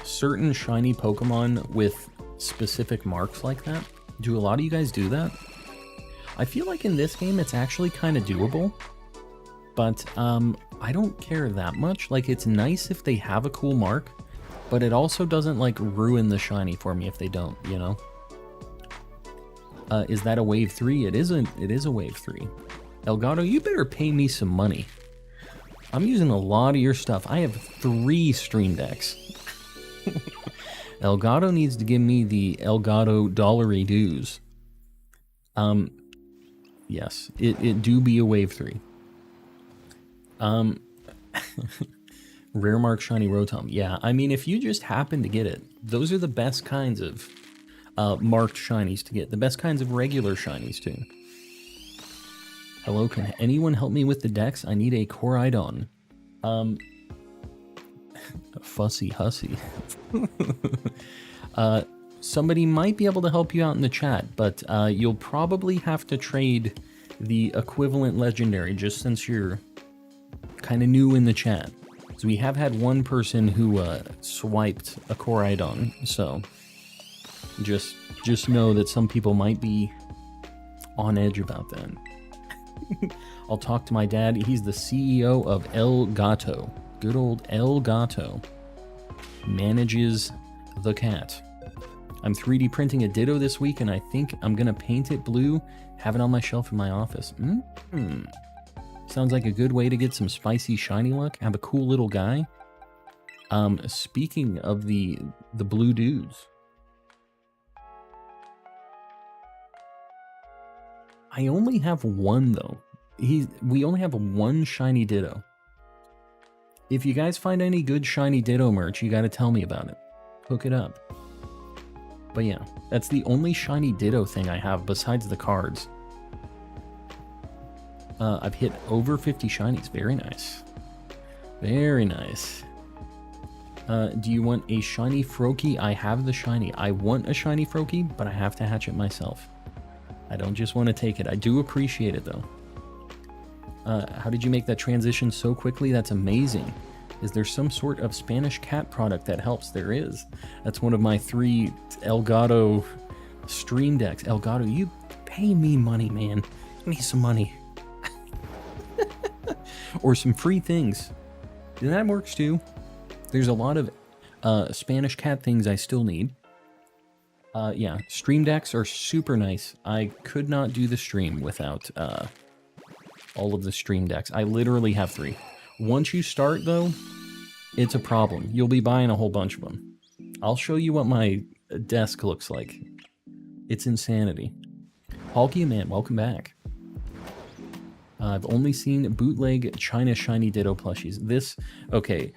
certain shiny Pokemon with specific marks like that? Do a lot of you guys do that? I feel like in this game it's actually kind of doable, but I don't care that much. Like, it's nice if they have a cool mark, but it also doesn't like ruin the shiny for me if they don't, you know? Is that a wave 3? It isn't. It is a wave 3. Elgato, you better pay me some money. I'm using a lot of your stuff. I have 3 stream decks. Elgato needs to give me the Elgato dollary dues. Yes, it do be a wave 3. Rare mark shiny Rotom. Yeah, I mean, if you just happen to get it, those are the best kinds of marked shinies to get. The best kinds of regular shinies, too. Hello, can anyone help me with the Dex? I need a Koraidon. Fussy hussy. Somebody might be able to help you out in the chat, but you'll probably have to trade the equivalent legendary just since you're kind of new in the chat. So we have had one person who swiped a Koraidon, so just know that some people might be on edge about that. I'll talk to my dad. He's the CEO of El Gato. Good old El Gato. Manages the cat. I'm 3D printing a Ditto this week, and I think I'm going to paint it blue, have it on my shelf in my office. Sounds like a good way to get some spicy shiny luck. Have a cool little guy. Speaking of the blue dudes, I only have one, though. We only have one shiny Ditto. If you guys find any good shiny Ditto merch, you gotta tell me about it. Hook it up. But yeah, that's the only shiny Ditto thing I have besides the cards. I've hit over 50 shinies. Very nice. Very nice. Do you want a shiny Froakie? I have the shiny. I want a shiny Froakie, but I have to hatch it myself. I don't just want to take it. I do appreciate it, though. How did you make that transition so quickly? That's amazing. Is there some sort of Spanish cat product that helps? There is. That's one of my 3 Elgato stream decks. Elgato, you pay me money, man. Give me some money. Or some free things. That works, too. There's a lot of Spanish cat things I still need. Yeah, stream decks are super nice. I could not do the stream without all of the stream decks. I literally have 3. Once you start, though, it's a problem. You'll be buying a whole bunch of them. I'll show you what my desk looks like. It's insanity. Hulky Man, welcome back. I've only seen bootleg China Shiny Ditto plushies. Okay.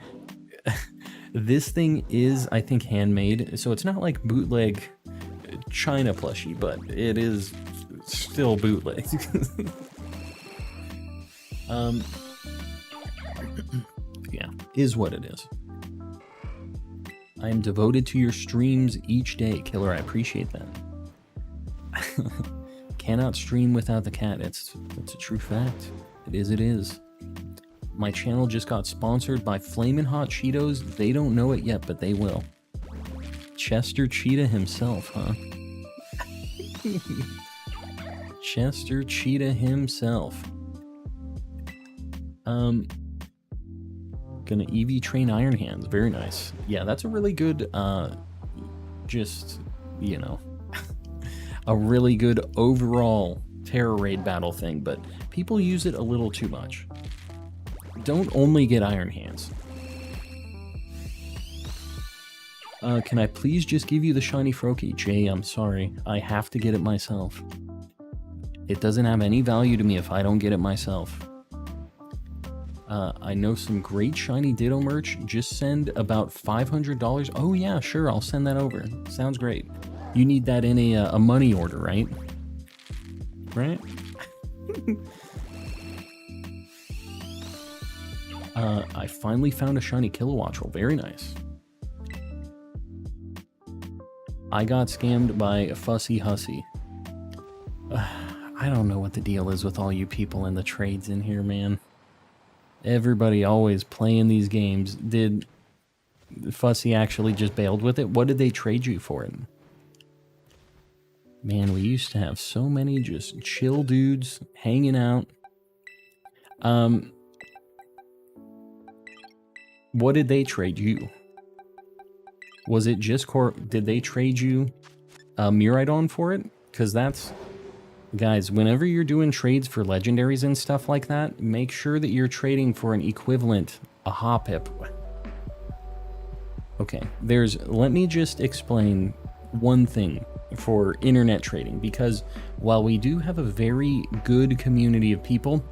This thing is, I think, handmade, so it's not like bootleg China plushie, but it is still bootleg. Yeah, is what it is. I am devoted to your streams each day, Killer. I appreciate that. Cannot stream without the cat. It's a true fact. It is. My channel just got sponsored by Flamin' Hot Cheetos. They don't know it yet, but they will. Chester Cheetah himself, huh? Chester Cheetah himself. Gonna EV train Iron Hands. Very nice. Yeah, that's a really good, just, you know, a really good overall Terra Raid battle thing, but people use it a little too much. Don't only get Iron Hands. Can I please just give you the shiny Froakie? Jay, I'm sorry. I have to get it myself. It doesn't have any value to me if I don't get it myself. I know some great shiny Ditto merch. Just send about $500. Oh yeah, sure, I'll send that over. Sounds great. You need that in a money order, right? Right? I finally found a shiny Kilowattrel. Very nice. I got scammed by a Fussy Hussy. I don't know what the deal is with all you people in the trades in here, man. Everybody always playing these games. Did Fussy actually just bailed with it? What did they trade you for it? Man, we used to have so many just chill dudes hanging out. What did they trade you? Was it just did they trade you Miraidon for it? Because that's... Guys, whenever you're doing trades for legendaries and stuff like that, make sure that you're trading for an equivalent, a Hoppip. Okay, let me just explain one thing for internet trading, because while we do have a very good community of people,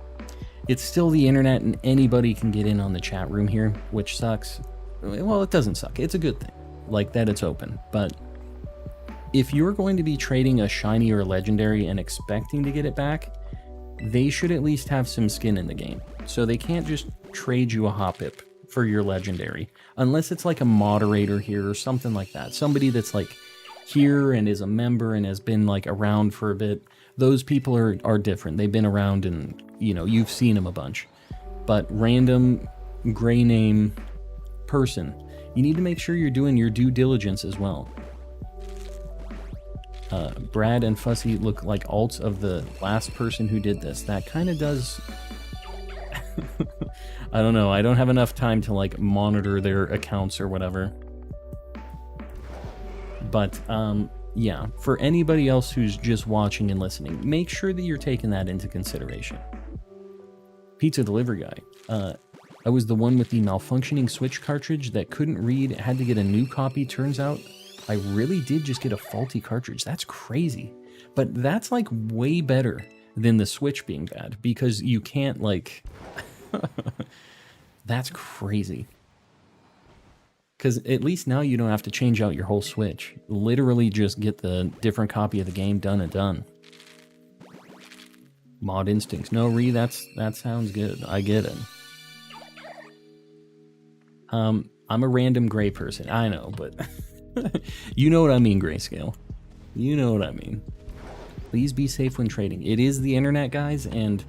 it's still the internet and anybody can get in on the chat room here, which sucks. Well, it doesn't suck. It's a good thing, like that it's open, but if you're going to be trading a shiny or a legendary and expecting to get it back, they should at least have some skin in the game. So they can't just trade you a Hoppip for your legendary, unless it's like a moderator here or something like that. Somebody that's like here and is a member and has been like around for a bit. Those people are different. They've been around and, you know, you've seen them a bunch. But random gray name person, you need to make sure you're doing your due diligence as well. Brad and Fussy look like alts of the last person who did this. That kind of does... I don't know. I don't have enough time to like monitor their accounts or whatever. But yeah, for anybody else who's just watching and listening, make sure that you're taking that into consideration. Pizza delivery guy. I was the one with the malfunctioning Switch cartridge that couldn't read, had to get a new copy. Turns out I really did just get a faulty cartridge. That's crazy. But that's like way better than the Switch being bad, because you can't like... That's crazy. Because at least now you don't have to change out your whole Switch. Literally just get the different copy of the game done and done. Mod Instincts. No, that sounds good. I get it. I'm a random gray person. I know, but you know what I mean, Grayscale. You know what I mean. Please be safe when trading. It is the internet, guys, and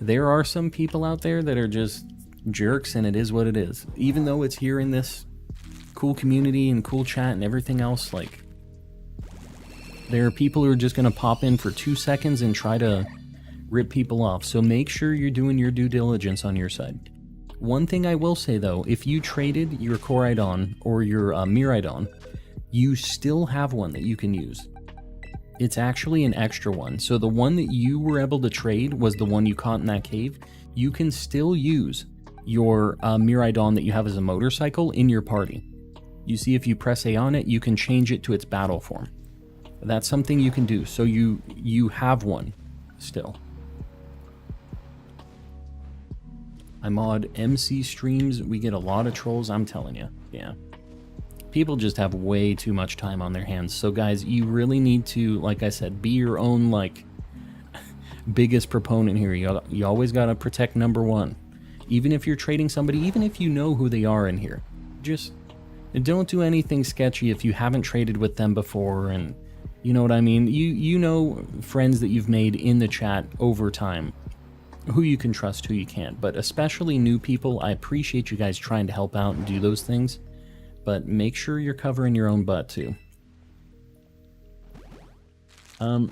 there are some people out there that are just jerks, and it is what it is. Even though it's here in this cool community and cool chat and everything else, like, there are people who are just going to pop in for 2 seconds and try to rip people off. So make sure you're doing your due diligence on your side. One thing I will say, though, if you traded your Koraidon or your Miraidon, you still have one that you can use. It's actually an extra one. So the one that you were able to trade was the one you caught in that cave. You can still use your Miraidon that you have as a motorcycle in your party. You see, if you press A on it, you can change it to its battle form. That's something you can do. So you have one still. I mod MC streams. We get a lot of trolls, I'm telling you. Yeah. People just have way too much time on their hands. So guys, you really need to, like I said, be your own, like, biggest proponent here. You always got to protect number one. Even if you're trading somebody, even if you know who they are in here, just don't do anything sketchy if you haven't traded with them before. And you know what I mean? You know friends that you've made in the chat over time, who you can trust, who you can't. But especially new people, I appreciate you guys trying to help out and do those things. But make sure you're covering your own butt too. Oh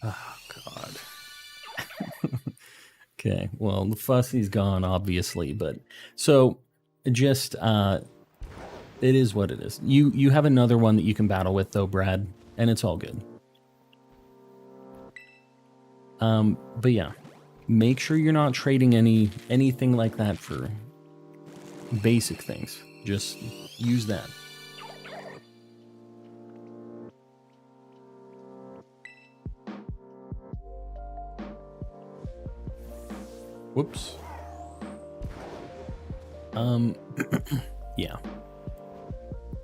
God. Okay, well, the Fussy's gone, obviously, but so just it is what it is. You have another one that you can battle with, though, Brad, and it's all good. But yeah. Make sure you're not trading anything like that for basic things. Just use that. Whoops. Yeah.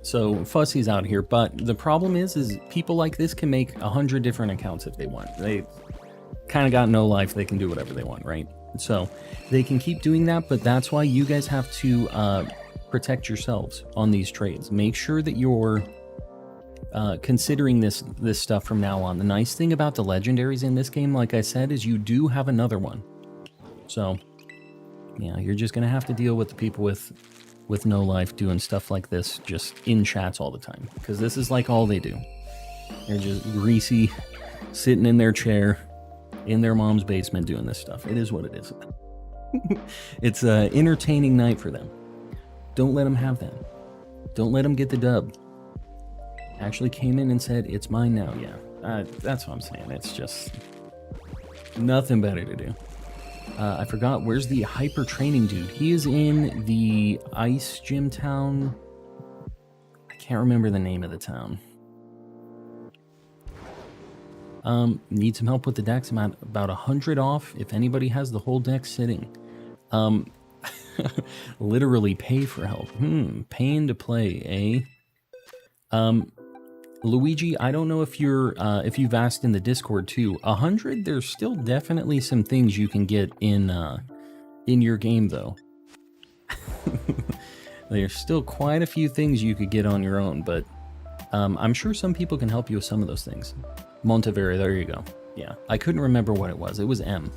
So Fussy's out here, but the problem is people like this can make 100 different accounts if they want. They kind of got no life. They can do whatever they want, right? So they can keep doing that, but that's why you guys have to protect yourselves on these trades. Make sure that you're considering this stuff from now on. The nice thing about the legendaries in this game, like I said, is you do have another one. So yeah, you're just gonna have to deal with the people with no life doing stuff like this just in chats all the time, because this is like all they do. They're just greasy, sitting in their chair in their mom's basement doing this stuff. It is what it is. It's an entertaining night for them. Don't let them have that. Don't let them get the dub. Actually came in and said, it's mine now. Yeah, that's what I'm saying. It's just nothing better to do. I forgot, where's the hyper training dude? He is in the ice gym town. I can't remember the name of the town. Need some help with the decks. I'm at about 100 off. If anybody has the whole deck sitting. Literally pay for help. Paying to play, eh? Luigi, I don't know if you've asked in the Discord too. 100, there's still definitely some things you can get in your game though. There's still quite a few things you could get on your own, but I'm sure some people can help you with some of those things. Monteverde, there you go. Yeah, I couldn't remember what it was. It was M.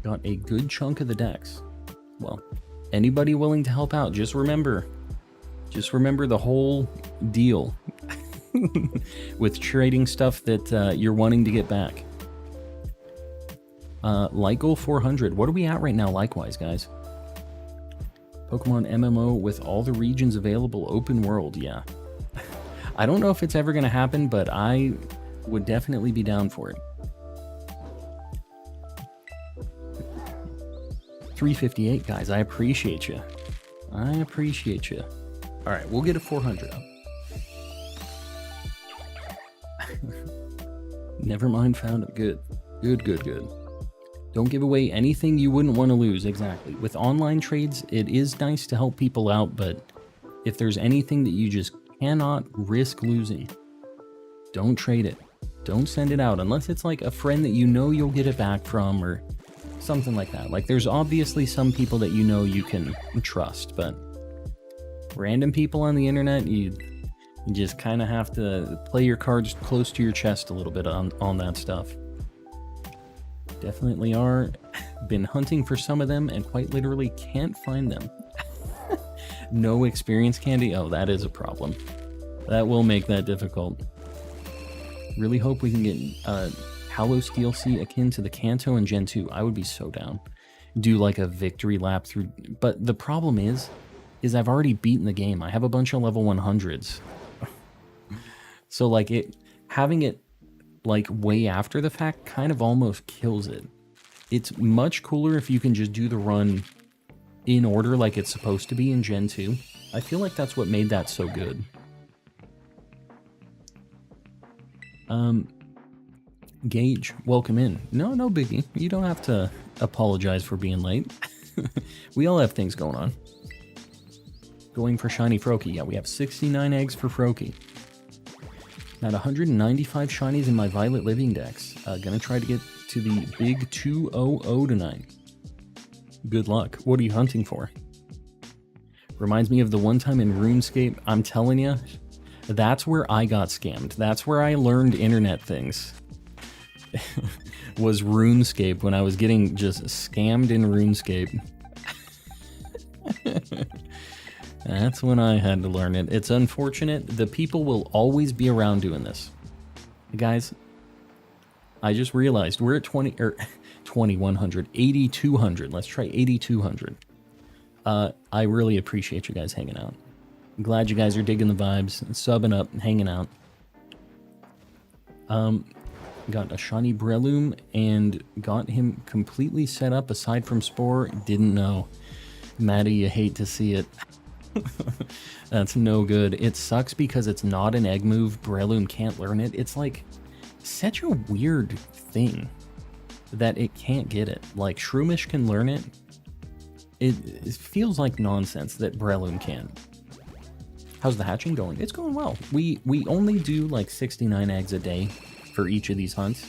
Got a good chunk of the Dex. Well, anybody willing to help out, just remember the whole deal with trading stuff that you're wanting to get back. Like goal 400. What are we at right now, likewise, guys? Pokemon MMO with all the regions available, open world, yeah. I don't know if it's ever going to happen, but I would definitely be down for it. 358, guys, I appreciate you. I appreciate you. All right, we'll get a 400 up. Never mind, found it. Good. Good. Don't give away anything you wouldn't want to lose, exactly. With online trades, it is nice to help people out, but if there's anything that you just cannot risk losing, don't trade it. Don't send it out, unless it's like a friend that you know you'll get it back from, or something like that. Like, there's obviously some people that you know you can trust, but random people on the internet, you just kind of have to play your cards close to your chest a little bit on that stuff. Definitely are. Been hunting for some of them and quite literally can't find them. No experience candy? Oh, that is a problem. That will make that difficult. Really hope we can get Halos DLC akin to the Kanto and Gen 2. I would be so down. Do like a victory lap through... But the problem is I've already beaten the game. I have a bunch of level 100s. So like having it like way after the fact kind of almost kills it. It's much cooler if you can just do the run in order like it's supposed to be in Gen 2. I feel like that's what made that so good. Gage, welcome in. No biggie. You don't have to apologize for being late. We all have things going on. Going for Shiny Froakie. Yeah, we have 69 eggs for Froakie. Got 195 shinies in my Violet Living Dex. Gonna try to get to the big 200 tonight. Good luck. What are you hunting for? Reminds me of the one time in RuneScape. I'm telling you, that's where I got scammed. That's where I learned internet things. Was RuneScape, when I was getting just scammed in RuneScape. That's when I had to learn it. It's unfortunate. The people will always be around doing this. Guys, I just realized we're at 2100, 8200. Let's try 8200. I really appreciate you guys hanging out. I'm glad you guys are digging the vibes, subbing up, hanging out. Got a shiny Breloom and got him completely set up aside from Spore. Didn't know. Maddie, you hate to see it. That's no good. It sucks because it's not an egg move. Breloom can't learn it. It's like such a weird thing that it can't get it. Like Shroomish can learn it. It feels like nonsense that Breloom can. How's the hatching going? It's going well. We only do like 69 eggs a day for each of these hunts,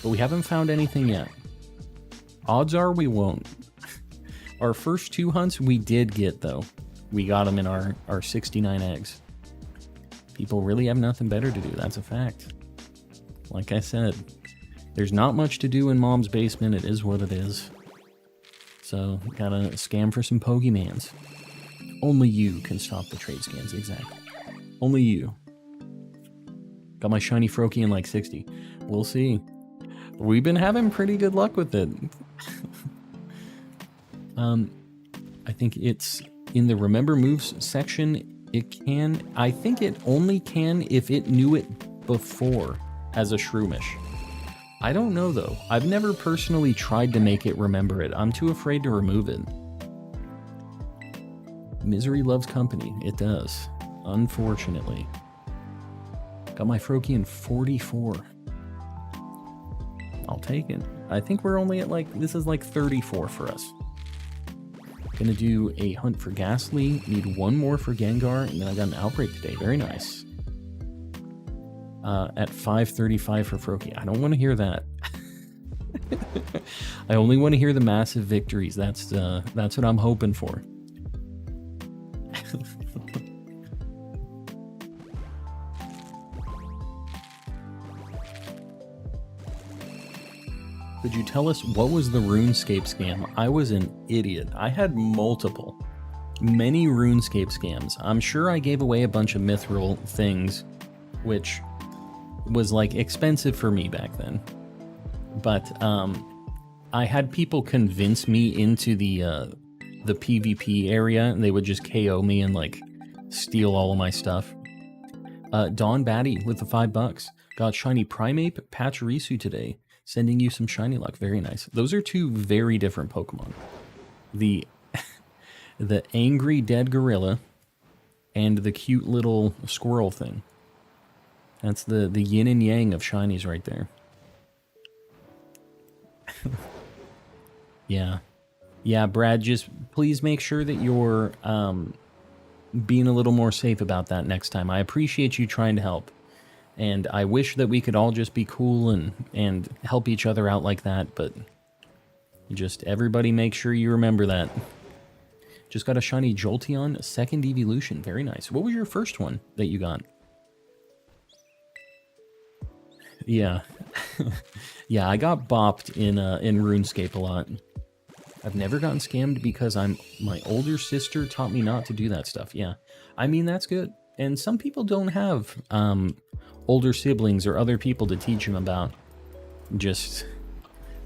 but we haven't found anything yet. Odds are we won't. Our first 2 hunts we did get though. We got them in our 69 eggs. People really have nothing better to do, that's a fact. Like I said, there's not much to do in Mom's basement, it is what it is. So, gotta scam for some Pokemans. Only you can stop the trade scams, exactly. Only you. Got my shiny Froakie in like 60. We'll see. We've been having pretty good luck with it. I think it's in the Remember Moves section. It can, I think it only can if it knew it before as a Shroomish. I don't know though. I've never personally tried to make it remember it. I'm too afraid to remove it. Misery loves company. It does. Unfortunately. Got my Froakie in 44. I'll take it. I think we're only at like, this is like 34 for us. Gonna do a hunt for Ghastly. Need one more for Gengar, and then I got an Outbreak today. Very nice. At 535 for Froakie. I don't want to hear that. I only want to hear the massive victories. That's what I'm hoping for. Could you tell us what was the RuneScape scam? I was an idiot. I had many RuneScape scams. I'm sure I gave away a bunch of mithril things, which was like expensive for me back then. But I had people convince me into the PvP area, and they would just KO me and like steal all of my stuff. Don Batty with the $5. Got Shiny Primeape, Pachirisu today. Sending you some shiny luck. Very nice. Those are two very different Pokemon. The angry dead gorilla and the cute little squirrel thing. That's the yin and yang of shinies right there. Yeah. Yeah, Brad, just please make sure that you're being a little more safe about that next time. I appreciate you trying to help. And I wish that we could all just be cool and help each other out like that, but just everybody make sure you remember that. Just got a shiny Jolteon, second evolution. Very nice. What was your first one that you got? Yeah. Yeah, I got bopped in RuneScape a lot. I've never gotten scammed because my older sister taught me not to do that stuff. Yeah. I mean, that's good. And some people don't have older siblings or other people to teach them about just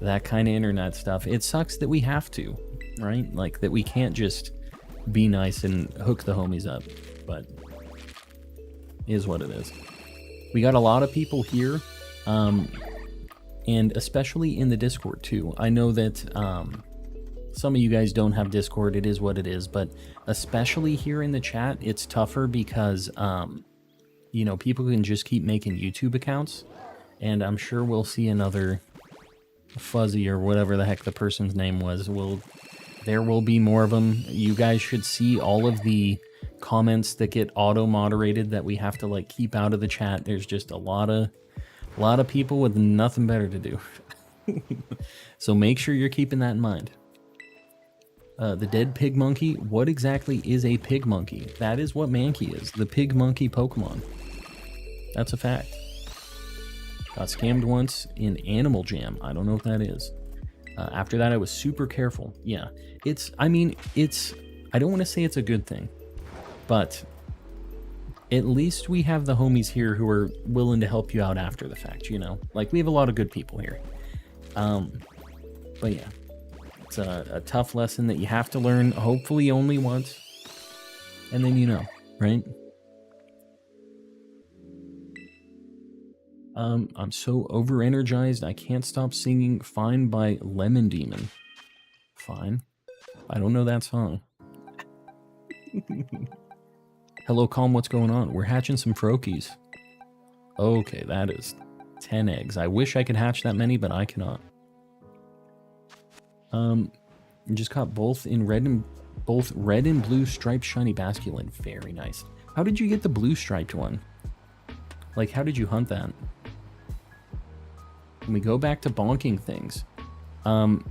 that kind of internet stuff. It sucks that we have to, right? Like that we can't just be nice and hook the homies up, but is what it is. We got a lot of people here, and especially in the Discord too. I know that some of you guys don't have Discord, it is what it is, but especially here in the chat, it's tougher because you know, people can just keep making YouTube accounts, and I'm sure we'll see another Fuzzy or whatever the heck the person's name was. There will be more of them. You guys should see all of the comments that get auto-moderated that we have to like keep out of the chat. There's just a lot of people with nothing better to do. So make sure you're keeping that in mind. The dead pig monkey. What exactly is a pig monkey? That is what Mankey is. The pig monkey Pokemon. That's a fact. Got scammed once in Animal Jam. I don't know what that is. After that, I was super careful. Yeah. I don't want to say it's a good thing, but at least we have the homies here who are willing to help you out after the fact, you know? Like, we have a lot of good people here. But yeah. It's a tough lesson that you have to learn, hopefully only once, and then you know, right? I'm so over-energized, I can't stop singing Fine by Lemon Demon. Fine? I don't know that song. Hello, Calm, what's going on? We're hatching some Froakies. Okay, that is 10 eggs. I wish I could hatch that many, but I cannot. Just caught both red and blue striped shiny basculin. Very nice. How did you get the blue striped one? Like, how did you hunt that? When we go back to bonking things, who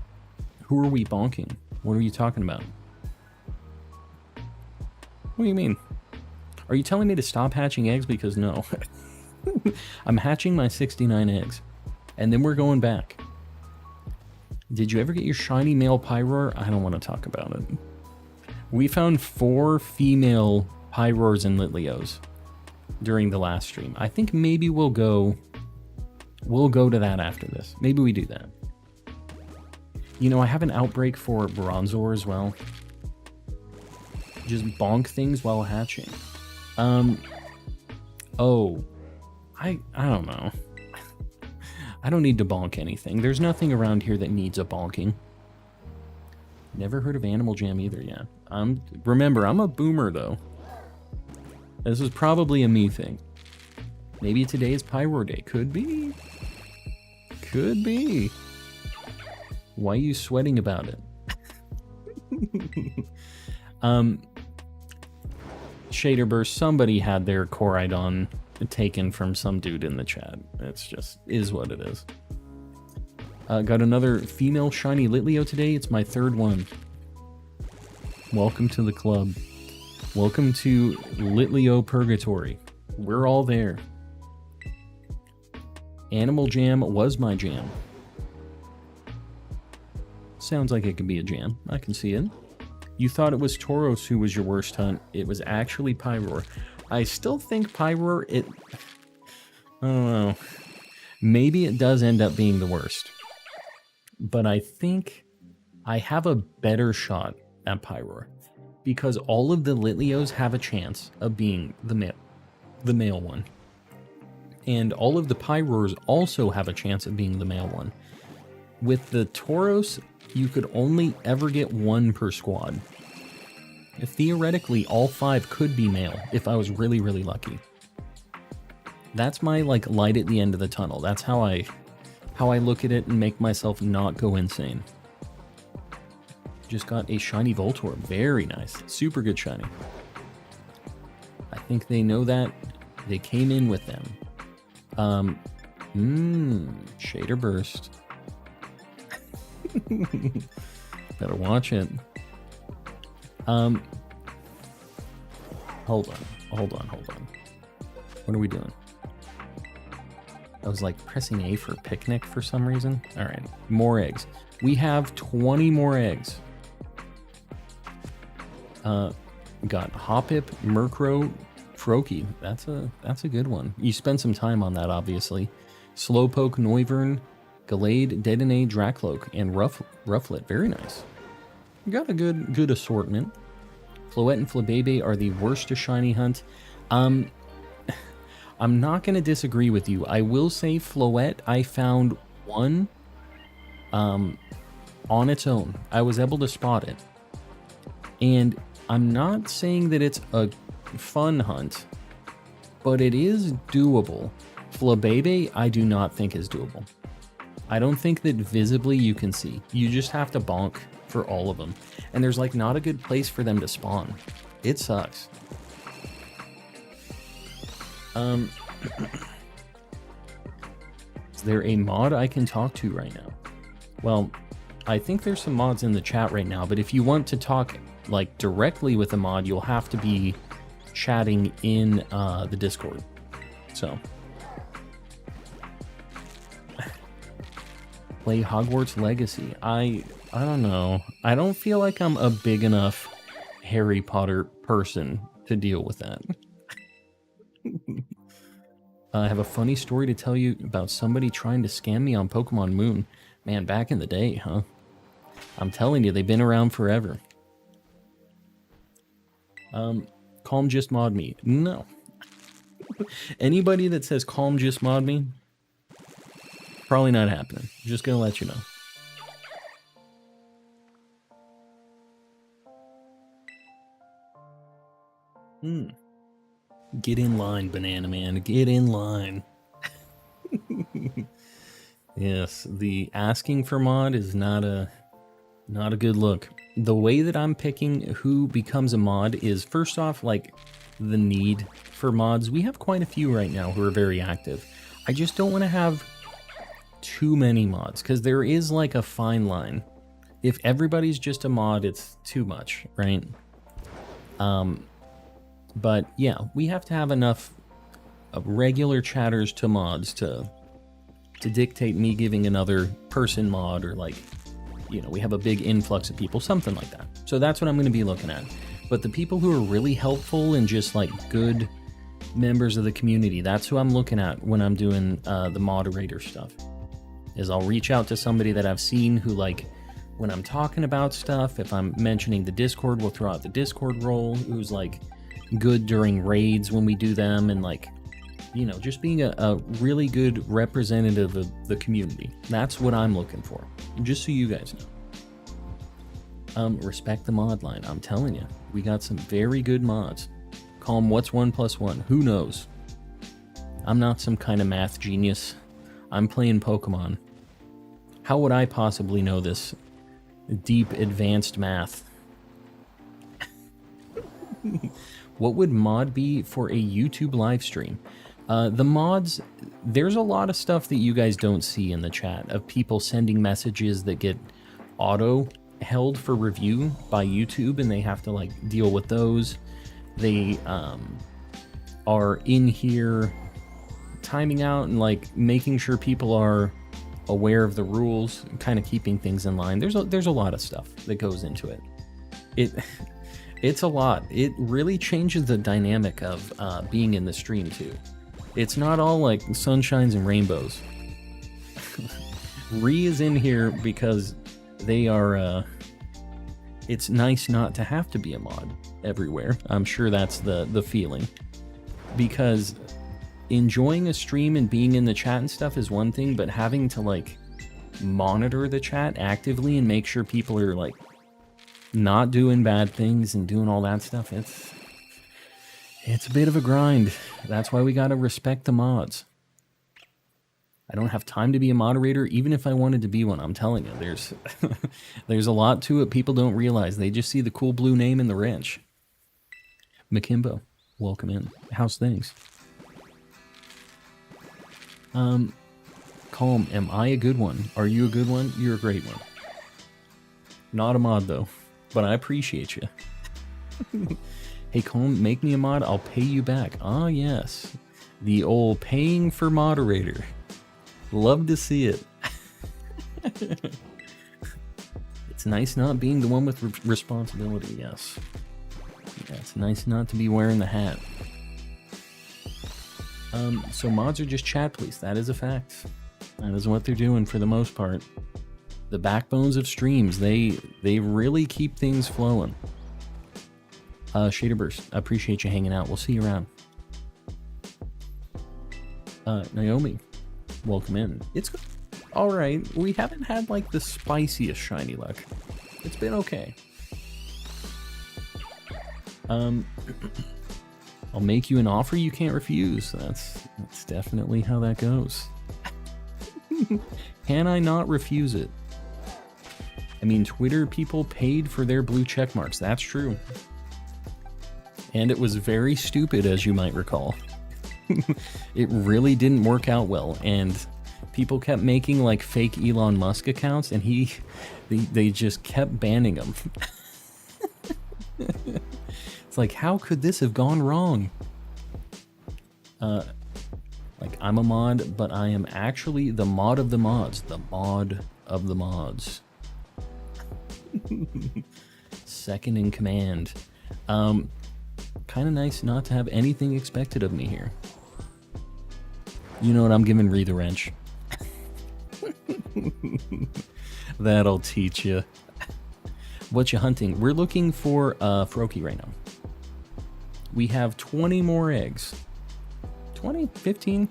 are we bonking? What are you talking about? What do you mean? Are you telling me to stop hatching eggs? Because no. I'm hatching my 69 eggs, and then we're going back. Did you ever get your shiny male Pyroar? I don't want to talk about it. We found 4 female Pyroars and Litleos during the last stream. I think maybe we'll go to that after this. Maybe we do that. You know, I have an outbreak for Bronzor as well. Just bonk things while hatching. Oh, I don't know. I don't need to bonk anything. There's nothing around here that needs a bonking. Never heard of Animal Jam either yet. Remember, I'm a boomer though. This is probably a me thing. Maybe today is Pyroar Day. Could be. Could be. Why are you sweating about it? Shader Burst, somebody had their Koraidon taken from some dude in the chat. It's just, is what it is. Got another female shiny Litleo today. It's my third one. Welcome to the club. Welcome to Litleo Purgatory. We're all there. Animal Jam was my jam. Sounds like it could be a jam. I can see it. You thought it was Tauros who was your worst hunt. It was actually Pyroar. I still think Pyroar, I don't know. Maybe it does end up being the worst. But I think I have a better shot at Pyroar. Because all of the Litleos have a chance of being the male one. And all of the Pyroars also have a chance of being the male one. With the Tauros, you could only ever get one per squad. Theoretically, all 5 could be male if I was really, really lucky. That's my light at the end of the tunnel. That's how I look at it and make myself not go insane. Just got a shiny Voltorb. Very nice. Super good shiny. I think they know that. They came in with them. Shader Burst. Better watch it. Hold on. What are we doing? I was pressing A for picnic for some reason. All right, more eggs. We have 20 more eggs. Got Hoppip, Murkrow, Froakie. That's a good one. You spend some time on that, obviously. Slowpoke, Noivern, Gallade, Dedenne, Dracloak, and Rufflet. Very nice. Got a good assortment. Floette and Flabebe are the worst to shiny hunt. I'm not going to disagree with you. I will say Floette, I found one on its own. I was able to spot it. And I'm not saying that it's a fun hunt, but it is doable. Flabebe, I do not think is doable. I don't think that visibly you can see. You just have to bonk for all of them. And there's not a good place for them to spawn. It sucks. Is there a mod I can talk to right now? Well, I think there's some mods in the chat right now, but if you want to talk directly with a mod, you'll have to be chatting in the Discord. So play Hogwarts Legacy. I don't know. I don't feel like I'm a big enough Harry Potter person to deal with that. I have a funny story to tell you about somebody trying to scam me on Pokemon Moon. Man, back in the day, huh? I'm telling you, they've been around forever. Calm just mod me. No. Anybody that says calm just mod me, probably not happening. Just gonna let you know. Get in line, Banana Man. Get in line. Yes, the asking for mod is not a good look. The way that I'm picking who becomes a mod is, first off, the need for mods. We have quite a few right now who are very active. I just don't want to have too many mods, because there is a fine line. If everybody's just a mod, it's too much, right? But yeah, we have to have enough regular chatters to mods to dictate me giving another person mod, or we have a big influx of people, something like that. So that's what I'm going to be looking at. But the people who are really helpful and just good members of the community, that's who I'm looking at when I'm doing the moderator stuff. Is I'll reach out to somebody that I've seen who when I'm talking about stuff, if I'm mentioning the Discord, we'll throw out the Discord role, who's good during raids when we do them, and just being a really good representative of the community. That's what I'm looking for, just so you guys know. Respect the mod line. I'm telling you, we got some very good mods. Call them what's 1 + 1. Who knows? I'm not some kind of math genius. I'm playing Pokemon. How would I possibly know this deep, advanced math? What would mod be for a YouTube live stream? The mods, there's a lot of stuff that you guys don't see in the chat of people sending messages that get auto held for review by YouTube, and they have to like deal with those. They are in here timing out and like making sure people are aware of the rules, kind of keeping things in line. There's a lot of stuff that goes into it. It's a lot. It really changes the dynamic of being in the stream too. It's not all like sunshines and rainbows. Ree is in here because they are, it's nice not to have to be a mod everywhere. I'm sure that's the feeling. Because enjoying a stream and being in the chat and stuff is one thing, but having to like monitor the chat actively and make sure people are like not doing bad things and doing all that stuff, it's a bit of a grind. That's why we gotta respect the mods. I don't have time to be a moderator, even if I wanted to be one. I'm telling you, there's a lot to it people don't realize. They just see the cool blue name in the wrench. Makimbo, welcome in. How's things? Calm, am I a good one? Are you a good one? You're a great one. Not a mod though, but I appreciate you. Hey Calm, make me a mod, I'll pay you back. Ah yes, the old paying for moderator. Love to see it. It's nice not being the one with responsibility, yes. Yeah, it's nice not to be wearing the hat. So mods are just chat police, that is a fact. That is what they're doing for the most part. The backbones of streams, they really keep things flowing. Shaderburst, I appreciate you hanging out. We'll see you around. Naomi, welcome in. It's all right. We haven't had like the spiciest shiny luck. It's been okay. I'll make you an offer you can't refuse. That's definitely how that goes. Can I not refuse it? I mean, Twitter people paid for their blue check marks. That's true. And it was very stupid, as you might recall. It really didn't work out well, and people kept making like fake Elon Musk accounts, and they just kept banning them. It's like, how could this have gone wrong? Like, I'm a mod, but I am actually the mod of the mods. The mod of the mods. Second in command. Kind of nice not to have anything expected of me here. You know what? I'm giving Ree the wrench. That'll teach you. What you hunting? We're looking for Froakie right now. We have 20 more eggs. 20? 15?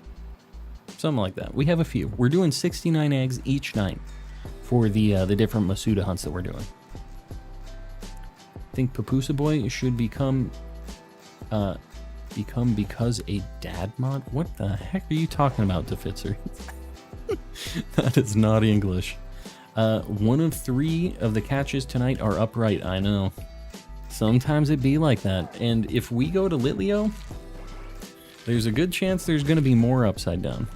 Something like that. We have a few. We're doing 69 eggs each night for the different Masuda hunts that we're doing. I think Papusa Boy should become because a dad mod? What the heck are you talking about, Defitzer? That is not English. One of 3 of the catches tonight are upright. I know. Sometimes it be like that. And if we go to Litleo, there's a good chance there's going to be more upside down.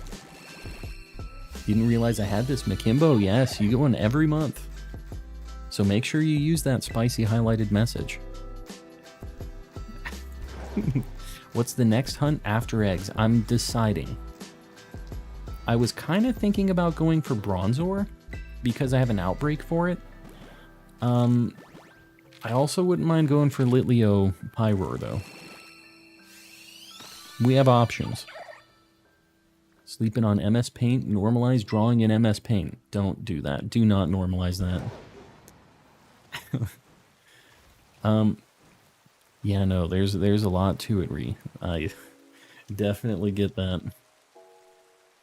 Didn't realize I had this Makimbo. Yes, you get one every month. So make sure you use that spicy highlighted message. What's the next hunt after eggs? I'm deciding. I was kind of thinking about going for Bronzor because I have an outbreak for it. I also wouldn't mind going for Litleo Pyroar though. We have options. Sleeping on MS Paint, normalize drawing in MS Paint. Don't do that. Do not normalize that. Yeah, no, there's a lot to it, Ree. I definitely get that.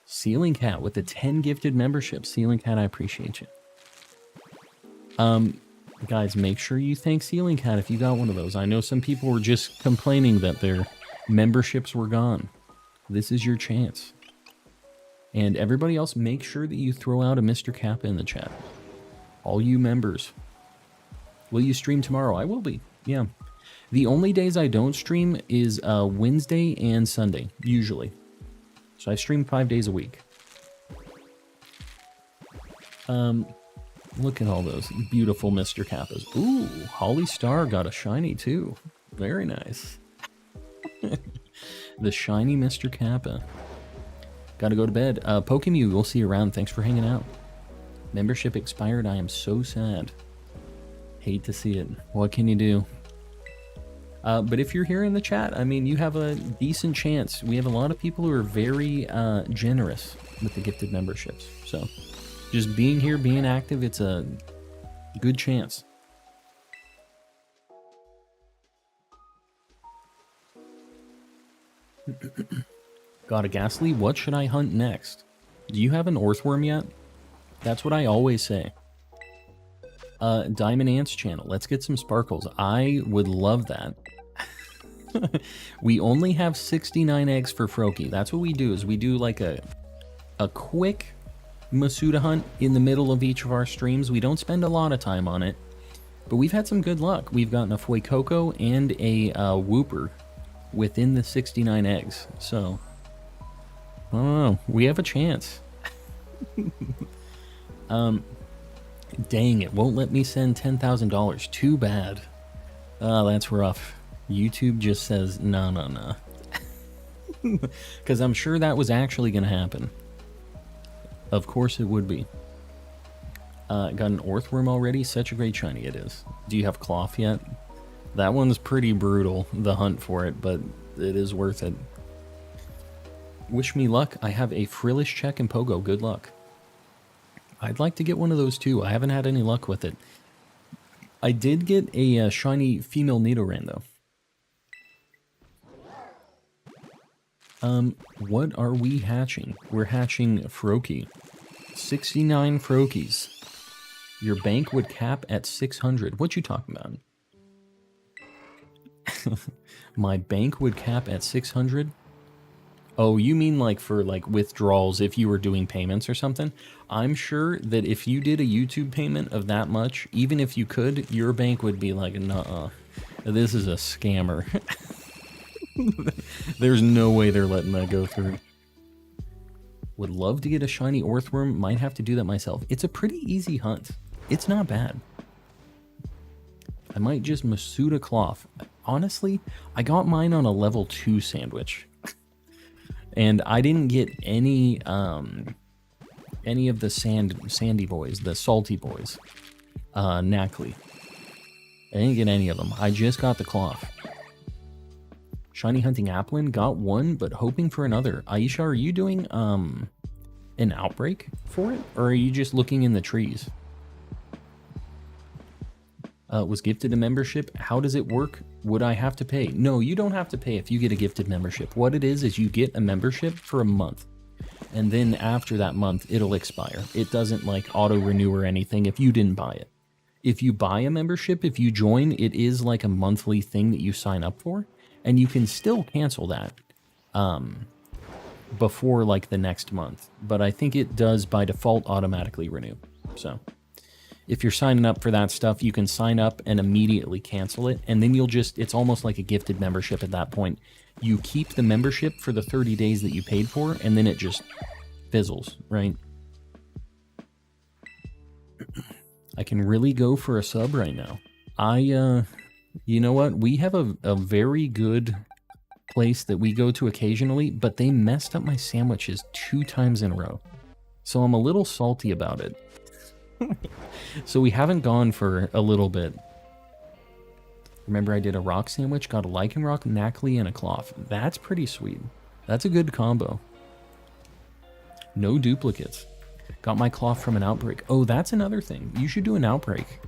Ceiling Cat with the 10 gifted memberships. Ceiling Cat, I appreciate you. Guys, make sure you thank Ceiling Cat if you got one of those. I know some people were just complaining that their memberships were gone. This is your chance. And everybody else, make sure that you throw out a Mr. Kappa in the chat. All you members. Will you stream tomorrow? I will be. Yeah. The only days I don't stream is Wednesday and Sunday, usually. So I stream 5 days a week. Look at all those beautiful Mr. Kappas. Ooh, Holly Star got a shiny too. Very nice. The shiny Mr. Kappa. Gotta go to bed. Pokemew, we'll see you around. Thanks for hanging out. Membership expired. I am so sad. Hate to see it. What can you do? But if you're here in the chat, I mean, you have a decent chance. We have a lot of people who are very generous with the gifted memberships. So just being here, being active, it's a good chance. Got a Ghastly? What should I hunt next? Do you have an Orthworm yet? That's what I always say. Diamond Ants channel. Let's get some sparkles. I would love that. We only have 69 eggs for Froakie. That's what we do, is we do like a quick Masuda hunt in the middle of each of our streams. We don't spend a lot of time on it, but we've had some good luck. We've gotten a Fuecoco and a Wooper within the 69 eggs. So, I don't know. We have a chance. Dang, it won't let me send $10,000. Too bad. That's rough. YouTube just says, no. Because I'm sure that was actually going to happen. Of course it would be. Got an Orthworm already? Such a great shiny it is. Do you have Cloth yet? That one's pretty brutal, the hunt for it, but it is worth it. Wish me luck. I have a Frillish check and Pogo. Good luck. I'd like to get one of those too. I haven't had any luck with it. I did get a shiny female Nidoran though. What are we hatching? We're hatching Froakie. 69 Froakies. Your bank would cap at 600. What you talking about? My bank would cap at 600? Oh, you mean like for like withdrawals if you were doing payments or something? I'm sure that if you did a YouTube payment of that much, even if you could, your bank would be like, nuh-uh, this is a scammer. There's no way they're letting that go through. Would love to get a shiny Orthworm. Might have to do that myself. It's a pretty easy hunt. It's not bad. I might just Masuda Cloth. Honestly, I got mine on a level 2 sandwich. And I didn't get any of the sandy boys, the salty boys. Knackley. I didn't get any of them. I just got the Cloth. Shiny Hunting Applin, got one, but hoping for another. Aisha, are you doing an outbreak for it? Or are you just looking in the trees? Was gifted a membership. How does it work? Would I have to pay? No, you don't have to pay if you get a gifted membership. What it is you get a membership for a month. And then after that month, it'll expire. It doesn't like auto-renew or anything if you didn't buy it. If you buy a membership, if you join, it is like a monthly thing that you sign up for. And you can still cancel that before like the next month. But I think it does by default automatically renew. So if you're signing up for that stuff, you can sign up and immediately cancel it. And then you'll just, it's almost like a gifted membership at that point. You keep the membership for the 30 days that you paid for, and then it just fizzles, right? I can really go for a sub right now. You know what? We have a very good place that we go to occasionally, but they messed up my sandwiches 2 times in a row. So I'm a little salty about it. So we haven't gone for a little bit. Remember I did a rock sandwich, got a lichen rock, Knackley, and a Cloth. That's pretty sweet. That's a good combo. No duplicates. Got my Cloth from an outbreak. Oh, that's another thing. You should do an outbreak.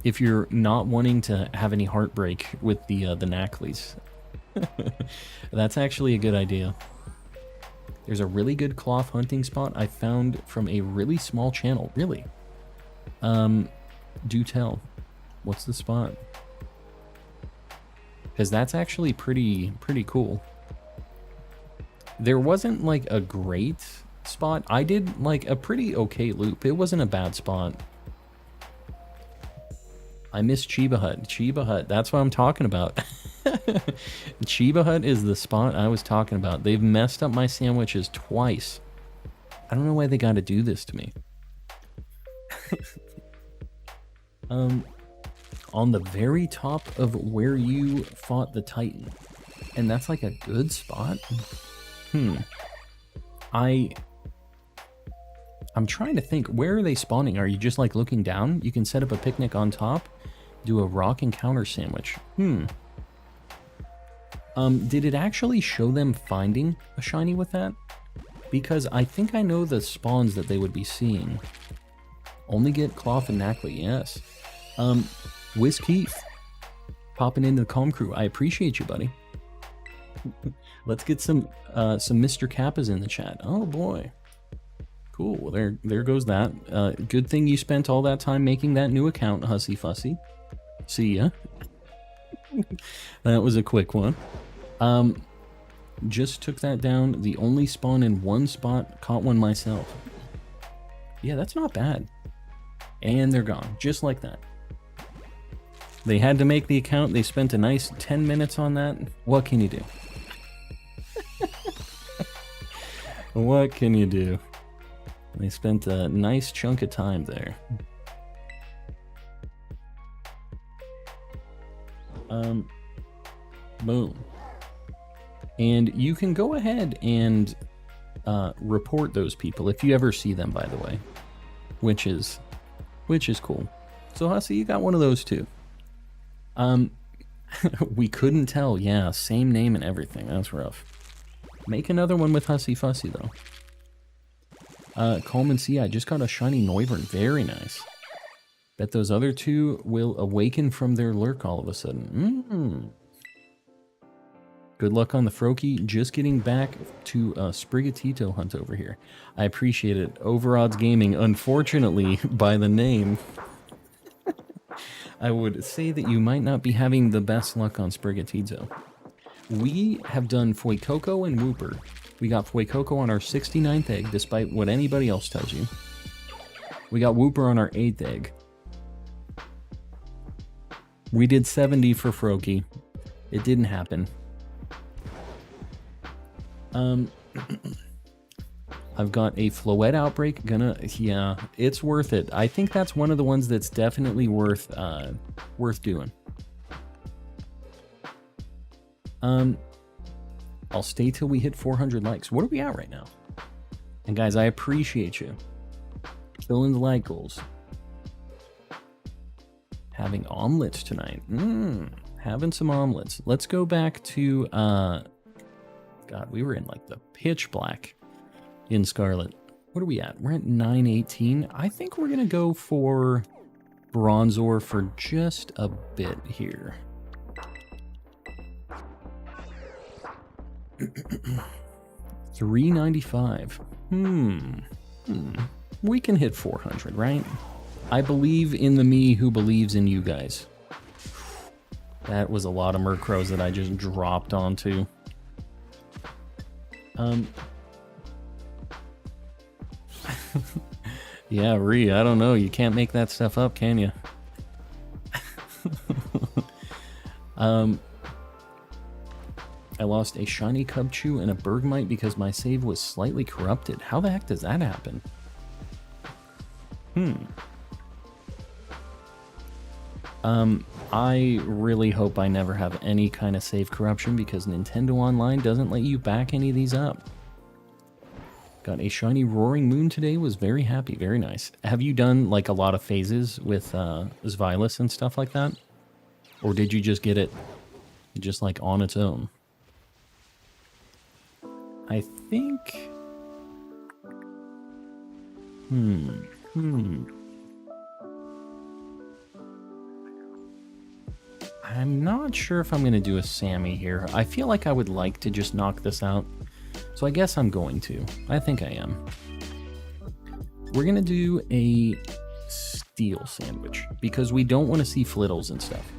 If you're not wanting to have any heartbreak with the Knackleys. That's actually a good idea. There's a really good Cloth hunting spot I found from a really small channel. Really? Do tell. What's the spot? Because that's actually pretty cool. There wasn't like a great spot. I did like a pretty okay loop. It wasn't a bad spot. I miss Chiba Hut. Chiba Hut, that's what I'm talking about. Chiba Hut is the spot I was talking about. They've messed up my sandwiches twice. I don't know why they got to do this to me. On the very top of where you fought the Titan. And that's like a good spot? I'm trying to think, where are they spawning? Are you just like looking down? You can set up a picnic on top, do a rock encounter sandwich. Did it actually show them finding a shiny with that? Because I think I know the spawns that they would be seeing. Only get Cloth and Knackley, yes. Wiz Keith, popping into the Calm Crew. I appreciate you, buddy. Let's get some Mr. Kappas in the chat. Oh boy. Cool, well, there goes that. Good thing you spent all that time making that new account, Hussy Fussy. See ya. That was a quick one. Just took that down. The only spawn in one spot, caught one myself. Yeah, that's not bad. And they're gone, just like that. They had to make the account. They spent a nice 10 minutes on that. What can you do? What can you do? They spent a nice chunk of time there. Boom. And you can go ahead and report those people if you ever see them, by the way, which is cool. So Hussy, you got one of those too. We couldn't tell. Yeah, same name and everything. That's rough. Make another one with Hussy Fussy though. Coleman C, I just got a shiny Noivern. Very nice. Bet those other two will awaken from their lurk all of a sudden. Good luck on the Froakie. Just getting back to Sprigatito hunt over here. I appreciate it. Overodds Gaming, unfortunately, by the name, I would say that you might not be having the best luck on Sprigatito. We have done Fuecoco and Wooper. We got Fuecoco on our 69th egg, despite what anybody else tells you. We got Wooper on our 8th egg. We did 70 for Froakie. It didn't happen. I've got a Floette outbreak. Yeah, it's worth it. I think that's one of the ones that's definitely worth doing. I'll stay till we hit 400 likes. What are we at right now? And guys, I appreciate you killing the like goals. Having omelets tonight. Having some omelets. Let's go back to God, we were in like the pitch black in Scarlet. What are we at? We're at 918. I think we're gonna go for Bronzor for just a bit here. $395. We can hit 400, right? I believe in the me who believes in you guys. That was a lot of Murkrows that I just dropped onto. Yeah, Ree, I don't know. You can't make that stuff up, can you? I lost a shiny Cubchoo and a Bergmite because my save was slightly corrupted. How the heck does that happen? I really hope I never have any kind of save corruption because Nintendo Online doesn't let you back any of these up. Got a shiny Roaring Moon today, was very happy, very nice. Have you done like a lot of phases with Xvilus and stuff like that? Or did you just get it just like on its own? I think... I'm not sure if I'm going to do a Sammy here. I feel like I would like to just knock this out. So I guess I'm going to. I think I am. We're going to do a Steel Sandwich because we don't want to see Flittles and stuff.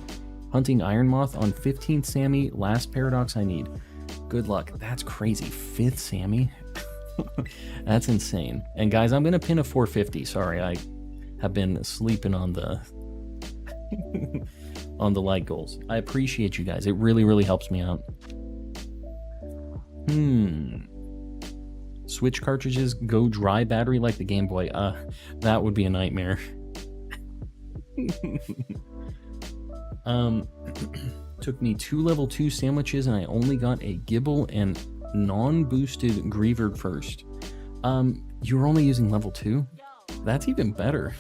Hunting Iron Moth on 15th Sammy, last Paradox I need. Good luck. That's crazy. 5th Sammy? That's insane. And guys, I'm going to pin a 450. Sorry, I have been sleeping on the on the like goals. I appreciate you guys. It really, really helps me out. Switch cartridges go dry battery like the Game Boy. That would be a nightmare. Took me 2 level 2 sandwiches and I only got a Gibble and non-boosted Griever first. You were only using level 2? That's even better.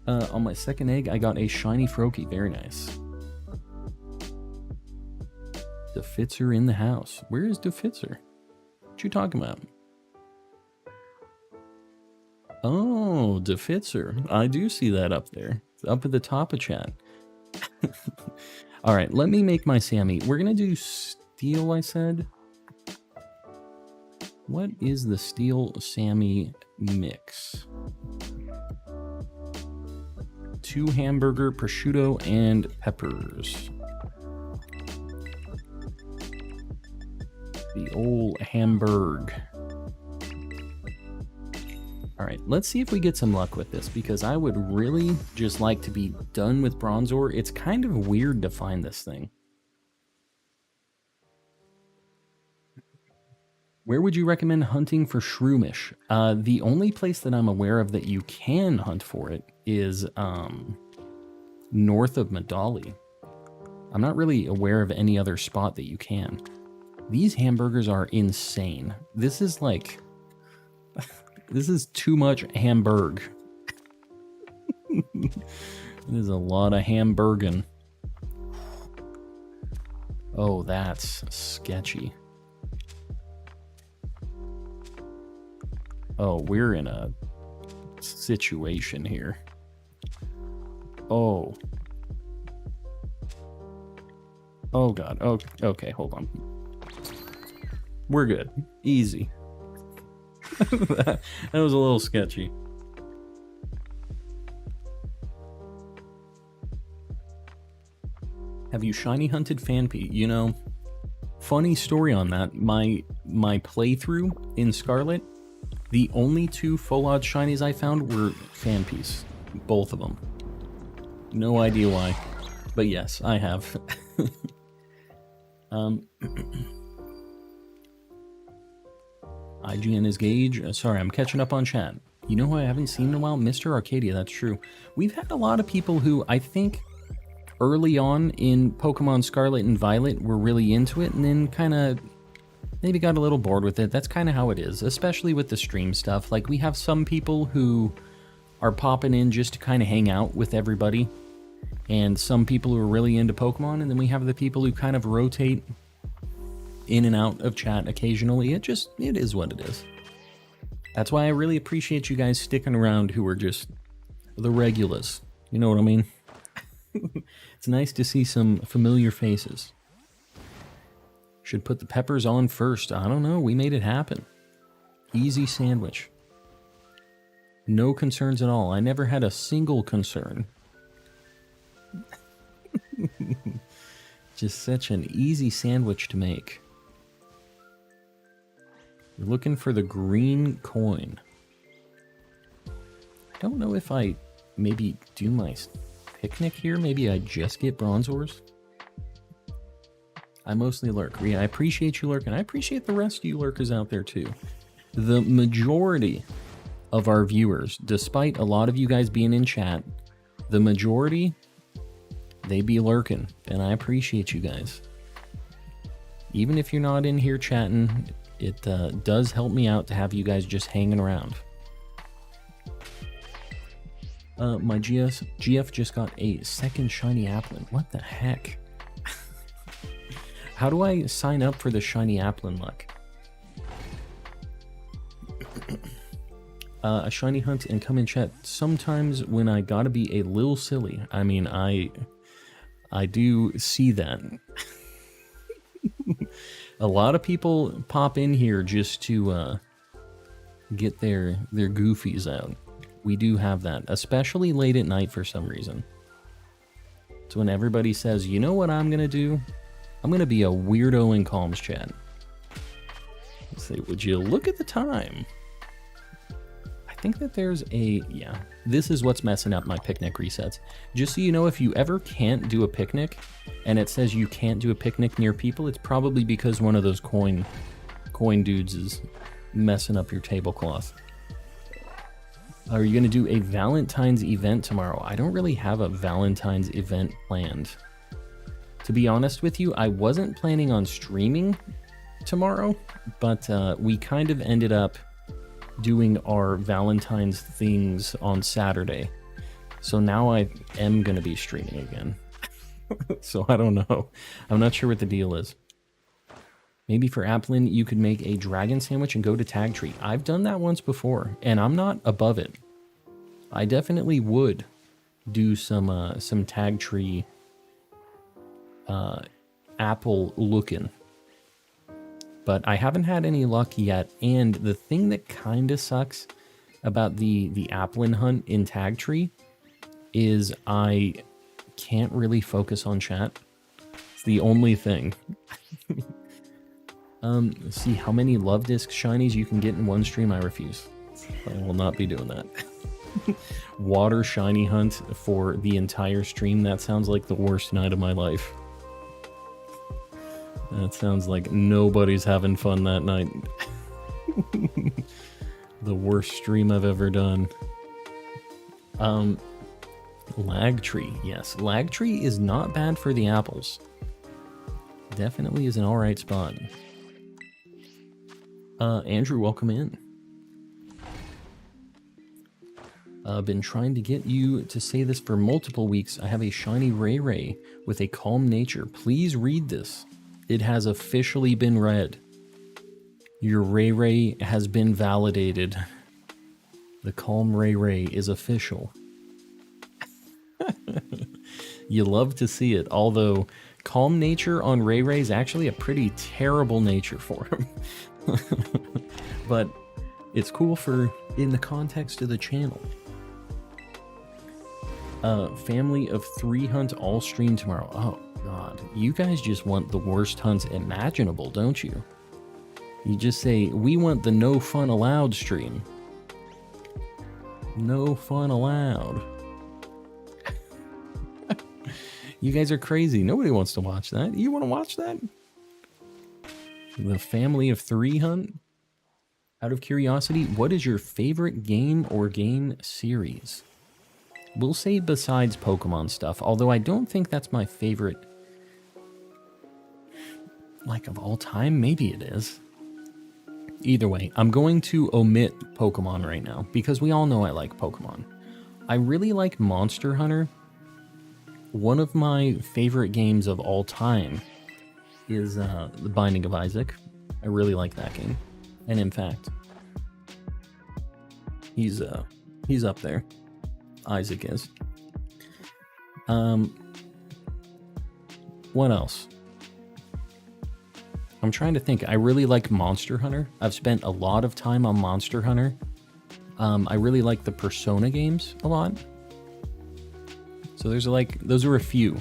On my second egg, I got a shiny Froakie. Very nice. DeFitzer in the house. Where is DeFitzer? What you talking about? Oh, DeFitzer. I do see that up there. It's up at the top of chat. All right, let me make my Sammy. We're going to do Steel, I said. What is the Steel Sammy mix? 2 hamburger, prosciutto, and peppers. The old Hamburg. Alright, let's see if we get some luck with this, because I would really just like to be done with Bronzor. It's kind of weird to find this thing. Where would you recommend hunting for Shroomish? The only place that I'm aware of that you can hunt for it is north of Medali. I'm not really aware of any other spot that you can. These hamburgers are insane. This is like... this is too much Hamburg. It is a lot of hamburging. Oh, that's sketchy. Oh, we're in a situation here. Oh. Oh, God. Oh, okay, hold on. We're good. Easy. That was a little sketchy. Have you shiny hunted Fanpy? You know, funny story on that. My playthrough in Scarlet, the only 2 full odd shinies I found were Fanpies. Both of them. No idea why. But yes, I have. IGN is Gage. Sorry, I'm catching up on chat. You know who I haven't seen in a while? Mr. Arcadia, that's true. We've had a lot of people who I think early on in Pokemon Scarlet and Violet were really into it and then kind of maybe got a little bored with it. That's kind of how it is, especially with the stream stuff. Like, we have some people who are popping in just to kind of hang out with everybody, and some people who are really into Pokemon, and then we have the people who kind of rotate in and out of chat occasionally. It is what it is. That's why I really appreciate you guys sticking around who are just the regulars. You know what I mean? It's nice to see some familiar faces. Should put the peppers on first. I don't know. We made it happen. Easy sandwich. No concerns at all. I never had a single concern. Just such an easy sandwich to make. We're looking for the green coin. I don't know if I maybe do my picnic here. Maybe I just get Bronzors. I mostly lurk. Rhea, I appreciate you lurking. I appreciate the rest of you lurkers out there too. The majority of our viewers, despite a lot of you guys being in chat, the majority, they be lurking, and I appreciate you guys. Even if you're not in here chatting, it does help me out to have you guys just hanging around. My GF just got a second shiny Applin. What the heck? How do I sign up for the shiny Applin luck? A shiny hunt and come in chat sometimes when I gotta be a little silly. I mean, I do see that. A lot of people pop in here just to get their goofies out. We do have that, especially late at night for some reason. It's when everybody says, you know what I'm gonna do? I'm gonna be a weirdo in comms chat. Say, would you look at the time? I think that there's a, yeah, this is what's messing up my picnic resets. Just so you know, if you ever can't do a picnic and it says you can't do a picnic near people, it's probably because one of those coin dudes is messing up your tablecloth. Are you going to do a Valentine's event tomorrow? I don't really have a Valentine's event planned. To be honest with you, I wasn't planning on streaming tomorrow, but we kind of ended up doing our Valentine's things on Saturday. So now I am going to be streaming again. So I don't know. I'm not sure what the deal is. Maybe for Applin, you could make a dragon sandwich and go to Tag Tree. I've done that once before, and I'm not above it. I definitely would do some Tag Tree apple looking. But I haven't had any luck yet, and the thing that kind of sucks about the Applin hunt in Tag Tree is I can't really focus on chat. It's the only thing. Let's see how many Love Disc Shinies you can get in one stream. I refuse. I will not be doing that. Water shiny hunt for the entire stream. That sounds like the worst night of my life. That sounds like nobody's having fun that night. The worst stream I've ever done. Lag tree. Yes, lag tree is not bad for the apples. Definitely is an alright spot. Andrew, welcome in. I've been trying to get you to say this for multiple weeks. I have a shiny Ray with a calm nature. Please read this. It has officially been read. Your Ray has been validated. The calm Ray is official. You love to see it, although calm nature on Ray is actually a pretty terrible nature for him. But it's cool for in the context of the channel. Family of 3 hunt all stream tomorrow. Oh god, you guys just want the worst hunts imaginable, don't you? You just say, we want the no fun allowed stream. No fun allowed. You guys are crazy. Nobody wants to watch that. You want to watch that? The family of 3 hunt? Out of curiosity, what is your favorite game or game series? We'll say besides Pokemon stuff, although I don't think that's my favorite. Like of all time, maybe it is. Either way, I'm going to omit Pokemon right now, because we all know I like Pokemon. I really like Monster Hunter. One of my favorite games of all time is The Binding of Isaac. I really like that game. And in fact, he's up there. Isaac is. What else? I'm trying to think. I really like Monster Hunter. I've spent a lot of time on Monster Hunter. I really like the Persona games a lot. So those are a few.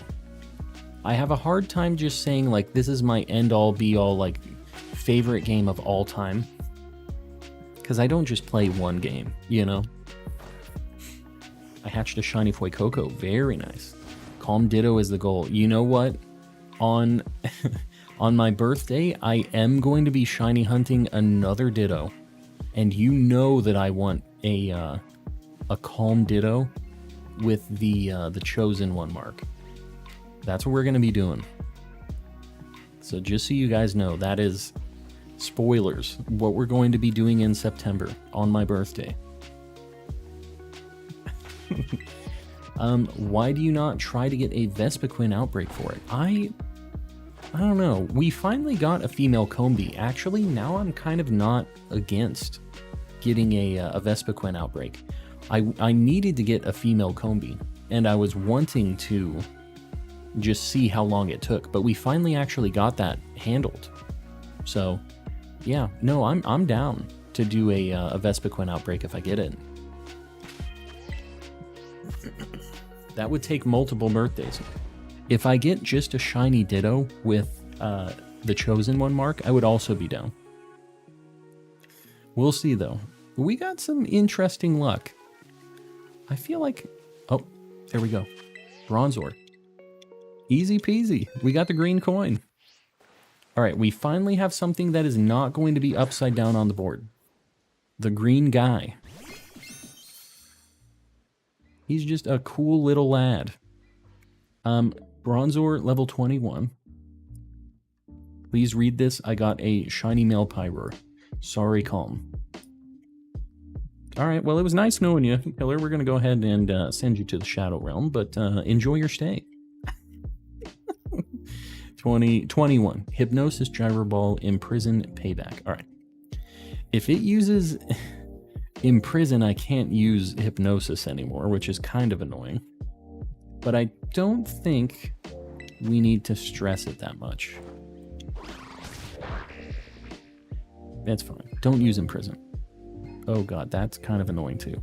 I have a hard time just saying like this is my end all be all like favorite game of all time. Because I don't just play one game, you know? I hatched a shiny Fuecoco. Very nice. Calm Ditto is the goal. You know what? On my birthday, I am going to be shiny hunting another Ditto. And you know that I want a Calm Ditto with the Chosen One mark. That's what we're going to be doing. So just so you guys know, that is spoilers. What we're going to be doing in September on my birthday. Why do you not try to get a Vespiquen outbreak for it? I don't know. We finally got a female Combee. Actually, now I'm kind of not against getting a Vespiquen outbreak. I needed to get a female Combee, and I was wanting to just see how long it took, but we finally actually got that handled. So, yeah, no, I'm down to do a Vespiquen outbreak if I get it. That would take multiple birthdays. If I get just a shiny Ditto with the Chosen One mark, I would also be down. We'll see, though. We got some interesting luck. I feel like... Oh, there we go. Bronzor. Easy peasy. We got the green coin. All right, we finally have something that is not going to be upside down on the board. The green guy. He's just a cool little lad. Bronzor level 21. Please read this. I got a shiny Melpyroar. Sorry, calm. All right, well, it was nice knowing you, Killer. We're going to go ahead and send you to the Shadow Realm, but enjoy your stay. 21. Hypnosis, Gyro Ball, Imprison, Payback. All right. If it uses Imprison, I can't use Hypnosis anymore, which is kind of annoying. But I don't think we need to stress it that much. That's fine. Don't use Imprison. Oh god, that's kind of annoying too.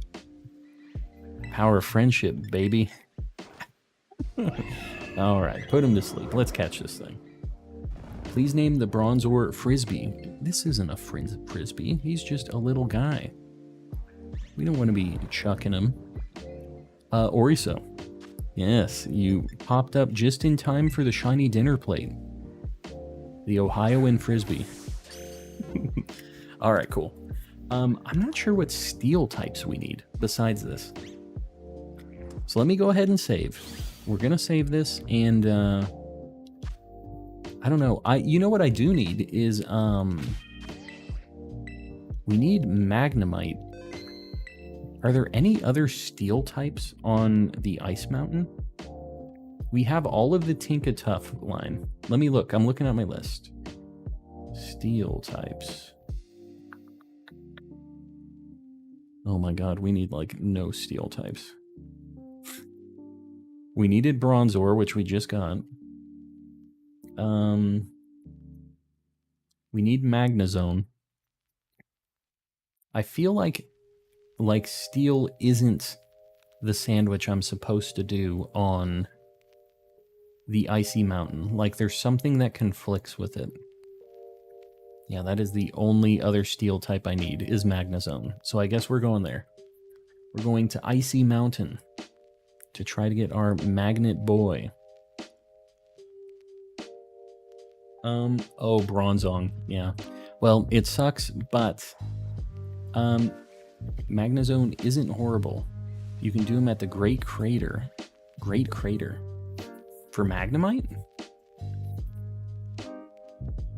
Power of friendship, baby. Alright, put him to sleep. Let's catch this thing. Please name the Bronzor Frisbee. This isn't a Frisbee. He's just a little guy. We don't want to be chucking him. Oriso. Yes, you popped up just in time for the shiny dinner plate. The Ohioan Frisbee. Alright, cool. I'm not sure what steel types we need besides this. So let me go ahead and save. We're going to save this and, I don't know. You know what I do need is, we need Magnemite. Are there any other steel types on the Ice Mountain? We have all of the Tinkatuff line. Let me look. I'm looking at my list. Steel types. Oh my god, we need, like, no steel types. We needed Bronzor, which we just got. We need Magnezone. I feel like steel isn't the sandwich I'm supposed to do on the Icy Mountain. Like, there's something that conflicts with it. Yeah, that is the only other steel type I need, is Magnezone. So I guess we're going there. We're going to Icy Mountain to try to get our Magnet Boy. Oh, Bronzong, yeah. Well, it sucks, but Magnezone isn't horrible. You can do him at the Great Crater. Great Crater. For Magnemite?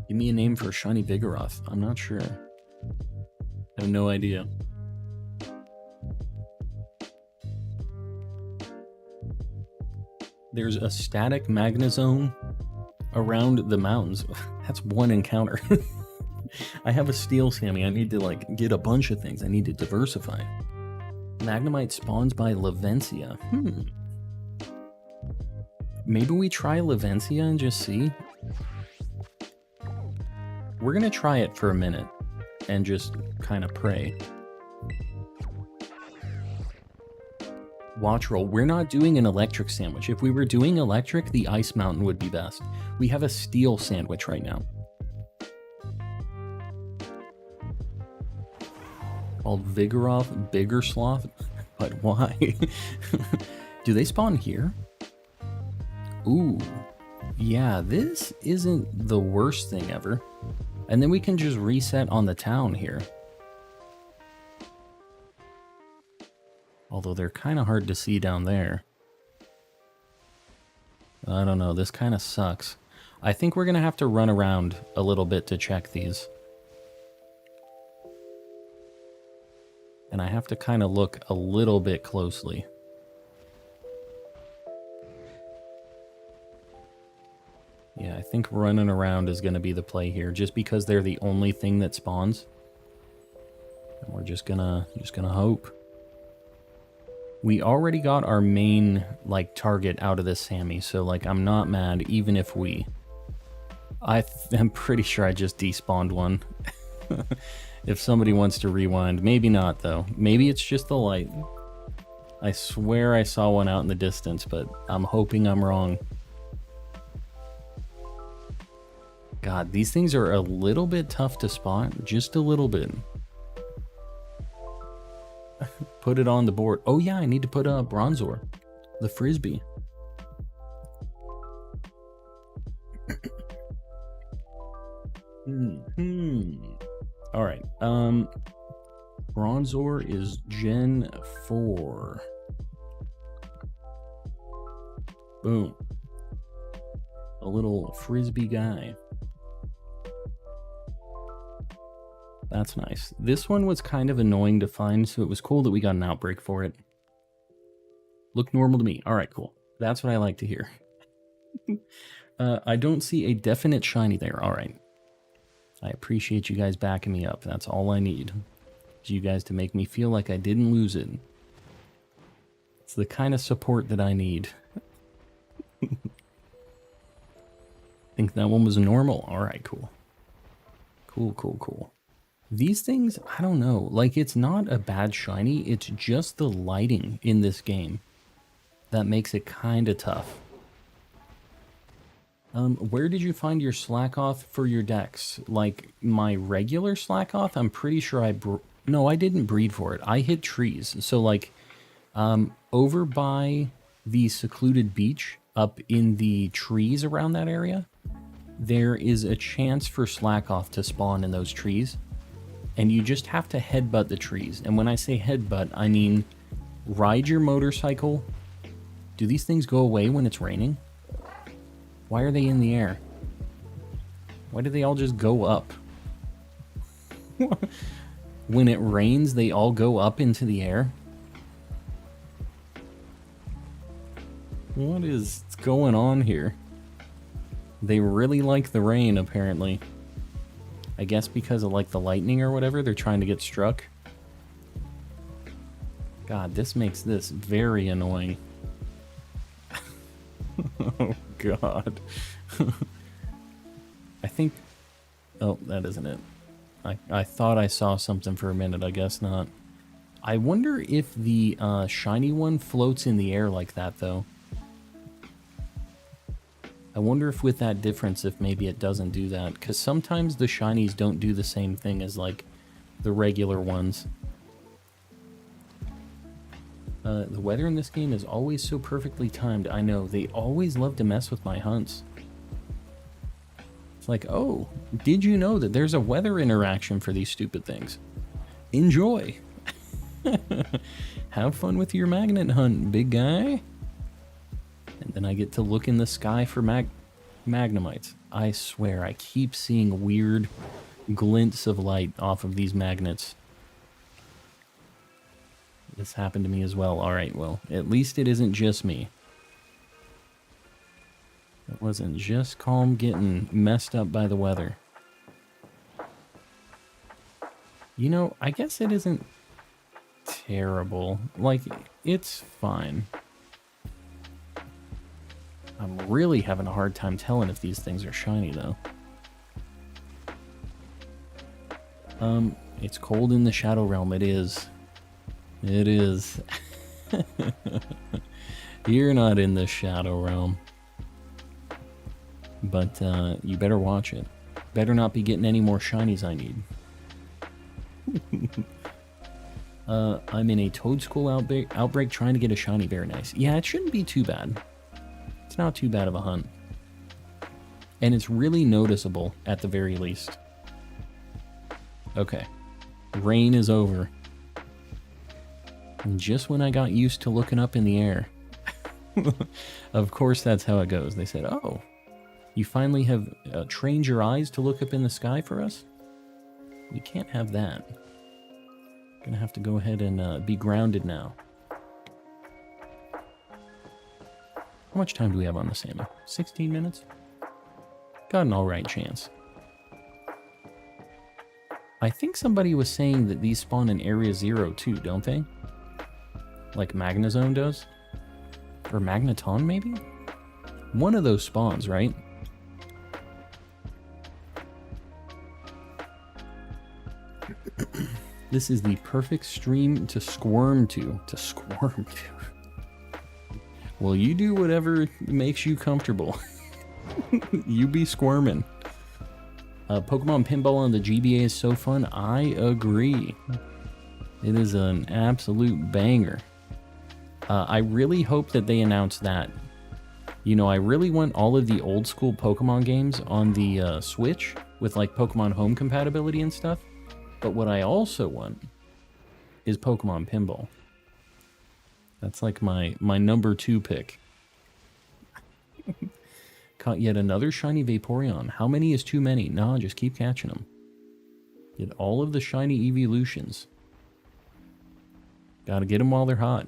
Give me a name for Shiny Vigoroth. I'm not sure. I have no idea. There's a static Magnezone around the mountains. That's one encounter. I have a Steel Sammy. I need to, like, get a bunch of things. I need to diversify. Magnemite spawns by Lavencia. Maybe we try Lavencia and just see? We're gonna try it for a minute and just kind of pray. Watch roll. We're not doing an electric sandwich. If we were doing electric, the Ice Mountain would be best. We have a steel sandwich right now. Called Vigoroth, Bigger Sloth? But why? Do they spawn here? Ooh. Yeah, this isn't the worst thing ever. And then we can just reset on the town here. Although they're kind of hard to see down there. I don't know, this kind of sucks. I think we're going to have to run around a little bit to check these. And I have to kind of look a little bit closely. Yeah, I think running around is going to be the play here, just because they're the only thing that spawns. And we're just gonna hope. We already got our main, like, target out of this Sammy, so, like, I'm not mad, even if we... I'm pretty sure I just despawned one. If somebody wants to rewind. Maybe not, though. Maybe it's just the light. I swear I saw one out in the distance, but I'm hoping I'm wrong. God, these things are a little bit tough to spot. Just a little bit. Put it on the board. Oh yeah, I need to put a Bronzor, the Frisbee. All right. Bronzor is Gen 4. Boom. A little Frisbee guy. That's nice. This one was kind of annoying to find, so it was cool that we got an outbreak for it. Look normal to me. All right, cool. That's what I like to hear. I don't see a definite shiny there. All right. I appreciate you guys backing me up. That's all I need. Is you guys to make me feel like I didn't lose it. It's the kind of support that I need. Think that one was normal. All right, cool. Cool. These things, I don't know. Like, it's not a bad shiny. It's just the lighting in this game that makes it kind of tough. Where did you find your slack off for your decks? Like, my regular slack off? I'm pretty sure no, I didn't breed for it. I hit trees. So, like, over by the secluded beach, up in the trees around that area, there is a chance for slack off to spawn in those trees. And you just have to headbutt the trees. And when I say headbutt, I mean ride your motorcycle. Do these things go away when it's raining? Why are they in the air? Why do they all just go up? When it rains, they all go up into the air? What is going on here? They really like the rain, apparently. I guess because of, like, the lightning or whatever, they're trying to get struck. God, this makes this very annoying. Oh, God. I think... Oh, that isn't it. I thought I saw something for a minute. I guess not. I wonder if the shiny one floats in the air like that, though. I wonder if with that difference, if maybe it doesn't do that. Because sometimes the shinies don't do the same thing as, like, the regular ones. The weather in this game is always so perfectly timed. I know, they always love to mess with my hunts. It's like, oh, did you know that there's a weather interaction for these stupid things? Enjoy! Have fun with your magnet hunt, big guy. And then I get to look in the sky for magnemites. I swear, I keep seeing weird glints of light off of these magnets. This happened to me as well. Alright, well, at least it isn't just me. It wasn't just Calm getting messed up by the weather. You know, I guess it isn't terrible. Like, it's fine. I'm really having a hard time telling if these things are shiny, though. It's cold in the Shadow Realm. It is. It is. You're not in the Shadow Realm. But, you better watch it. Better not be getting any more shinies I need. I'm in a Toadstool outbreak trying to get a shiny. Very nice. Yeah, it shouldn't be too bad. It's not too bad of a hunt. And it's really noticeable at the very least. Okay. Rain is over. And just when I got used to looking up in the air. Of course, that's how it goes. They said, oh, you finally have trained your eyes to look up in the sky for us? We can't have that. Gonna have to go ahead and be grounded now. How much time do we have on this ammo? 16 minutes? Got an alright chance. I think somebody was saying that these spawn in Area 0 too, don't they? Like Magnezone does? Or Magneton, maybe? One of those spawns, right? This is the perfect stream to squirm to. To squirm to. Well, you do whatever makes you comfortable. You be squirming. Pokemon Pinball on the GBA is so fun. I agree. It is an absolute banger. I really hope that they announce that. You know, I really want all of the old school Pokemon games on the Switch with like Pokemon Home compatibility and stuff. But what I also want is Pokemon Pinball. That's like my number 2 pick. Caught yet another shiny Vaporeon. How many is too many? Nah, just keep catching them. Get all of the shiny evolutions. Gotta get them while they're hot.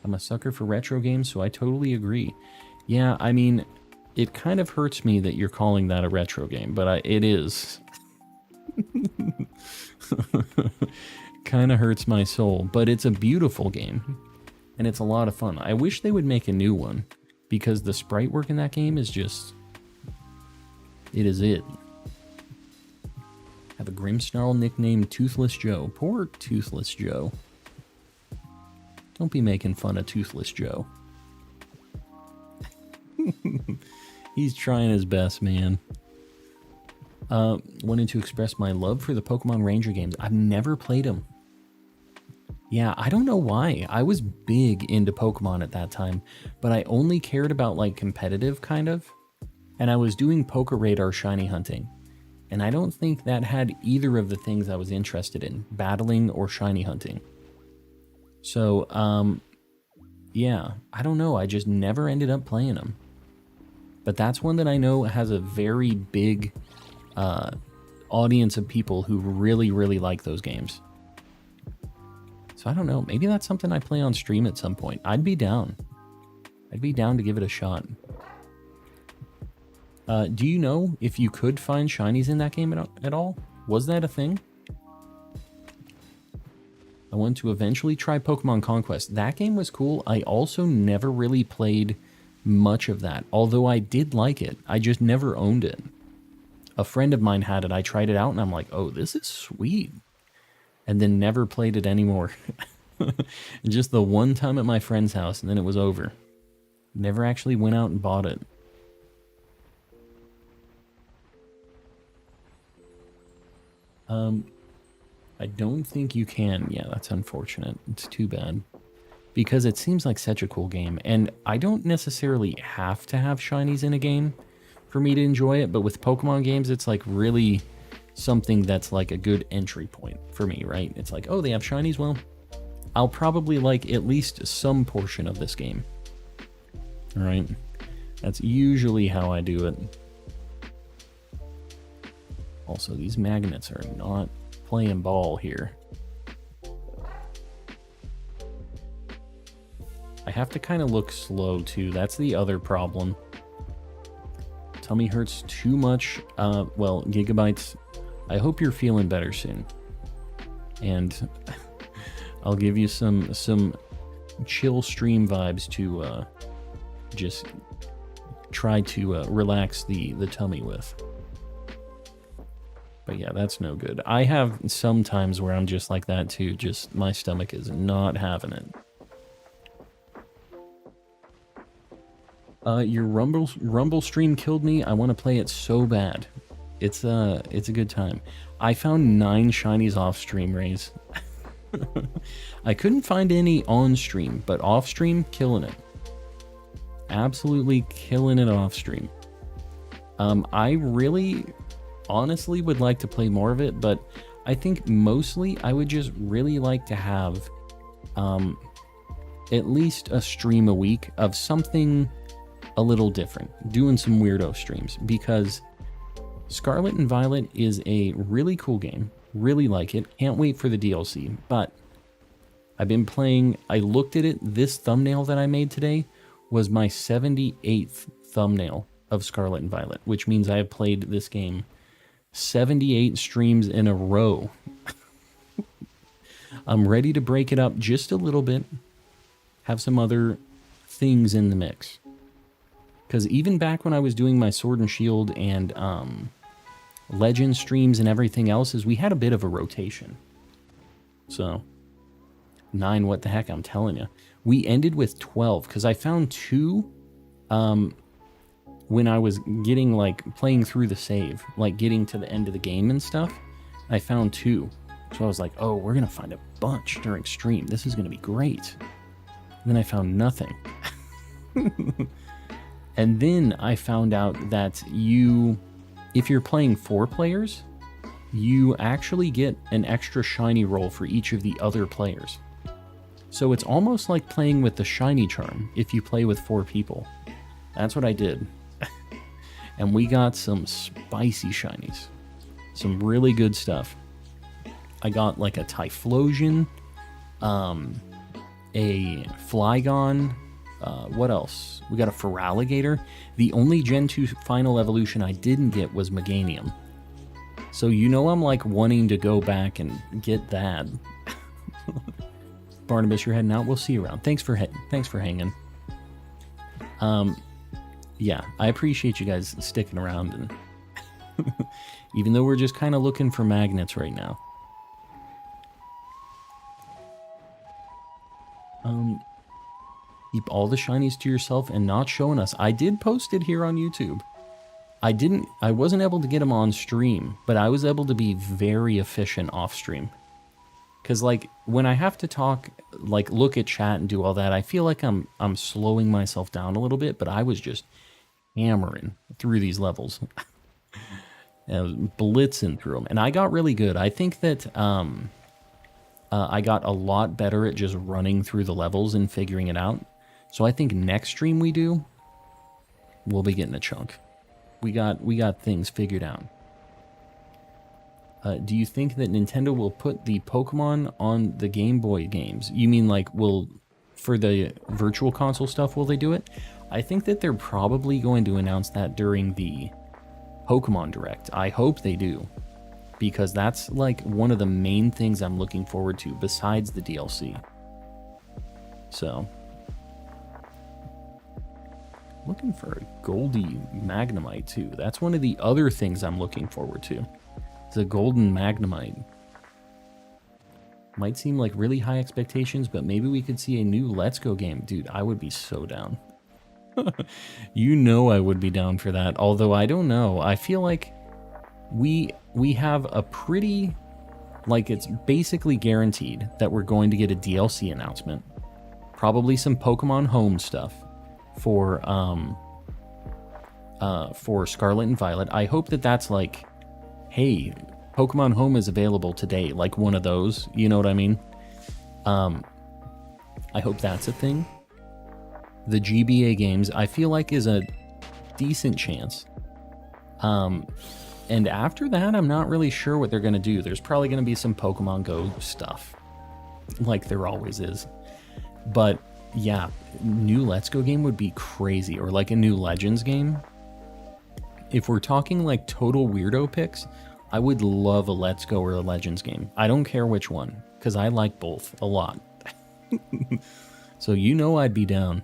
I'm a sucker for retro games, so I totally agree. Yeah, I mean, it kind of hurts me that you're calling that a retro game, but it is. Kind of hurts my soul, but it's a beautiful game, and it's a lot of fun. I wish they would make a new one, because the sprite work in that game is just... It is it. Have a Grimmsnarl nicknamed Toothless Joe. Poor Toothless Joe. Don't be making fun of Toothless Joe. He's trying his best, man. Wanted to express my love for the Pokemon Ranger games. I've never played them. Yeah, I don't know why. I was big into Pokemon at that time, but I only cared about like competitive kind of. And I was doing Poke Radar shiny hunting. And I don't think that had either of the things I was interested in, battling or shiny hunting. So, yeah, I don't know. I just never ended up playing them. But that's one that I know has a very big audience of people who really, really like those games. So I don't know. Maybe that's something I play on stream at some point. I'd be down. I'd be down to give it a shot. Do you know if you could find shinies in that game at all? Was that a thing? I want to eventually try Pokemon Conquest. That game was cool. I also never really played much of that, although I did like it. I just never owned it. A friend of mine had it. I tried it out and I'm like, oh, this is sweet. And then never played it anymore. Just the one time at my friend's house and then it was over. Never actually went out and bought it. I don't think you can. Yeah, that's unfortunate. It's too bad. Because it seems like such a cool game. And I don't necessarily have to have shinies in a game for me to enjoy it. But with Pokemon games, it's like really something that's like a good entry point for me, right? It's like, oh, they have shinies? Well, I'll probably like at least some portion of this game. All right? That's usually how I do it. Also, these magnets are not playing ball here. I have to kind of look slow too. That's the other problem. Tummy hurts too much. Well, Gigabytes, I hope you're feeling better soon. And I'll give you some chill stream vibes to just try to relax the tummy with. But yeah, that's no good. I have some times where I'm just like that too. Just my stomach is not having it. Your Rumble stream killed me. I want to play it so bad. It's a good time. I found 9 shinies off stream, Rays. I couldn't find any on stream, but off stream, killing it. Absolutely killing it off stream. I really, honestly would like to play more of it, but I think mostly I would just really like to have at least a stream a week of something a little different, doing some weirdo streams, because Scarlet and Violet is a really cool game. Really like it. Can't wait for the DLC, but I've been playing, I looked at it, this thumbnail that I made today was my 78th thumbnail of Scarlet and Violet, which means I have played this game 78 streams in a row. I'm ready to break it up just a little bit, have some other things in the mix. Because even back when I was doing my Sword and Shield and Legend streams and everything else, is we had a bit of a rotation. So, 9, what the heck, I'm telling you. We ended with 12, because I found 2 when I was getting, like, playing through the save, like, getting to the end of the game and stuff. I found 2. So I was like, oh, we're going to find a bunch during stream. This is going to be great. And then I found nothing. And then I found out that if you're playing 4 players, you actually get an extra shiny roll for each of the other players. So it's almost like playing with the shiny charm if you play with 4 people. That's what I did. And we got some spicy shinies. Some really good stuff. I got like a Typhlosion, a Flygon, what else? We got a Feraligatr. The only Gen 2 final evolution I didn't get was Meganium. So you know I'm like wanting to go back and get that. Barnabas, you're heading out. We'll see you around. Thanks for hanging. Yeah, I appreciate you guys sticking around, and even though we're just kind of looking for magnets right now. Keep all the shinies to yourself and not showing us. I did post it here on YouTube. I wasn't able to get them on stream, but I was able to be very efficient off stream. Because, like, when I have to talk, like, look at chat and do all that, I feel like I'm slowing myself down a little bit, but I was just hammering through these levels. I was blitzing through them, and I got really good. I think that I got a lot better at just running through the levels and figuring it out. So I think next stream we do, we'll be getting a chunk. We got things figured out. Do you think that Nintendo will put the Pokemon on the Game Boy games? You mean like for the virtual console stuff, will they do it? I think that they're probably going to announce that during the Pokemon Direct. I hope they do, because that's like one of the main things I'm looking forward to besides the DLC. So, looking for a Goldie Magnemite too. That's one of the other things I'm looking forward to. The golden Magnemite. Might seem like really high expectations, but maybe we could see a new Let's Go game. Dude, I would be so down. You know I would be down for that. Although I don't know. I feel like we have a pretty, like, it's basically guaranteed that we're going to get a DLC announcement. Probably some Pokemon Home stuff for Scarlet and Violet. I hope that that's like, hey, Pokemon Home is available today, like one of those, you know what I mean? I hope that's a thing. The GBA games, I feel like, is a decent chance. And after that, I'm not really sure what they're going to do. There's probably going to be some Pokemon Go stuff, like there always is. But yeah, new Let's Go game would be crazy, or like a new Legends game. If we're talking like total weirdo picks, I would love a Let's Go or a Legends game. I don't care which one, because I like both a lot. So you know I'd be down.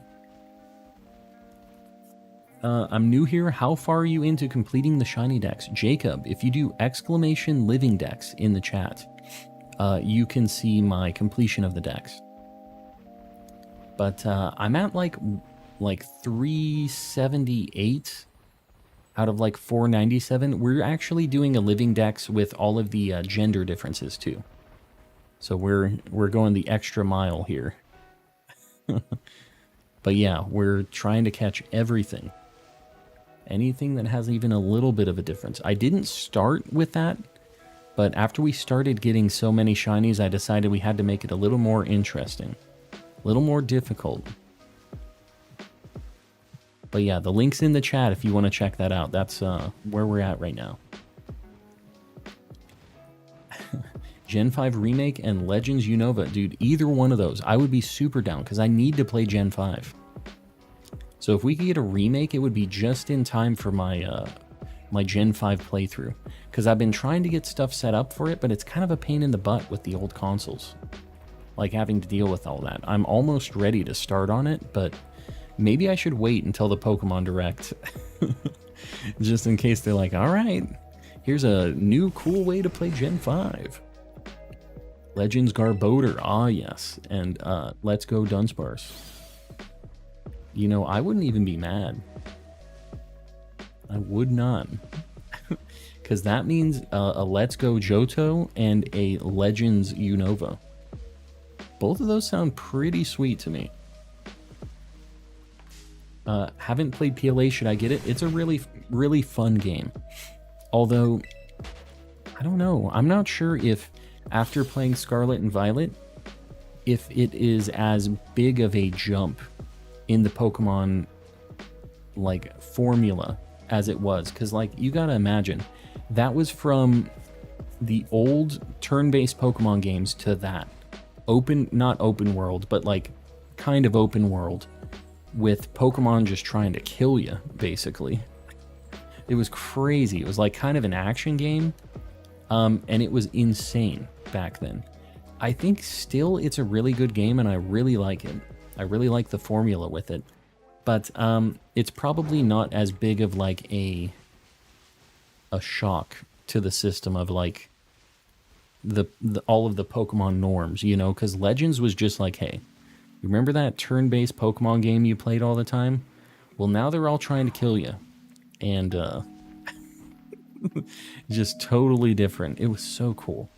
I'm new here. How far are you into completing the Shiny Dex? Jacob, if you do exclamation Living Dex in the chat, you can see my completion of the Dex. But I'm at like 378 out of like 497. We're actually doing a Living Dex with all of the gender differences too. So we're going the extra mile here. But yeah, we're trying to catch everything. Anything that has even a little bit of a difference. I didn't start with that, but after we started getting so many shinies, I decided we had to make it a little more interesting. A little more difficult. But yeah, the link's in the chat if you want to check that out. That's where we're at right now. Gen 5 Remake and Legends Unova. Dude, either one of those. I would be super down because I need to play Gen 5. So if we could get a remake, it would be just in time for my my Gen 5 playthrough. Because I've been trying to get stuff set up for it, but it's kind of a pain in the butt with the old consoles. Like having to deal with all that. I'm almost ready to start on it, but maybe I should wait until the Pokemon Direct. Just in case they're like, alright, here's a new cool way to play Gen 5. Legends Garbodor, ah yes. And Let's Go Dudunsparce. You know, I wouldn't even be mad. I would not. because that means a Let's Go Johto and a Legends Unova. Both of those sound pretty sweet to me. Haven't played PLA, should I get it? It's a really, really fun game. Although, I don't know. I'm not sure if, after playing Scarlet and Violet, if it is as big of a jump in the Pokemon, like, formula as it was. Because, like, you gotta imagine, that was from the old turn-based Pokemon games to that. Not open world, but, like, kind of open world. With Pokemon just trying to kill you, basically. It was crazy. It was like kind of an action game, and it was insane back then. I think still it's a really good game, and I really like it. I really like the formula with it, but it's probably not as big of like a shock to the system of like the all of the Pokemon norms, you know, because Legends was just like, hey, you remember that turn-based Pokemon game you played all the time? Well, now they're all trying to kill you. And, just totally different. It was so cool.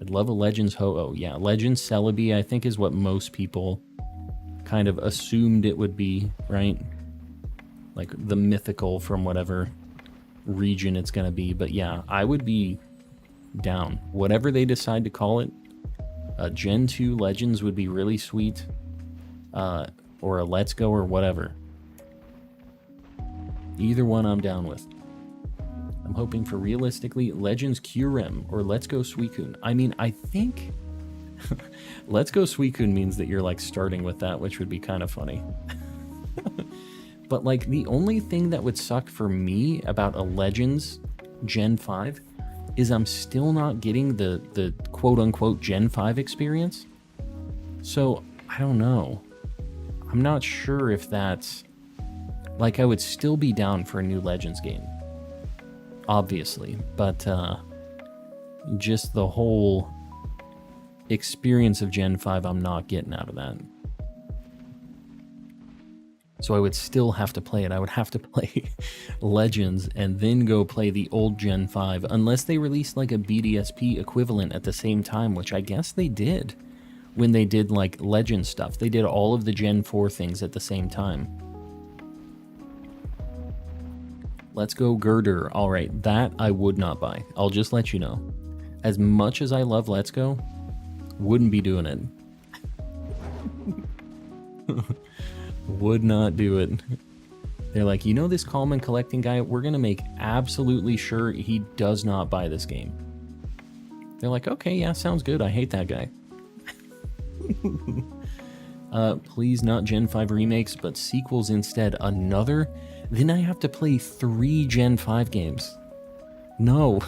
I'd love a Legends Ho-Oh. Yeah, Legends Celebi, I think, is what most people kind of assumed it would be, right? Like, the mythical from whatever region it's going to be. But yeah, I would be down. Whatever they decide to call it, Gen 2 Legends would be really sweet, or a Let's Go or whatever. Either one I'm down with. I'm hoping for realistically Legends Kyurem or Let's Go Suicune. I mean, I think Let's Go Suicune means that you're like starting with that, which would be kind of funny. But like the only thing that would suck for me about a Legends Gen 5 is I'm still not getting the quote-unquote Gen 5 experience. So, I don't know. I'm not sure if that's... Like, I would still be down for a new Legends game. Obviously. But, just the whole experience of Gen 5 I'm not getting out of that. So I would still have to play it. I would have to play Legends and then go play the old Gen 5, unless they released like a BDSP equivalent at the same time, which I guess they did when they did like Legend stuff. They did all of the Gen 4 things at the same time. Let's Go Girder. All right, that I would not buy. I'll just let you know. As much as I love Let's Go, wouldn't be doing it. Would not do it. They're like, you know this Common collecting guy? We're going to make absolutely sure he does not buy this game. They're like, okay, yeah, sounds good. I hate that guy. Please not Gen 5 remakes, but sequels instead. Another? Then I have to play 3 Gen 5 games. No.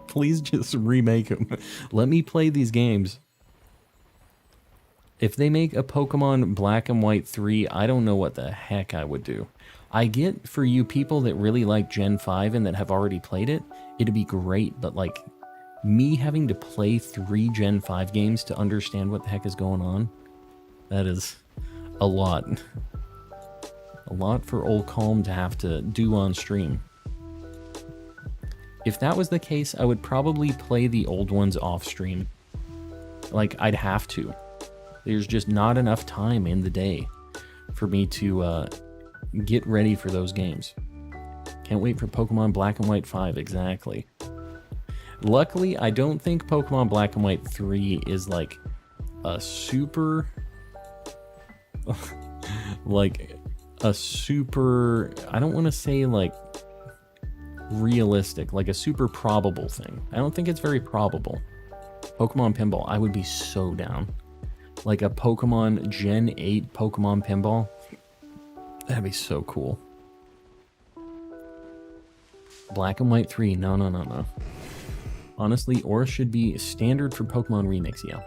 Please just remake them. Let me play these games. If they make a Pokemon Black and White 3, I don't know what the heck I would do. I get for you people that really like Gen 5 and that have already played it, it'd be great, but like me having to play 3 Gen 5 games to understand what the heck is going on, that is a lot. A lot for old Calm to have to do on stream. If that was the case, I would probably play the old ones off stream. Like, I'd have to. There's just not enough time in the day for me to get ready for those games. Can't wait for Pokemon Black and White 5, exactly. Luckily, I don't think Pokemon Black and White 3 is like a super... like a super... I don't want to say like realistic, like a super probable thing. I don't think it's very probable. Pokemon Pinball, I would be so down. Like a Pokemon Gen 8 Pokemon Pinball. That'd be so cool. Black and White 3, no. Honestly, Aura should be standard for Pokemon remakes, yeah.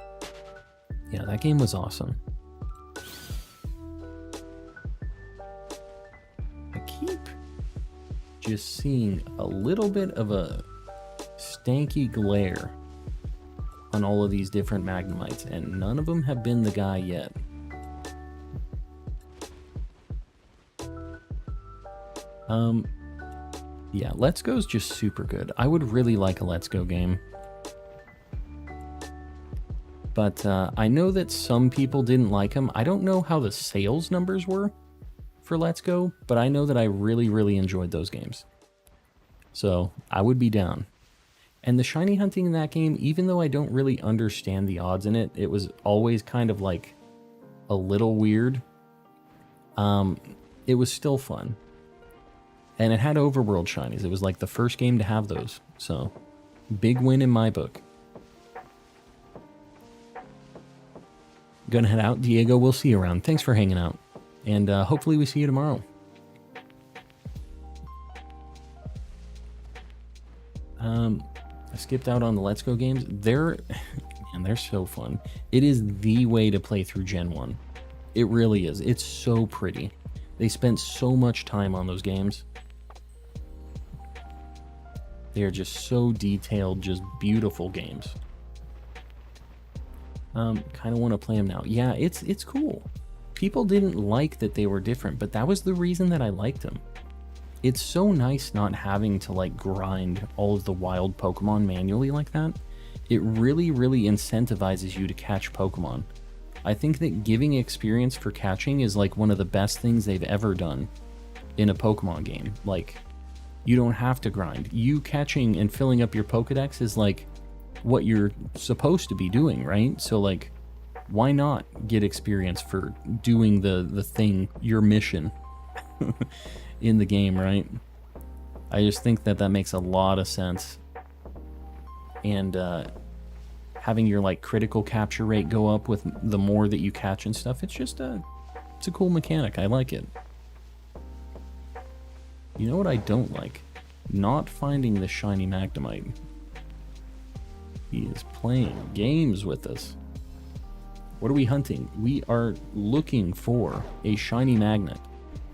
Yeah, that game was awesome. I keep just seeing a little bit of a stanky glare on all of these different Magnemites, and none of them have been the guy yet. Yeah, Let's Go is just super good. I would really like a Let's Go game. But I know that some people didn't like them. I don't know how the sales numbers were for Let's Go, but I know that I really, really enjoyed those games. So I would be down. And the shiny hunting in that game, even though I don't really understand the odds in it, it was always kind of like a little weird. It was still fun. And it had overworld shinies. It was like the first game to have those. So, big win in my book. Gonna head out. Diego, we'll see you around. Thanks for hanging out. And hopefully we see you tomorrow. I skipped out on the Let's Go games. They're so fun. It is the way to play through Gen 1. It really is. It's so pretty. They spent so much time on those games. They are just so detailed, just beautiful games. Kind of want to play them now. Yeah, it's cool. People didn't like that they were different, but that was the reason that I liked them. It's so nice not having to like grind all of the wild Pokemon manually like that. It really, really incentivizes you to catch Pokemon. I think that giving experience for catching is like one of the best things they've ever done in a Pokemon game. Like, you don't have to grind. You catching and filling up your Pokedex is like what you're supposed to be doing, right? So like, why not get experience for doing the thing, your mission in the game, right? I just think that that makes a lot of sense. And having your like critical capture rate go up with the more that you catch and stuff, it's just it's a cool mechanic. I like it. You know what I don't like? Not finding the shiny Magnemite. He is playing games with us. What are we hunting? We are looking for a shiny magnet.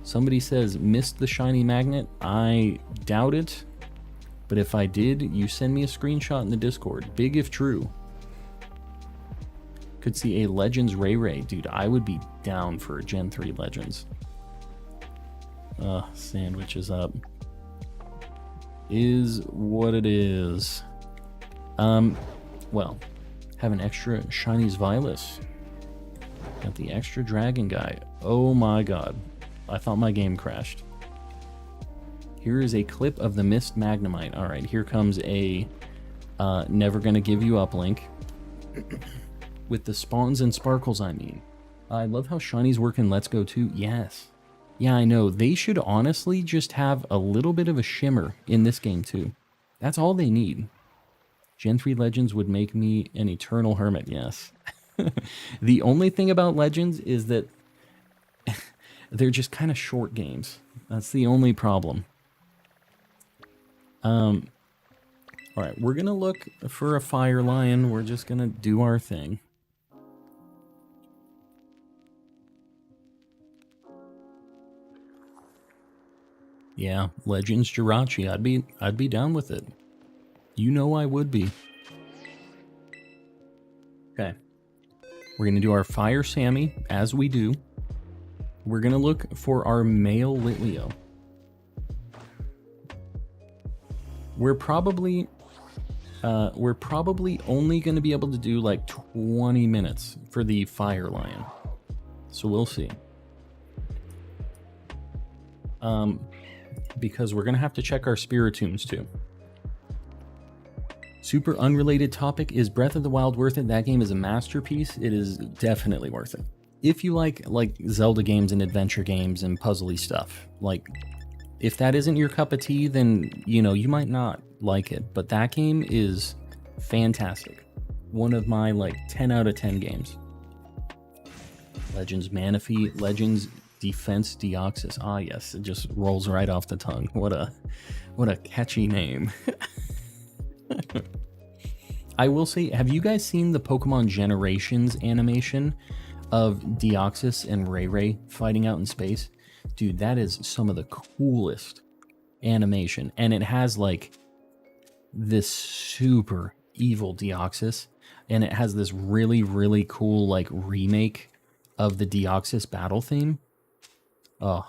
Somebody says, missed the shiny magnet. I doubt it. But if I did, you send me a screenshot in the Discord. Big if true. Could see a Legends Ray. Dude, I would be down for a Gen 3 Legends. Sandwich is up. Is what it is. Well, have an extra Shinies Violet. Got the extra dragon guy. Oh my god. I thought my game crashed. Here is a clip of the missed Magnemite. Alright, here comes a never gonna give you up link. With the spawns and sparkles, I mean. I love how Shinies work in Let's Go too. Yes. Yeah, I know. They should honestly just have a little bit of a shimmer in this game too. That's all they need. Gen 3 Legends would make me an eternal hermit, yes. The only thing about Legends is that they're just kind of short games. That's the only problem. Alright, we're going to look for a Fire Lion. We're just going to do our thing. Yeah, Legends Jirachi. I'd be down with it. You know I would be. Okay. We're going to do our Fire Sammy, as we do. We're going to look for our male Litleo. We're probably only going to be able to do like 20 minutes for the Fire Lion. So we'll see. Because we're going to have to check our Spiritombs too. Super unrelated topic, is Breath of the Wild worth it? That game is a masterpiece. It is definitely worth it. If you like Zelda games and adventure games and puzzly stuff, like if that isn't your cup of tea, then you know you might not like it. But that game is fantastic. One of my like 10 out of 10 games. Legends Manaphy, Legends Defense Deoxys. Ah yes, it just rolls right off the tongue. What a catchy name. I will say, have you guys seen the Pokemon Generations animation of Deoxys and Ray fighting out in space? Dude, that is some of the coolest animation. And it has like this super evil Deoxys, and it has this really, really cool like remake of the Deoxys battle theme. Oh,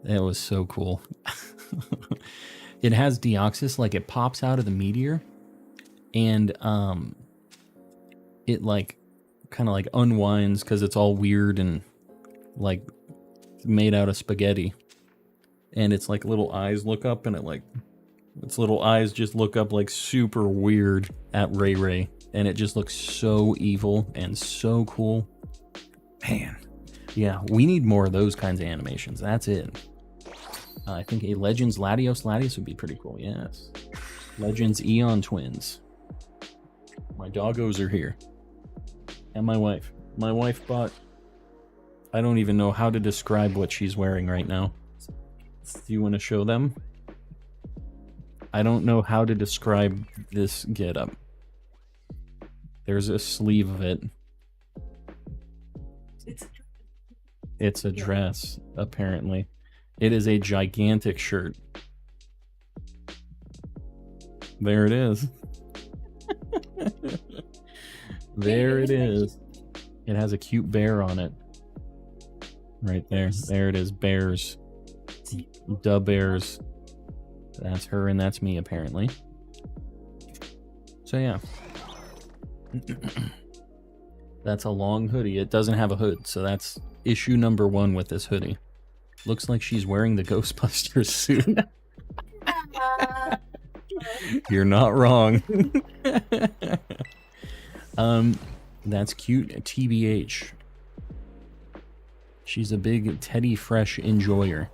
that was so cool. It has Deoxys, like it pops out of the meteor, and it like kind of like unwinds because it's all weird and like made out of spaghetti. And it's like little eyes look up, and its little eyes just look up like super weird at Ray Ray, and it just looks so evil and so cool. Man, yeah, we need more of those kinds of animations. That's it. I think a Legends Latios would be pretty cool, yes. Legends Eon Twins. My doggos are here. And my wife. My wife bought... I don't even know how to describe what she's wearing right now. Do you want to show them? I don't know how to describe this getup. There's a sleeve of it. It's a dress, apparently. It is a gigantic shirt. There it is. There it is. It has a cute bear on it. Right there. There it is. Bears. Da bears. That's her and that's me, apparently. So yeah. That's a long hoodie. It doesn't have a hood, so that's issue number 1 with this hoodie. Looks like she's wearing the Ghostbusters suit. You're not wrong. That's cute. TBH. She's a big Teddy Fresh enjoyer.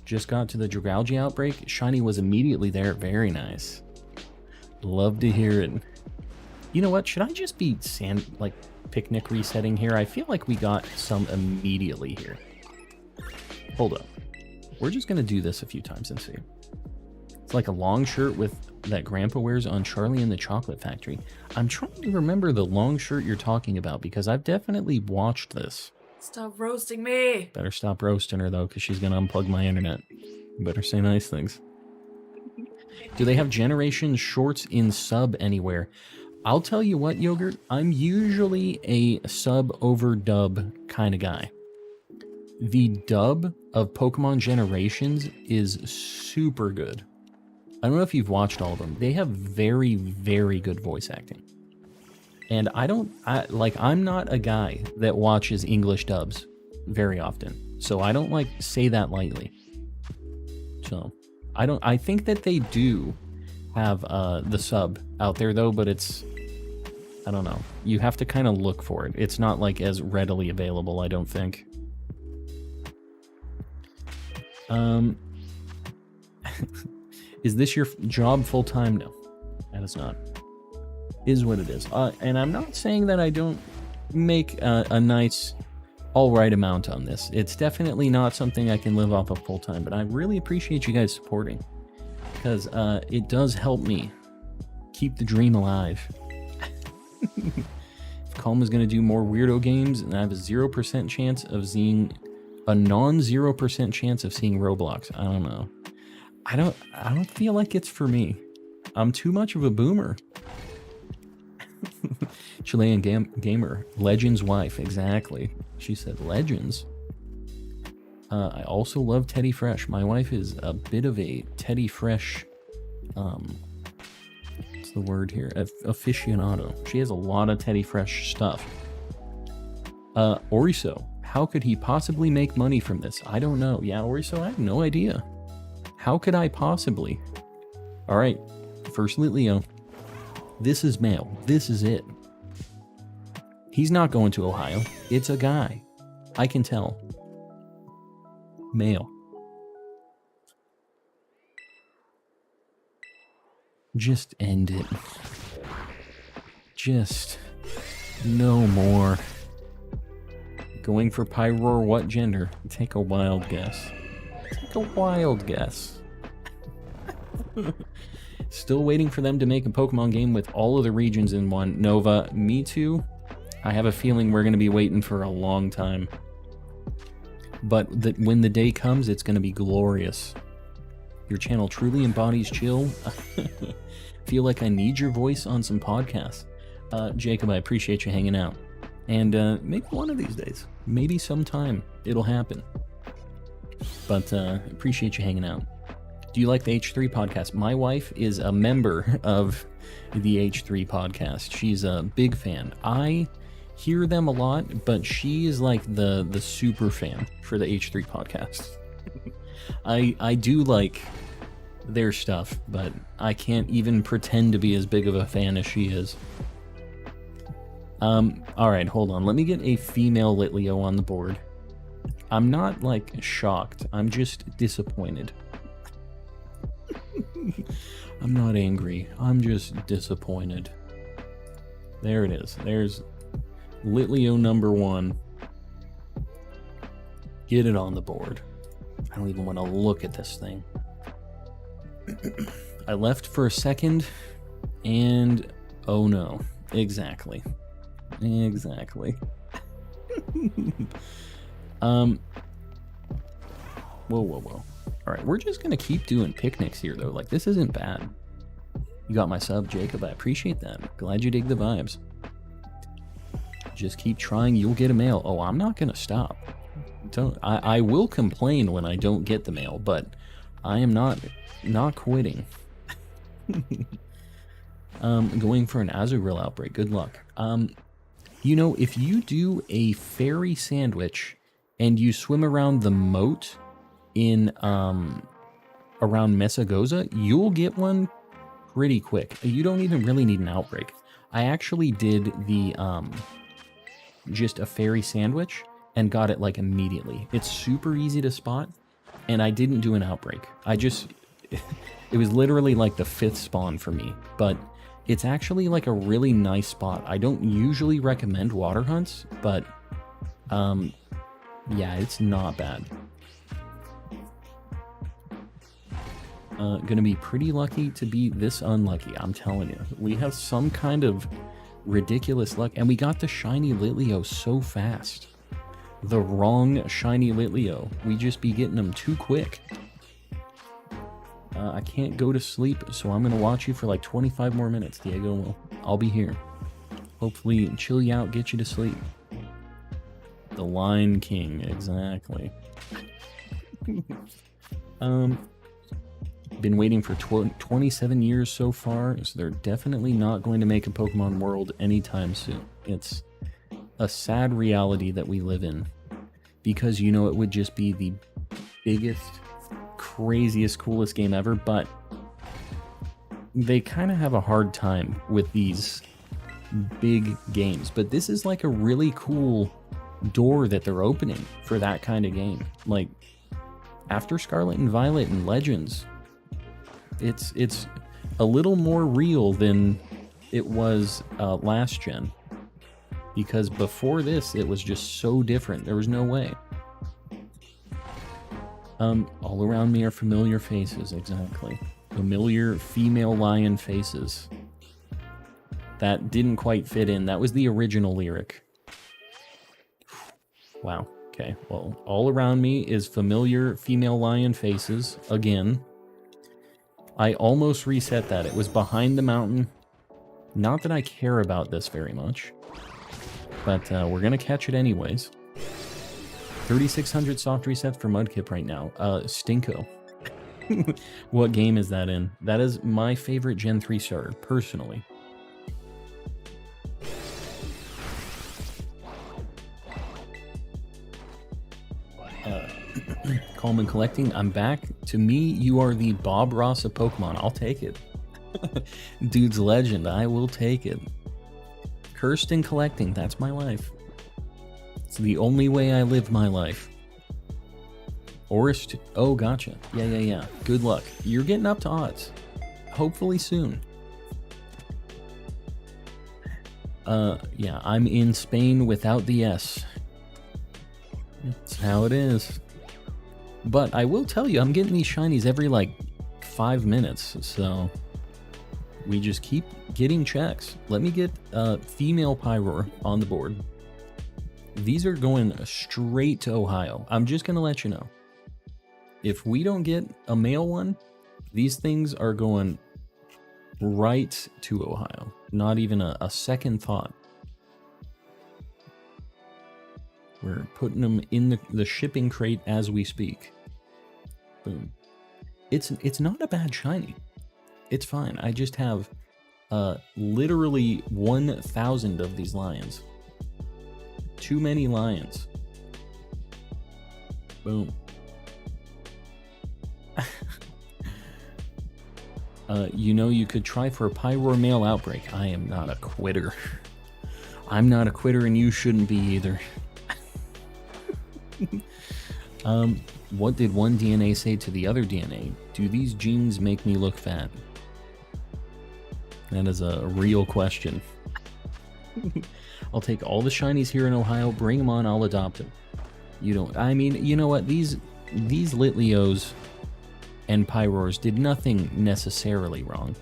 Just got to the Dragalge outbreak. Shiny was immediately there. Very nice. Love to hear it. You know what? Should I just be picnic resetting here? I feel like we got some immediately here. Hold up. We're just gonna do this a few times and see. It's like a long shirt with that Grandpa wears on Charlie and the Chocolate Factory. I'm trying to remember the long shirt you're talking about because I've definitely watched this. Stop roasting me. Better stop roasting her though, because she's gonna unplug my internet. Better say nice things. Do they have Generation shorts in sub anywhere? I'll tell you what, Yogurt, I'm usually a sub over dub kind of guy. The dub of Pokemon Generations is super good. I don't know if you've watched all of them. They have very, very good voice acting. And I'm not a guy that watches English dubs very often. So I don't say that lightly. So I think that they do have the sub out there though, but I don't know. You have to kind of look for it. It's not as readily available, I don't think. Is this your job full time? No, that is not. Is what it is. And I'm not saying that I don't make a nice, all right amount on this. It's definitely not something I can live off of full time, but I really appreciate you guys supporting because it does help me keep the dream alive. If Calm is going to do more weirdo games, and I have a 0% chance of seeing a non-0% chance of seeing Roblox. I don't know. I don't feel like it's for me. I'm too much of a boomer. Chilean gamer. Legends wife. Exactly. She said Legends. I also love Teddy Fresh. My wife is a bit of a Teddy Fresh, what's the word here? Aficionado. She has a lot of Teddy Fresh stuff. Oriso. How could he possibly make money from this? I don't know. Yeah, Oriso, I have no idea. How could I possibly? All right. Firstly, Leo. This is male. This is it. He's not going to Ohio. It's a guy. I can tell. Male. Just end it. Just no more. Going for Pyroar, what gender? Take a wild guess. Take a wild guess. Still waiting for them to make a Pokemon game with all of the regions in one. Nova, me too. I have a feeling we're going to be waiting for a long time. But when the day comes, it's going to be glorious. Your channel truly embodies chill. Feel like I need your voice on some podcasts. Jacob, I appreciate you hanging out. And maybe one of these days, maybe sometime, it'll happen. But appreciate you hanging out. Do you like the H3 podcast? My wife is a member of the H3 podcast. She's a big fan. I hear them a lot, but she is like the super fan for the H3 podcast. I do like their stuff, but I can't even pretend to be as big of a fan as she is. Alright, hold on. Let me get a female Litleo on the board. I'm not, like, shocked. I'm just disappointed. I'm not angry. I'm just disappointed. There it is. There's Litleo number 1. Get it on the board. I don't even want to look at this thing. I left for a second, and oh no. Exactly. Exactly. Whoa. Alright, we're just gonna keep doing picnics here, though. Like, this isn't bad. You got my sub, Jacob. I appreciate that. Glad you dig the vibes. Just keep trying. You'll get a mail. Oh, I'm not gonna stop. I will complain when I don't get the mail, but I am not quitting. Going for an Azurill outbreak. Good luck. You know, if you do a fairy sandwich and you swim around the moat in around Mesagoza, you'll get one pretty quick. You don't even really need an outbreak. I actually did the just a fairy sandwich and got it like immediately. It's super easy to spot, and I didn't do an outbreak. I just it was literally like the 5th spawn for me, but it's actually like a really nice spot. I don't usually recommend water hunts, but yeah, it's not bad. Gonna be pretty lucky to be this unlucky, I'm telling you. We have some kind of ridiculous luck, and we got the Shiny Litleo so fast. The wrong Shiny Litleo. We just be getting them too quick. I can't go to sleep, so I'm gonna watch you for like 25 more minutes, Diego. I'll be here. Hopefully chill you out, get you to sleep. The Lion King, exactly. Been waiting for 27 years so far, so they're definitely not going to make a Pokemon World anytime soon. It's a sad reality that we live in, because, you know, it would just be the biggest, craziest, coolest game ever, but they kind of have a hard time with these big games. But this is like a really cool door that they're opening for that kind of game. Like, after Scarlet and Violet and Legends, it's a little more real than it was last gen, because before this it was just so different. There was no way. All around me are familiar faces, exactly. Familiar female lion faces. That didn't quite fit in. That was the original lyric. Wow. Okay, well, all around me is familiar female lion faces, again. I almost reset that. It was behind the mountain. Not that I care about this very much, but we're gonna catch it anyways. 3,600 soft resets for Mudkip right now. Stinko. What game is that in? That is my favorite Gen 3 starter, personally. Calm and collecting, I'm back. To me, you are the Bob Ross of Pokemon. I'll take it. Dude's legend, I will take it. Cursed and collecting, that's my life. It's the only way I live my life. Orist, oh, gotcha. Yeah. Good luck. You're getting up to odds. Hopefully soon. Yeah, I'm in Spain without the S. That's how it is. But I will tell you, I'm getting these shinies every, like, 5 minutes, so we just keep getting checks. Let me get female Pyroar on the board. These are going straight to Ohio. I'm just going to let you know. If we don't get a male one, these things are going right to Ohio. Not even a second thought. We're putting them in the shipping crate as we speak. Boom. It's not a bad shiny. It's fine. I just have literally 1,000 of these lions. Too many lions. Boom. You know, you could try for a Pyroar male outbreak. I am not a quitter. I'm not a quitter, and you shouldn't be either. What did one DNA say to the other DNA? Do these genes make me look fat? That is a real question. I'll take all the shinies here in Ohio, bring them on, I'll adopt them. You don't, I mean, you know what, these Litleos and Pyroars did nothing necessarily wrong.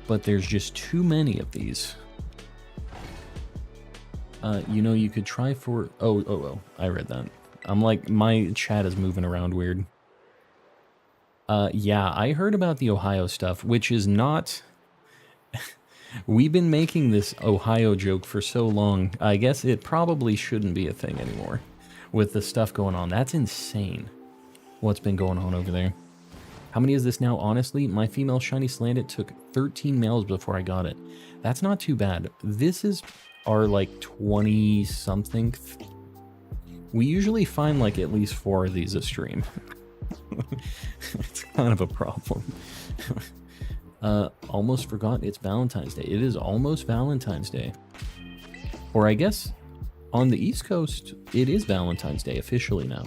But there's just too many of these. You know, you could try for, oh, I read that. I'm like, my chat is moving around weird. Yeah, I heard about the Ohio stuff, which is not... We've been making this Ohio joke for so long, I guess it probably shouldn't be a thing anymore with the stuff going on. That's insane what's been going on over there. How many is this now? Honestly, my female shiny slanted took 13 males before I got it. That's not too bad. This is our like 20-something. We usually find like at least 4 of these a stream. It's kind of a problem. Almost forgot it's Valentine's Day. It is almost Valentine's Day. Or I guess on the East Coast, it is Valentine's Day officially now.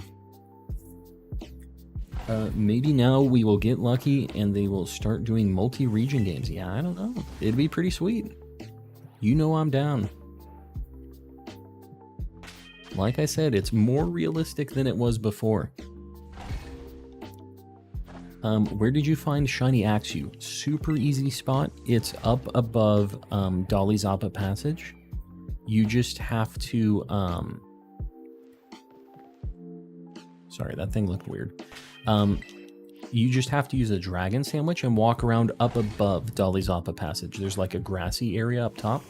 Maybe now we will get lucky and they will start doing multi-region games. Yeah, I don't know. It'd be pretty sweet. You know I'm down. Like I said, it's more realistic than it was before. Where did you find Shiny Axew? Super easy spot. It's up above Dolly's Appa Passage. You just have to... Sorry, that thing looked weird. You just have to use a dragon sandwich and walk around up above Dolly's Appa Passage. There's like a grassy area up top.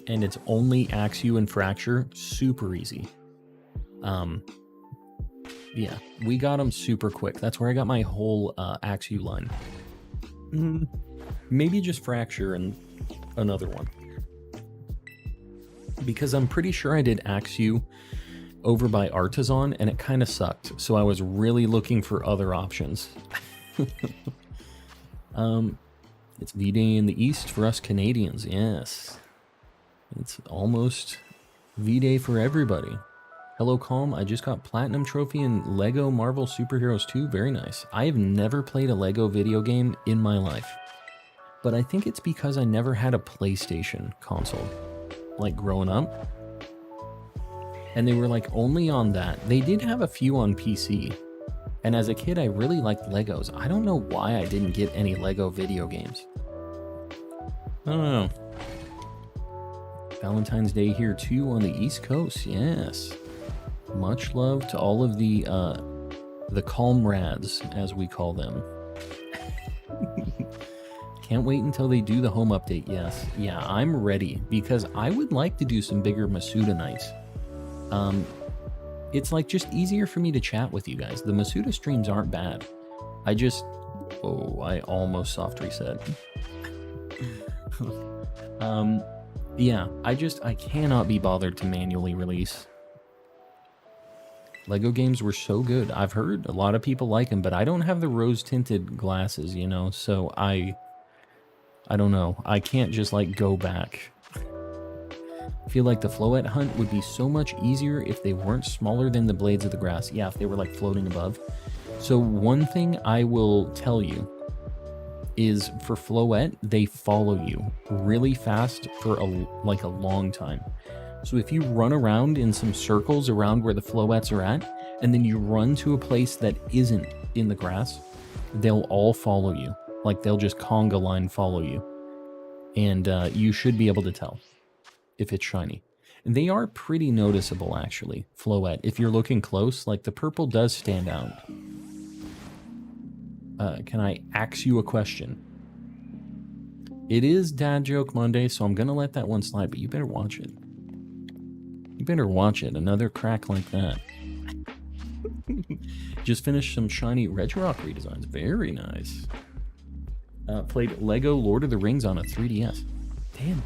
And it's only Axew and Fracture. Super easy. Yeah, we got them super quick. That's where I got my whole Axew line. Maybe just Fracture and another one. Because I'm pretty sure I did Axew over by Artisan, and it kind of sucked. So I was really looking for other options. It's V-Day in the East for us Canadians, yes. It's almost V-Day for everybody. Hello, Calm. I just got Platinum Trophy in Lego Marvel Superheroes 2. Very nice. I have never played a Lego video game in my life. But I think it's because I never had a PlayStation console. Like, growing up. And they were, like, only on that. They did have a few on PC. And as a kid, I really liked Legos. I don't know why I didn't get any Lego video games. I don't know. Valentine's Day here, too, on the East Coast. Yes. Much love to all of the comrades, as we call them. Can't wait until they do the home update, yes. Yeah, I'm ready, because I would like to do some bigger Masuda nights. It's like just easier for me to chat with you guys. The Masuda streams aren't bad. Oh, I almost soft reset. Yeah, I cannot be bothered to manually release. Lego games were so good. I've heard a lot of people like them, but I don't have the rose-tinted glasses, you know, so I don't know. I can't just, like, go back. I feel like the Floette hunt would be so much easier if they weren't smaller than the blades of the grass. Yeah, if they were, like, floating above. So one thing I will tell you is for Floette, they follow you really fast for, a long time. So if you run around in some circles around where the Floettes are at, and then you run to a place that isn't in the grass, they'll all follow you. Like, they'll just conga line follow you. And you should be able to tell if it's shiny. And they are pretty noticeable, actually, Floette. If you're looking close, like, the purple does stand out. Can I ask you a question? It is Dad Joke Monday, so I'm going to let that one slide, but you better watch it. You better watch it. Another crack like that. Just finished some Shiny Regirock redesigns. Very nice. Played Lego Lord of the Rings on a 3DS. Damn.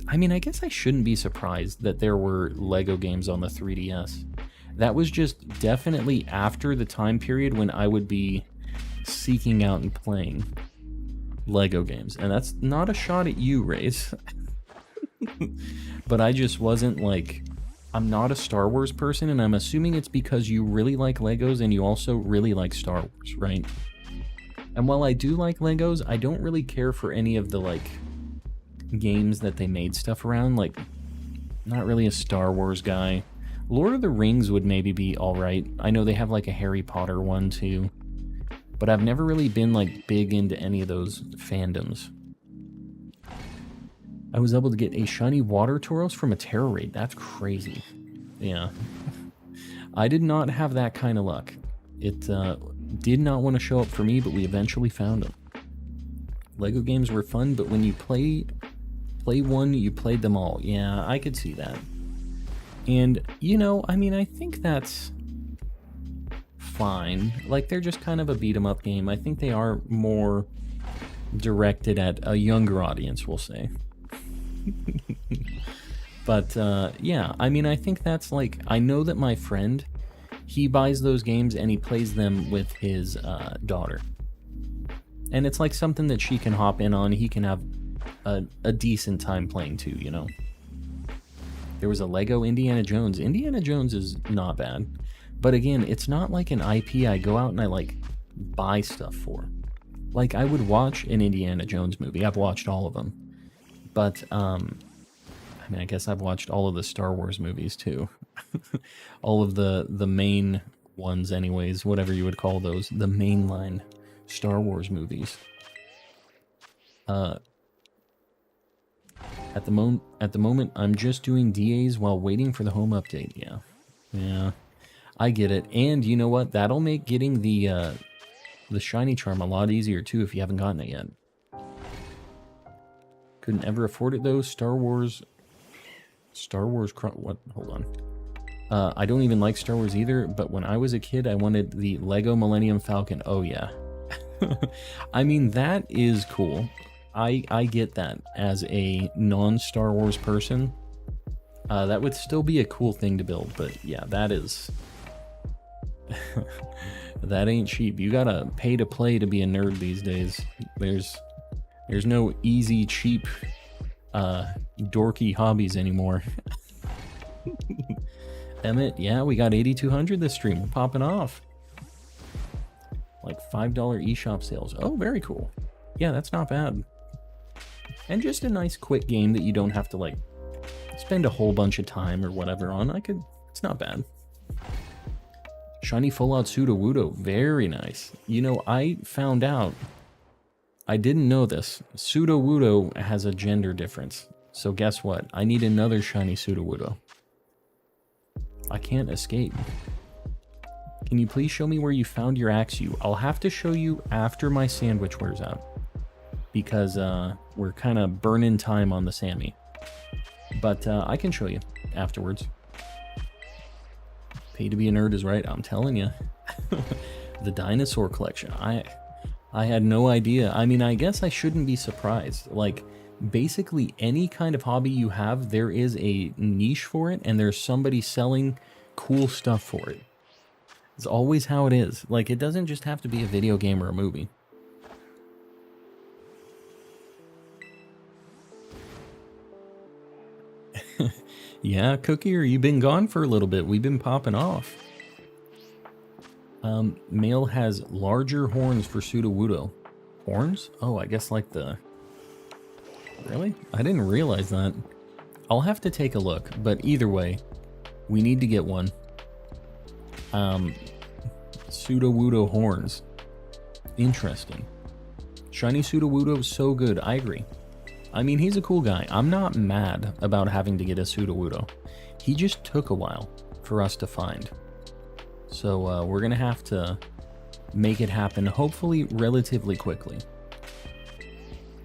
I mean, I guess I shouldn't be surprised that there were Lego games on the 3DS. That was just definitely after the time period when I would be seeking out and playing Lego games. And that's not a shot at you, Raze. But I just wasn't like... I'm not a Star Wars person, and I'm assuming it's because you really like Legos and you also really like Star Wars, right? And while I do like Legos, I don't really care for any of the, like, games that they made stuff around. Like, not really a Star Wars guy. Lord of the Rings would maybe be alright. I know they have, like, a Harry Potter one, too. But I've never really been, like, big into any of those fandoms. I was able to get a shiny water Tauros from a Tera raid. That's crazy. Yeah. I did not have that kind of luck. It did not want to show up for me, but we eventually found them. Lego games were fun, but when you play one, you played them all. Yeah, I could see that. And, you know, I mean, I think that's fine. Like, they're just kind of a beat-em-up game. I think they are more directed at a younger audience, we'll say. But yeah, I mean, I think that's like, I know that my friend, he buys those games and he plays them with his daughter, and it's like something that she can hop in on. He can have a decent time playing too, you know. There was a Lego Indiana Jones. Indiana Jones is not bad, but again, it's not like an IP I go out and I like buy stuff for. Like, I would watch an Indiana Jones movie. I've watched all of them. But, I mean, I guess I've watched all of the Star Wars movies, too. All of the main ones, anyways, whatever you would call those. The mainline Star Wars movies. At the moment, I'm just doing DAs while waiting for the home update. Yeah. Yeah. I get it. And you know what? That'll make getting the Shiny Charm a lot easier, too, if you haven't gotten it yet. Couldn't ever afford it though. Star Wars. What? Hold on. I don't even like Star Wars either. But when I was a kid, I wanted the Lego Millennium Falcon. Oh yeah. I mean, that is cool. I get that as a non-Star Wars person. That would still be a cool thing to build. But yeah, that is. That ain't cheap. You gotta pay to play to be a nerd these days. There's no easy, cheap, dorky hobbies anymore. Emmett, yeah, we got 8,200 this stream. We're popping off. Like $5 eShop sales. Oh, very cool. Yeah, that's not bad. And just a nice, quick game that you don't have to, like, spend a whole bunch of time or whatever on. It's not bad. Shiny Full-Out Sudowoodo. Very nice. You know, I found out... I didn't know this. Sudowoodo has a gender difference. So guess what? I need another shiny Sudowoodo. I can't escape. Can you please show me where you found your Axew? I'll have to show you after my sandwich wears out. Because we're kind of burning time on the Sammy. But I can show you afterwards. Pay to be a nerd is right, I'm telling you. The dinosaur collection. I had no idea. I mean, I guess I shouldn't be surprised. Like, basically any kind of hobby you have, there is a niche for it, and there's somebody selling cool stuff for it. It's always how it is. Like, it doesn't just have to be a video game or a movie. Yeah, Cookie, or you've been gone for a little bit. We've been popping off. Male has larger horns for Sudowoodo. Horns? Oh, I guess like the... Really? I didn't realize that. I'll have to take a look, but either way, we need to get one. Sudowoodo horns. Interesting. Shiny Sudowoodo is so good, I agree. I mean, he's a cool guy. I'm not mad about having to get a Sudowoodo. He just took a while for us to find. So we're going to have to make it happen, hopefully relatively quickly.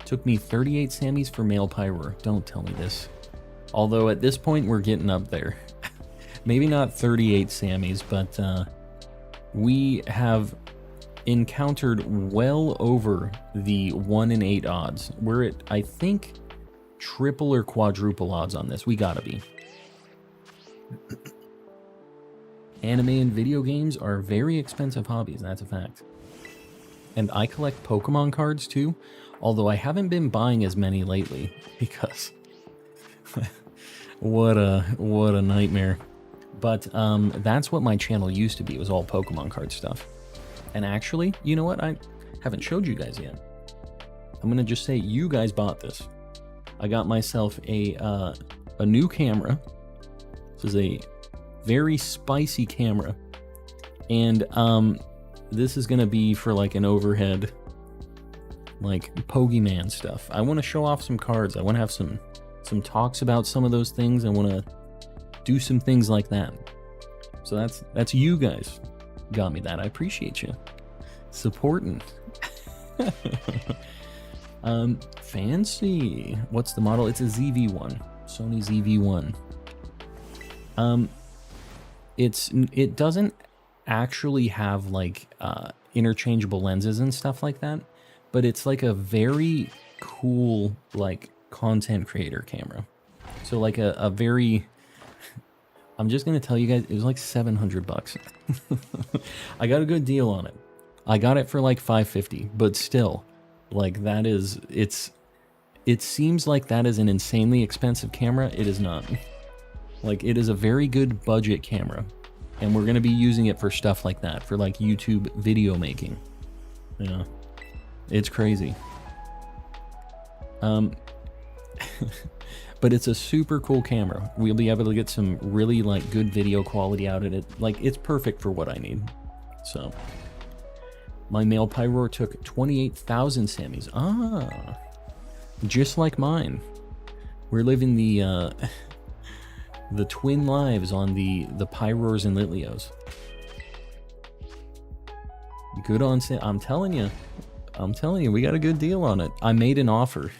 Took me 38 Sammys for male Pyroar. Don't tell me this. Although at this point, we're getting up there. Maybe not 38 Sammys, but we have encountered well over the 1 in 8 odds. We're at, I think, triple or quadruple odds on this. We gotta be. Anime and video games are very expensive hobbies, that's a fact. And I collect Pokemon cards too, although I haven't been buying as many lately because what a nightmare. But that's what my channel used to be, was all Pokemon card stuff. And actually, you know what? I haven't showed you guys yet. I'm gonna just say you guys bought this. I got myself a new camera. This is a very spicy camera, and this is gonna be for like an overhead, like Pokemon stuff. I want to show off some cards. I want to have some talks about some of those things. I want to do some things like that. So that's you guys got me that. I appreciate you supporting. Fancy. What's the model? It's a ZV-1, Sony ZV-1. It doesn't actually have like interchangeable lenses and stuff like that, but it's like a very cool like content creator camera. So like a very, I'm just gonna tell you guys, it was like $700. I got a good deal on it. I got it for like $550, but still, like that is, it seems like that is an insanely expensive camera. It is not. Like, it is a very good budget camera, and we're going to be using it for stuff like that, for like YouTube video making. Yeah, it's crazy. But it's a super cool camera. We'll be able to get some really like good video quality out of it. Like, it's perfect for what I need. So, my male Pyroar took 28,000 Sammys. Ah, just like mine. We're living the twin lives on the Pyroars and Litleos. Good on sale. I'm telling you, we got a good deal on it. I made an offer.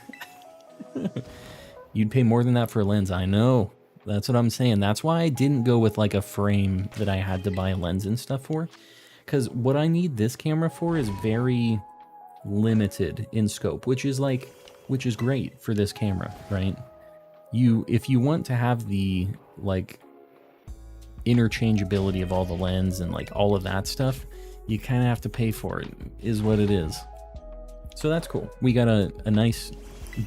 You'd pay more than that for a lens. I know. That's what I'm saying. That's why I didn't go with like a frame that I had to buy a lens and stuff for. Because what I need this camera for is very limited in scope, which is great for this camera, right? If you want to have the like interchangeability of all the lens and like all of that stuff, you kind of have to pay for it, is what it is. So that's cool. We got a nice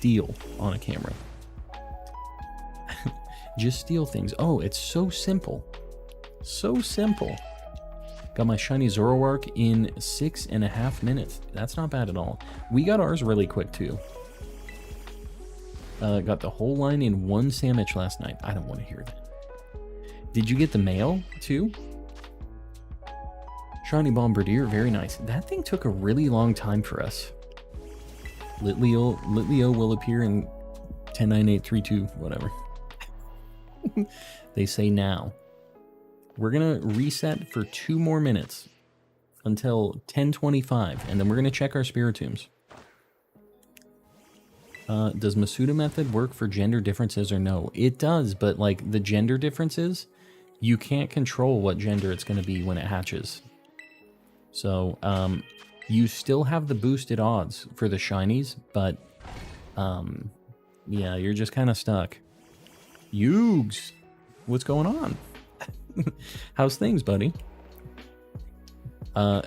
deal on a camera. Just steal things. Oh, it's so simple. So simple. Got my shiny Zoroark in 6.5 minutes. That's not bad at all. We got ours really quick too. Got the whole line in one sandwich last night. I don't want to hear that. Did you get the mail too? Shiny Bombardier, very nice. That thing took a really long time for us. Litleo will appear in 109832, whatever. They say now. We're gonna reset for 2 more minutes until 10:25, and then we're gonna check our Spiritombs. Does Masuda method work for gender differences or no? It does, but like the gender differences, you can't control what gender it's going to be when it hatches. So you still have the boosted odds for the shinies, but yeah, you're just kind of stuck. Yugs, what's going on? How's things, buddy? I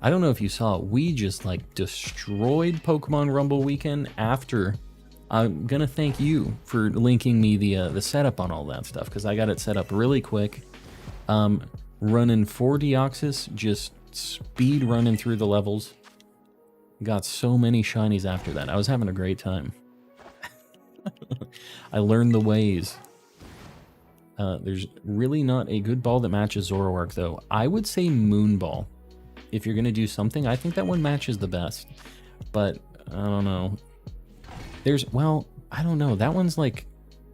don't know if you saw, we just like destroyed Pokemon Rumble weekend. After, I'm gonna thank you for linking me the setup on all that stuff, because I got it set up really quick. Running 4 Deoxys, just speed running through the levels. Got so many shinies after that. I was having a great time. I learned the ways. There's really not a good ball that matches Zoroark though. I would say Moonball. If you're gonna do something, I think that one matches the best. But I don't know. Well, I don't know. That one's like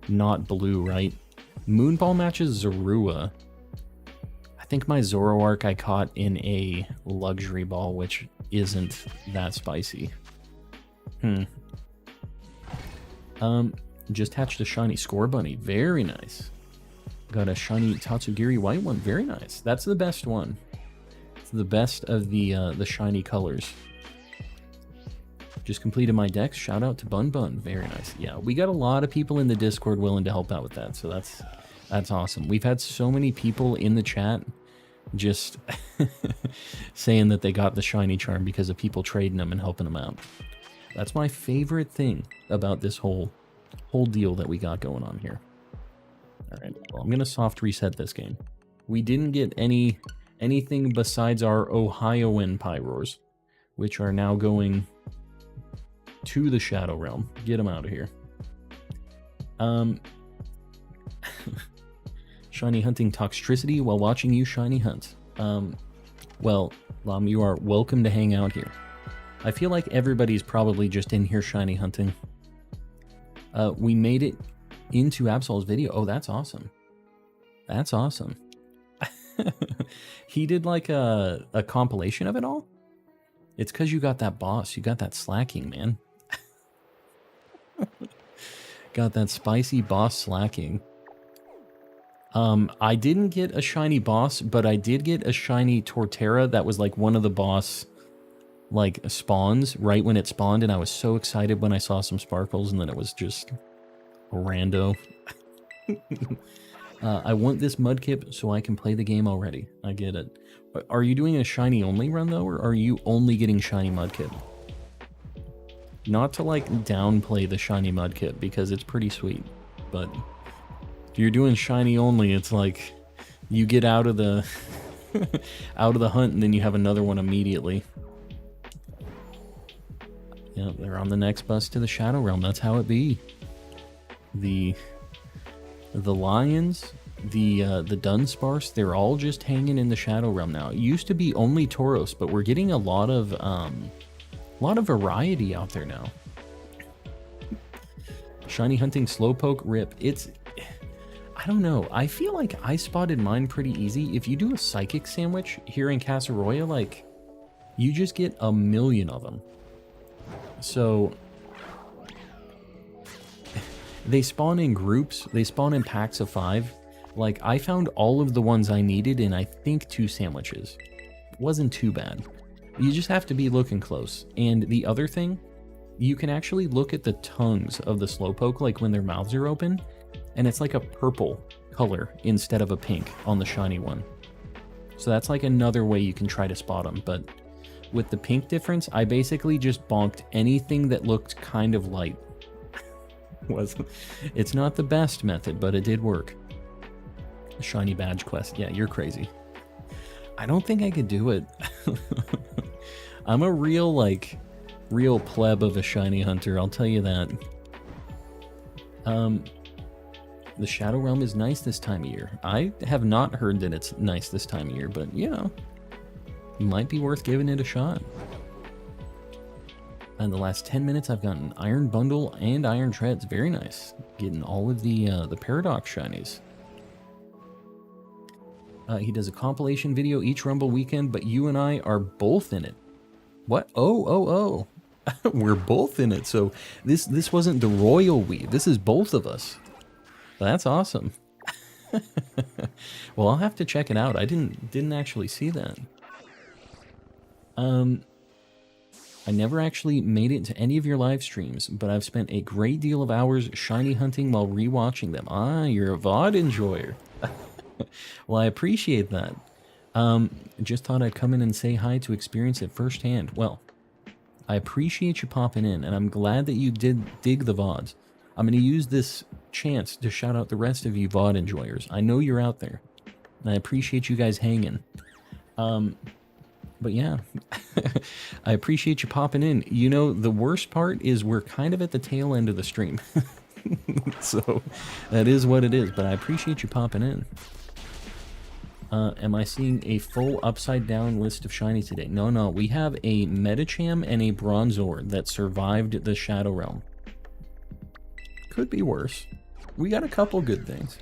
not blue, right? Moonball matches Zorua. I think my Zoroark I caught in a luxury ball, which isn't that spicy. Just hatched a shiny Score Bunny. Very nice. Got a shiny Tatsugiri white one. Very nice. That's the best one. It's the best of the shiny colors. Just completed my dex. Shout out to Bun Bun. Very nice. Yeah, we got a lot of people in the Discord willing to help out with that, so that's awesome. We've had so many people in the chat just saying that they got the shiny charm because of people trading them and helping them out. That's my favorite thing about this whole deal that we got going on here. All right, well, I'm gonna soft reset this game. We didn't get anything besides our Ohioan Pyroars, which are now going to the Shadow Realm. Get them out of here. Shiny hunting toxicity while watching you shiny hunt. Well, Lam, you are welcome to hang out here. I feel like everybody's probably just in here shiny hunting. We made it into Absol's video. Oh, that's awesome. That's awesome. He did like a compilation of it all? It's because you got that boss. You got that slacking, man. Got that spicy boss slacking. I didn't get a shiny boss, but I did get a shiny Torterra that was like one of the boss like spawns right when it spawned, and I was so excited when I saw some sparkles, and then it was just rando. I want this Mudkip so I can play the game already. I get it. Are you doing a shiny only run though, or are you only getting shiny Mudkip? Not to like downplay the shiny Mudkip because it's pretty sweet, but if you're doing shiny only, it's like you get out of the out of the hunt and then you have another one immediately. Yeah, they're on the next bus to the Shadow Realm. That's how it be. The lions, the Dudunsparce, they're all just hanging in the Shadow Realm now. It used to be only Tauros, but we're getting a lot of variety out there now. Shiny hunting Slowpoke rip. I don't know. I feel like I spotted mine pretty easy. If you do a psychic sandwich here in Casaroya, like you just get a million of them. So they spawn in groups. They spawn in packs of 5. Like I found all of the ones I needed in I think 2 sandwiches. It wasn't too bad. You just have to be looking close. And the other thing, you can actually look at the tongues of the Slowpoke, like when their mouths are open, and it's like a purple color instead of a pink on the shiny one. So that's like another way you can try to spot them. But with the pink difference, I basically just bonked anything that looked kind of light. It's not the best method, but it did work. Shiny badge quest. Yeah, you're crazy. I don't think I could do it. I'm a real pleb of a shiny hunter, I'll tell you that. The Shadow Realm is nice this time of year. I have not heard that it's nice this time of year, but you know, it might be worth giving it a shot. In the last 10 minutes, I've gotten Iron Bundle and Iron Treads. Very nice. Getting all of the Paradox shinies. He does a compilation video each Rumble weekend, but you and I are both in it. What? Oh. We're both in it. So this wasn't the royal we. This is both of us. That's awesome. Well, I'll have to check it out. I didn't actually see that. I never actually made it to any of your live streams, but I've spent a great deal of hours shiny hunting while rewatching them. Ah, you're a VOD enjoyer. Well, I appreciate that. Just thought I'd come in and say hi to experience it firsthand. Well, I appreciate you popping in, and I'm glad that you did dig the VODs. I'm going to use this chance to shout out the rest of you VOD enjoyers. I know you're out there, and I appreciate you guys hanging. But yeah, I appreciate you popping in. You know, the worst part is we're kind of at the tail end of the stream. So that is what it is, but I appreciate you popping in. Am I seeing a full upside down list of shinies today? No, we have a Medicham and a Bronzor that survived the Shadow Realm. Could be worse. We got a couple good things.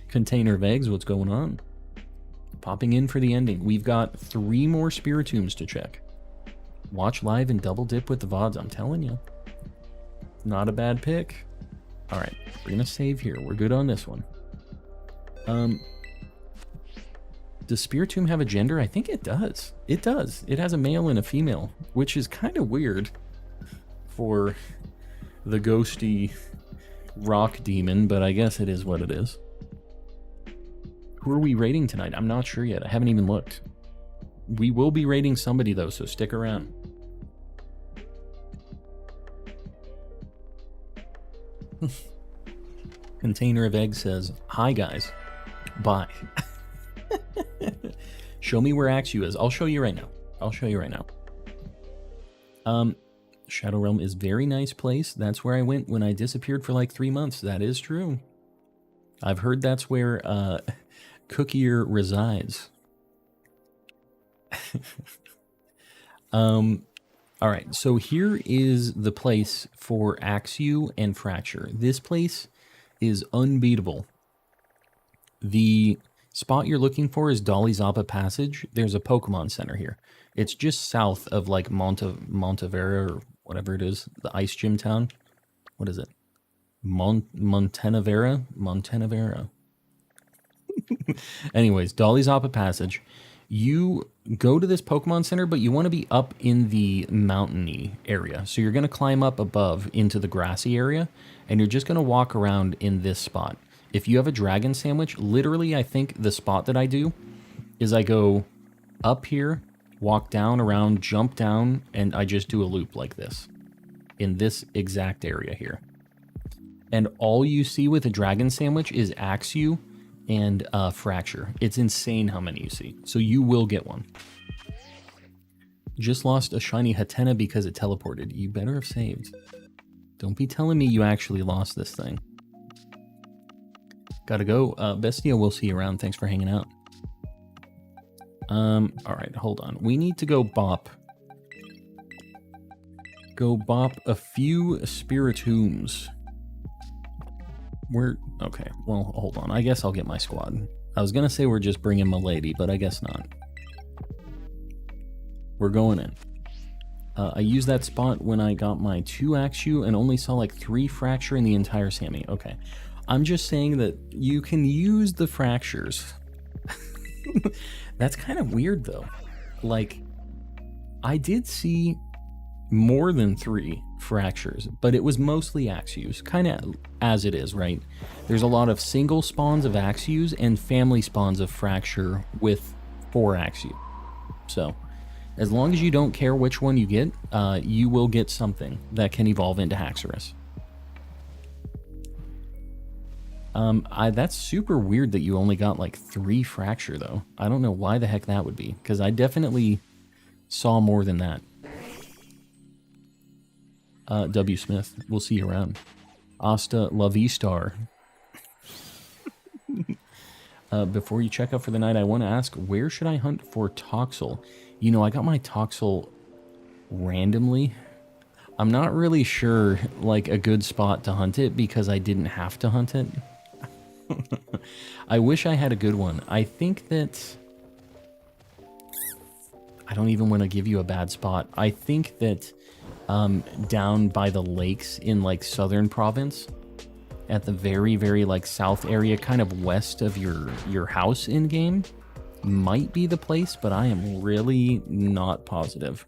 Container of eggs, what's going on? Popping in for the ending. We've got 3 more Spiritombs to check. Watch live and double dip with the VODs, I'm telling you. Not a bad pick. Alright, we're gonna save here. We're good on this one. Does Spiritomb have a gender? I think it does. It does. It has a male and a female, which is kind of weird for the ghosty rock demon, but I guess it is what it is. Who are we raiding tonight? I'm not sure yet. I haven't even looked. We will be raiding somebody, though, so stick around. Container of eggs says, "Hi, guys. Bye." Show me where Axew is. I'll show you right now. I'll show you right now. Shadow Realm is a very nice place. That's where I went when I disappeared for like 3 months. That is true. I've heard that's where Cookier resides. Alright, so here is the place for Axew and Fracture. This place is unbeatable. The spot you're looking for is Dollyzapa Passage. There's a Pokemon Center here. It's just south of like Montevera or whatever it is, the ice gym town. What is it? Montenevera? Montenevera. Anyways, Dollyzapa Passage. You go to this Pokemon Center, but you want to be up in the mountainy area. So you're going to climb up above into the grassy area, and you're just going to walk around in this spot. If you have a dragon sandwich, literally I think the spot that I do is I go up here, walk down, around, jump down, and I just do a loop like this in this exact area here. And all you see with a dragon sandwich is Axew and Fracture. It's insane how many you see. So you will get one. Just lost a shiny Hatena because it teleported. You better have saved. Don't be telling me you actually lost this thing. Gotta go. Bestia, we'll see you around. Thanks for hanging out. Alright, hold on. We need to go bop. Go bop a few Spiritombs. Okay, well, hold on. I guess I'll get my squad. I was gonna say we're just bringing Milady, but I guess not. We're going in. I used that spot when I got my 2 Axew and only saw like 3 Fracture in the entire Sammy. Okay. I'm just saying that you can use the Fractures. That's kind of weird, though. Like, I did see more than 3 Fractures, but it was mostly Axews, kind of as it is, right? There's a lot of single spawns of Axews and family spawns of Fracture with 4 Axew. So, as long as you don't care which one you get, you will get something that can evolve into Haxorus. That's super weird that you only got like 3 Fracture, though. I don't know why the heck that would be, because I definitely saw more than that. W. Smith, we'll see you around. Asta La Vistar. Before you check out for the night, I want to ask, where should I hunt for Toxel? You know, I got my Toxel randomly. I'm not really sure, like, a good spot to hunt it because I didn't have to hunt it. I wish I had a good one. I think that... I don't even want to give you a bad spot. I think that down by the lakes in, like, southern province, at the very, very, like, south area, kind of west of your house in-game, might be the place, but I am really not positive.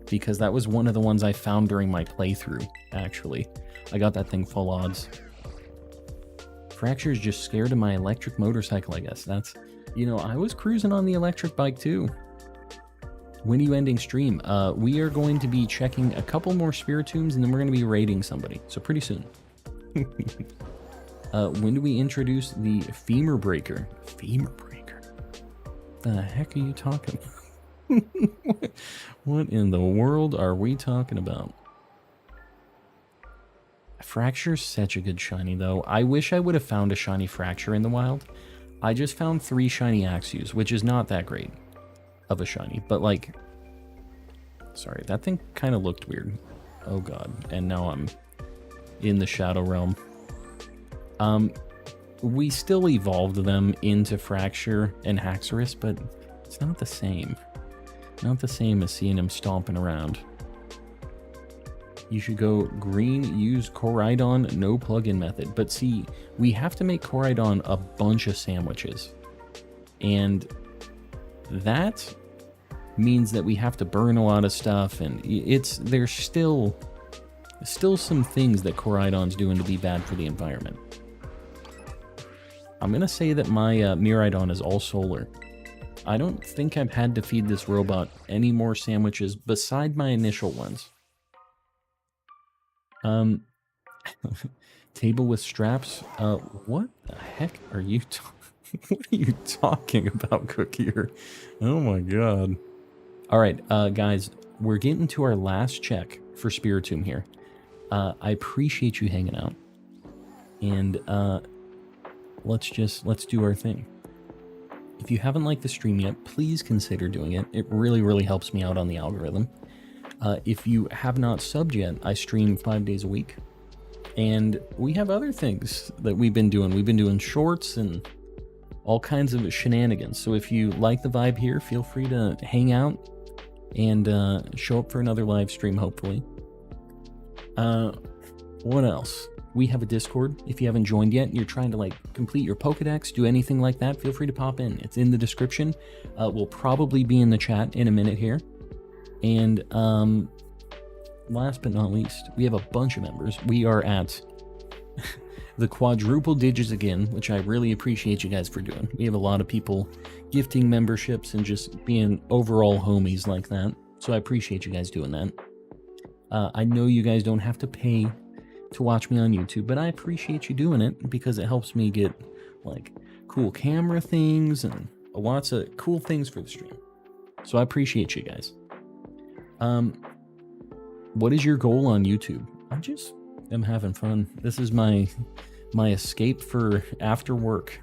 Because that was one of the ones I found during my playthrough, actually. I got that thing full odds. Fracture's just scared of my electric motorcycle, I guess. That's, you know, I was cruising on the electric bike too. When are you ending stream? We are going to be checking a couple more Spiritombs and then we're going to be raiding somebody. So pretty soon. When do we introduce the Femur Breaker? Femur Breaker? The heck are you talking about? What in the world are we talking about? Fracture's such a good shiny, though. I wish I would have found a shiny Fracture in the wild. I just found 3 shiny Axews, which is not that great of a shiny. But, like... Sorry, that thing kind of looked weird. Oh, God. And now I'm in the Shadow Realm. We still evolved them into Fracture and Haxorus, but it's not the same. Not the same as seeing him stomping around. You should go green, use Koraidon, no plug-in method. But see, we have to make Koraidon a bunch of sandwiches. And that means that we have to burn a lot of stuff, and there's still some things that Koraidon's doing to be bad for the environment. I'm gonna say that my Miraidon is all solar. I don't think I've had to feed this robot any more sandwiches beside my initial ones. Table with straps. What the heck are you what are you talking about, Cookier? Oh my god. Alright, guys, we're getting to our last check for Spiritomb here. I appreciate you hanging out. And let's do our thing. If you haven't liked the stream yet, please consider doing it. It really, really helps me out on the algorithm. If you have not subbed yet, I stream 5 days a week. And we have other things that we've been doing. We've been doing shorts and all kinds of shenanigans. So if you like the vibe here, feel free to hang out and show up for another live stream, hopefully. What else? We have a Discord. If you haven't joined yet and you're trying to complete your Pokedex, do anything like that, feel free to pop in. It's in the description. We'll probably be in the chat in a minute here. And last but not least, we have a bunch of members. We are at the quadruple digits again, which I really appreciate you guys for doing. We have a lot of people gifting memberships and just being overall homies like that. So I appreciate you guys doing that. I know you guys don't have to pay to watch me on YouTube, but I appreciate you doing it because it helps me get cool camera things and lots of cool things for the stream. So I appreciate you guys. What is your goal on YouTube? I'm having fun. This is my escape for after work.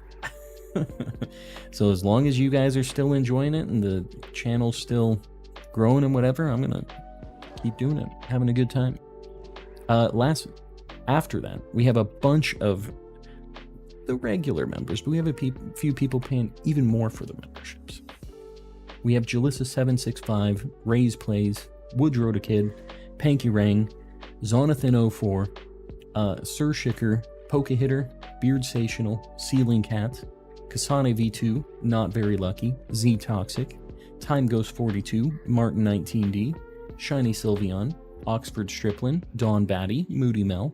So as long as you guys are still enjoying it and the channel's still growing and whatever, I'm gonna keep doing it, having a good time. After that, we have a bunch of the regular members, but we have a few people paying even more for the memberships. We have Jalissa765, Ray's Plays, Woodrow the Kid, Panky Rang, Zonathan04, Sir Shicker, Pokehitter, Beard Sational, Ceiling Cat, Kasane V2, Not Very Lucky, Z Toxic, Time Ghost 42, Martin 19D, Shiny Sylveon, Oxford Striplin, Dawn Batty, Moody Mel,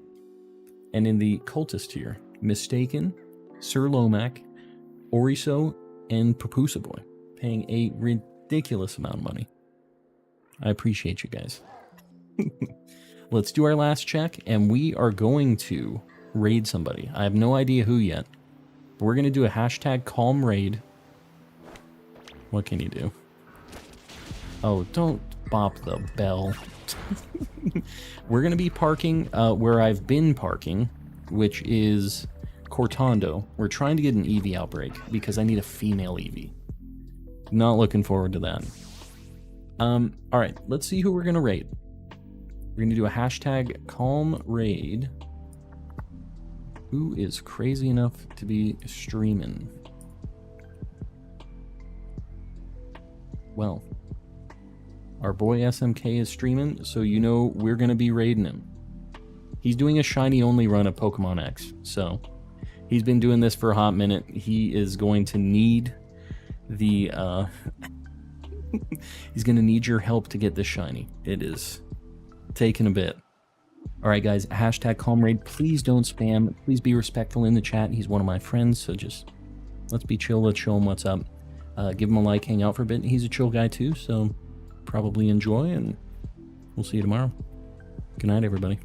and in the cultist tier, Mistaken, Sir Lomac, Oriso, and Papusa Boy, paying a ridiculous amount of money. I appreciate you guys. Let's do our last check, and we are going to raid somebody. I have no idea who yet, but we're going to do a hashtag calm raid. What can you do? Oh, don't bop the bell. We're going to be parking where I've been parking, which is Cortando. We're trying to get an Eevee outbreak because I need a female Eevee. Not looking forward to that. Alright, let's see who we're going to raid. We're going to do a hashtag calm raid. Who is crazy enough to be streaming? Well, our boy SMK is streaming, so you know we're going to be raiding him. He's doing a shiny only run of Pokemon X, so he's been doing this for a hot minute. He is going to need the he's going to need your help to get this shiny. It is taking a bit. Alright guys, hashtag calm raid. Please don't spam. Please be respectful in the chat. He's one of my friends, so just let's be chill. Let's show him what's up. Give him a like, hang out for a bit. He's a chill guy too, so probably enjoy, and we'll see you tomorrow. Good night, everybody.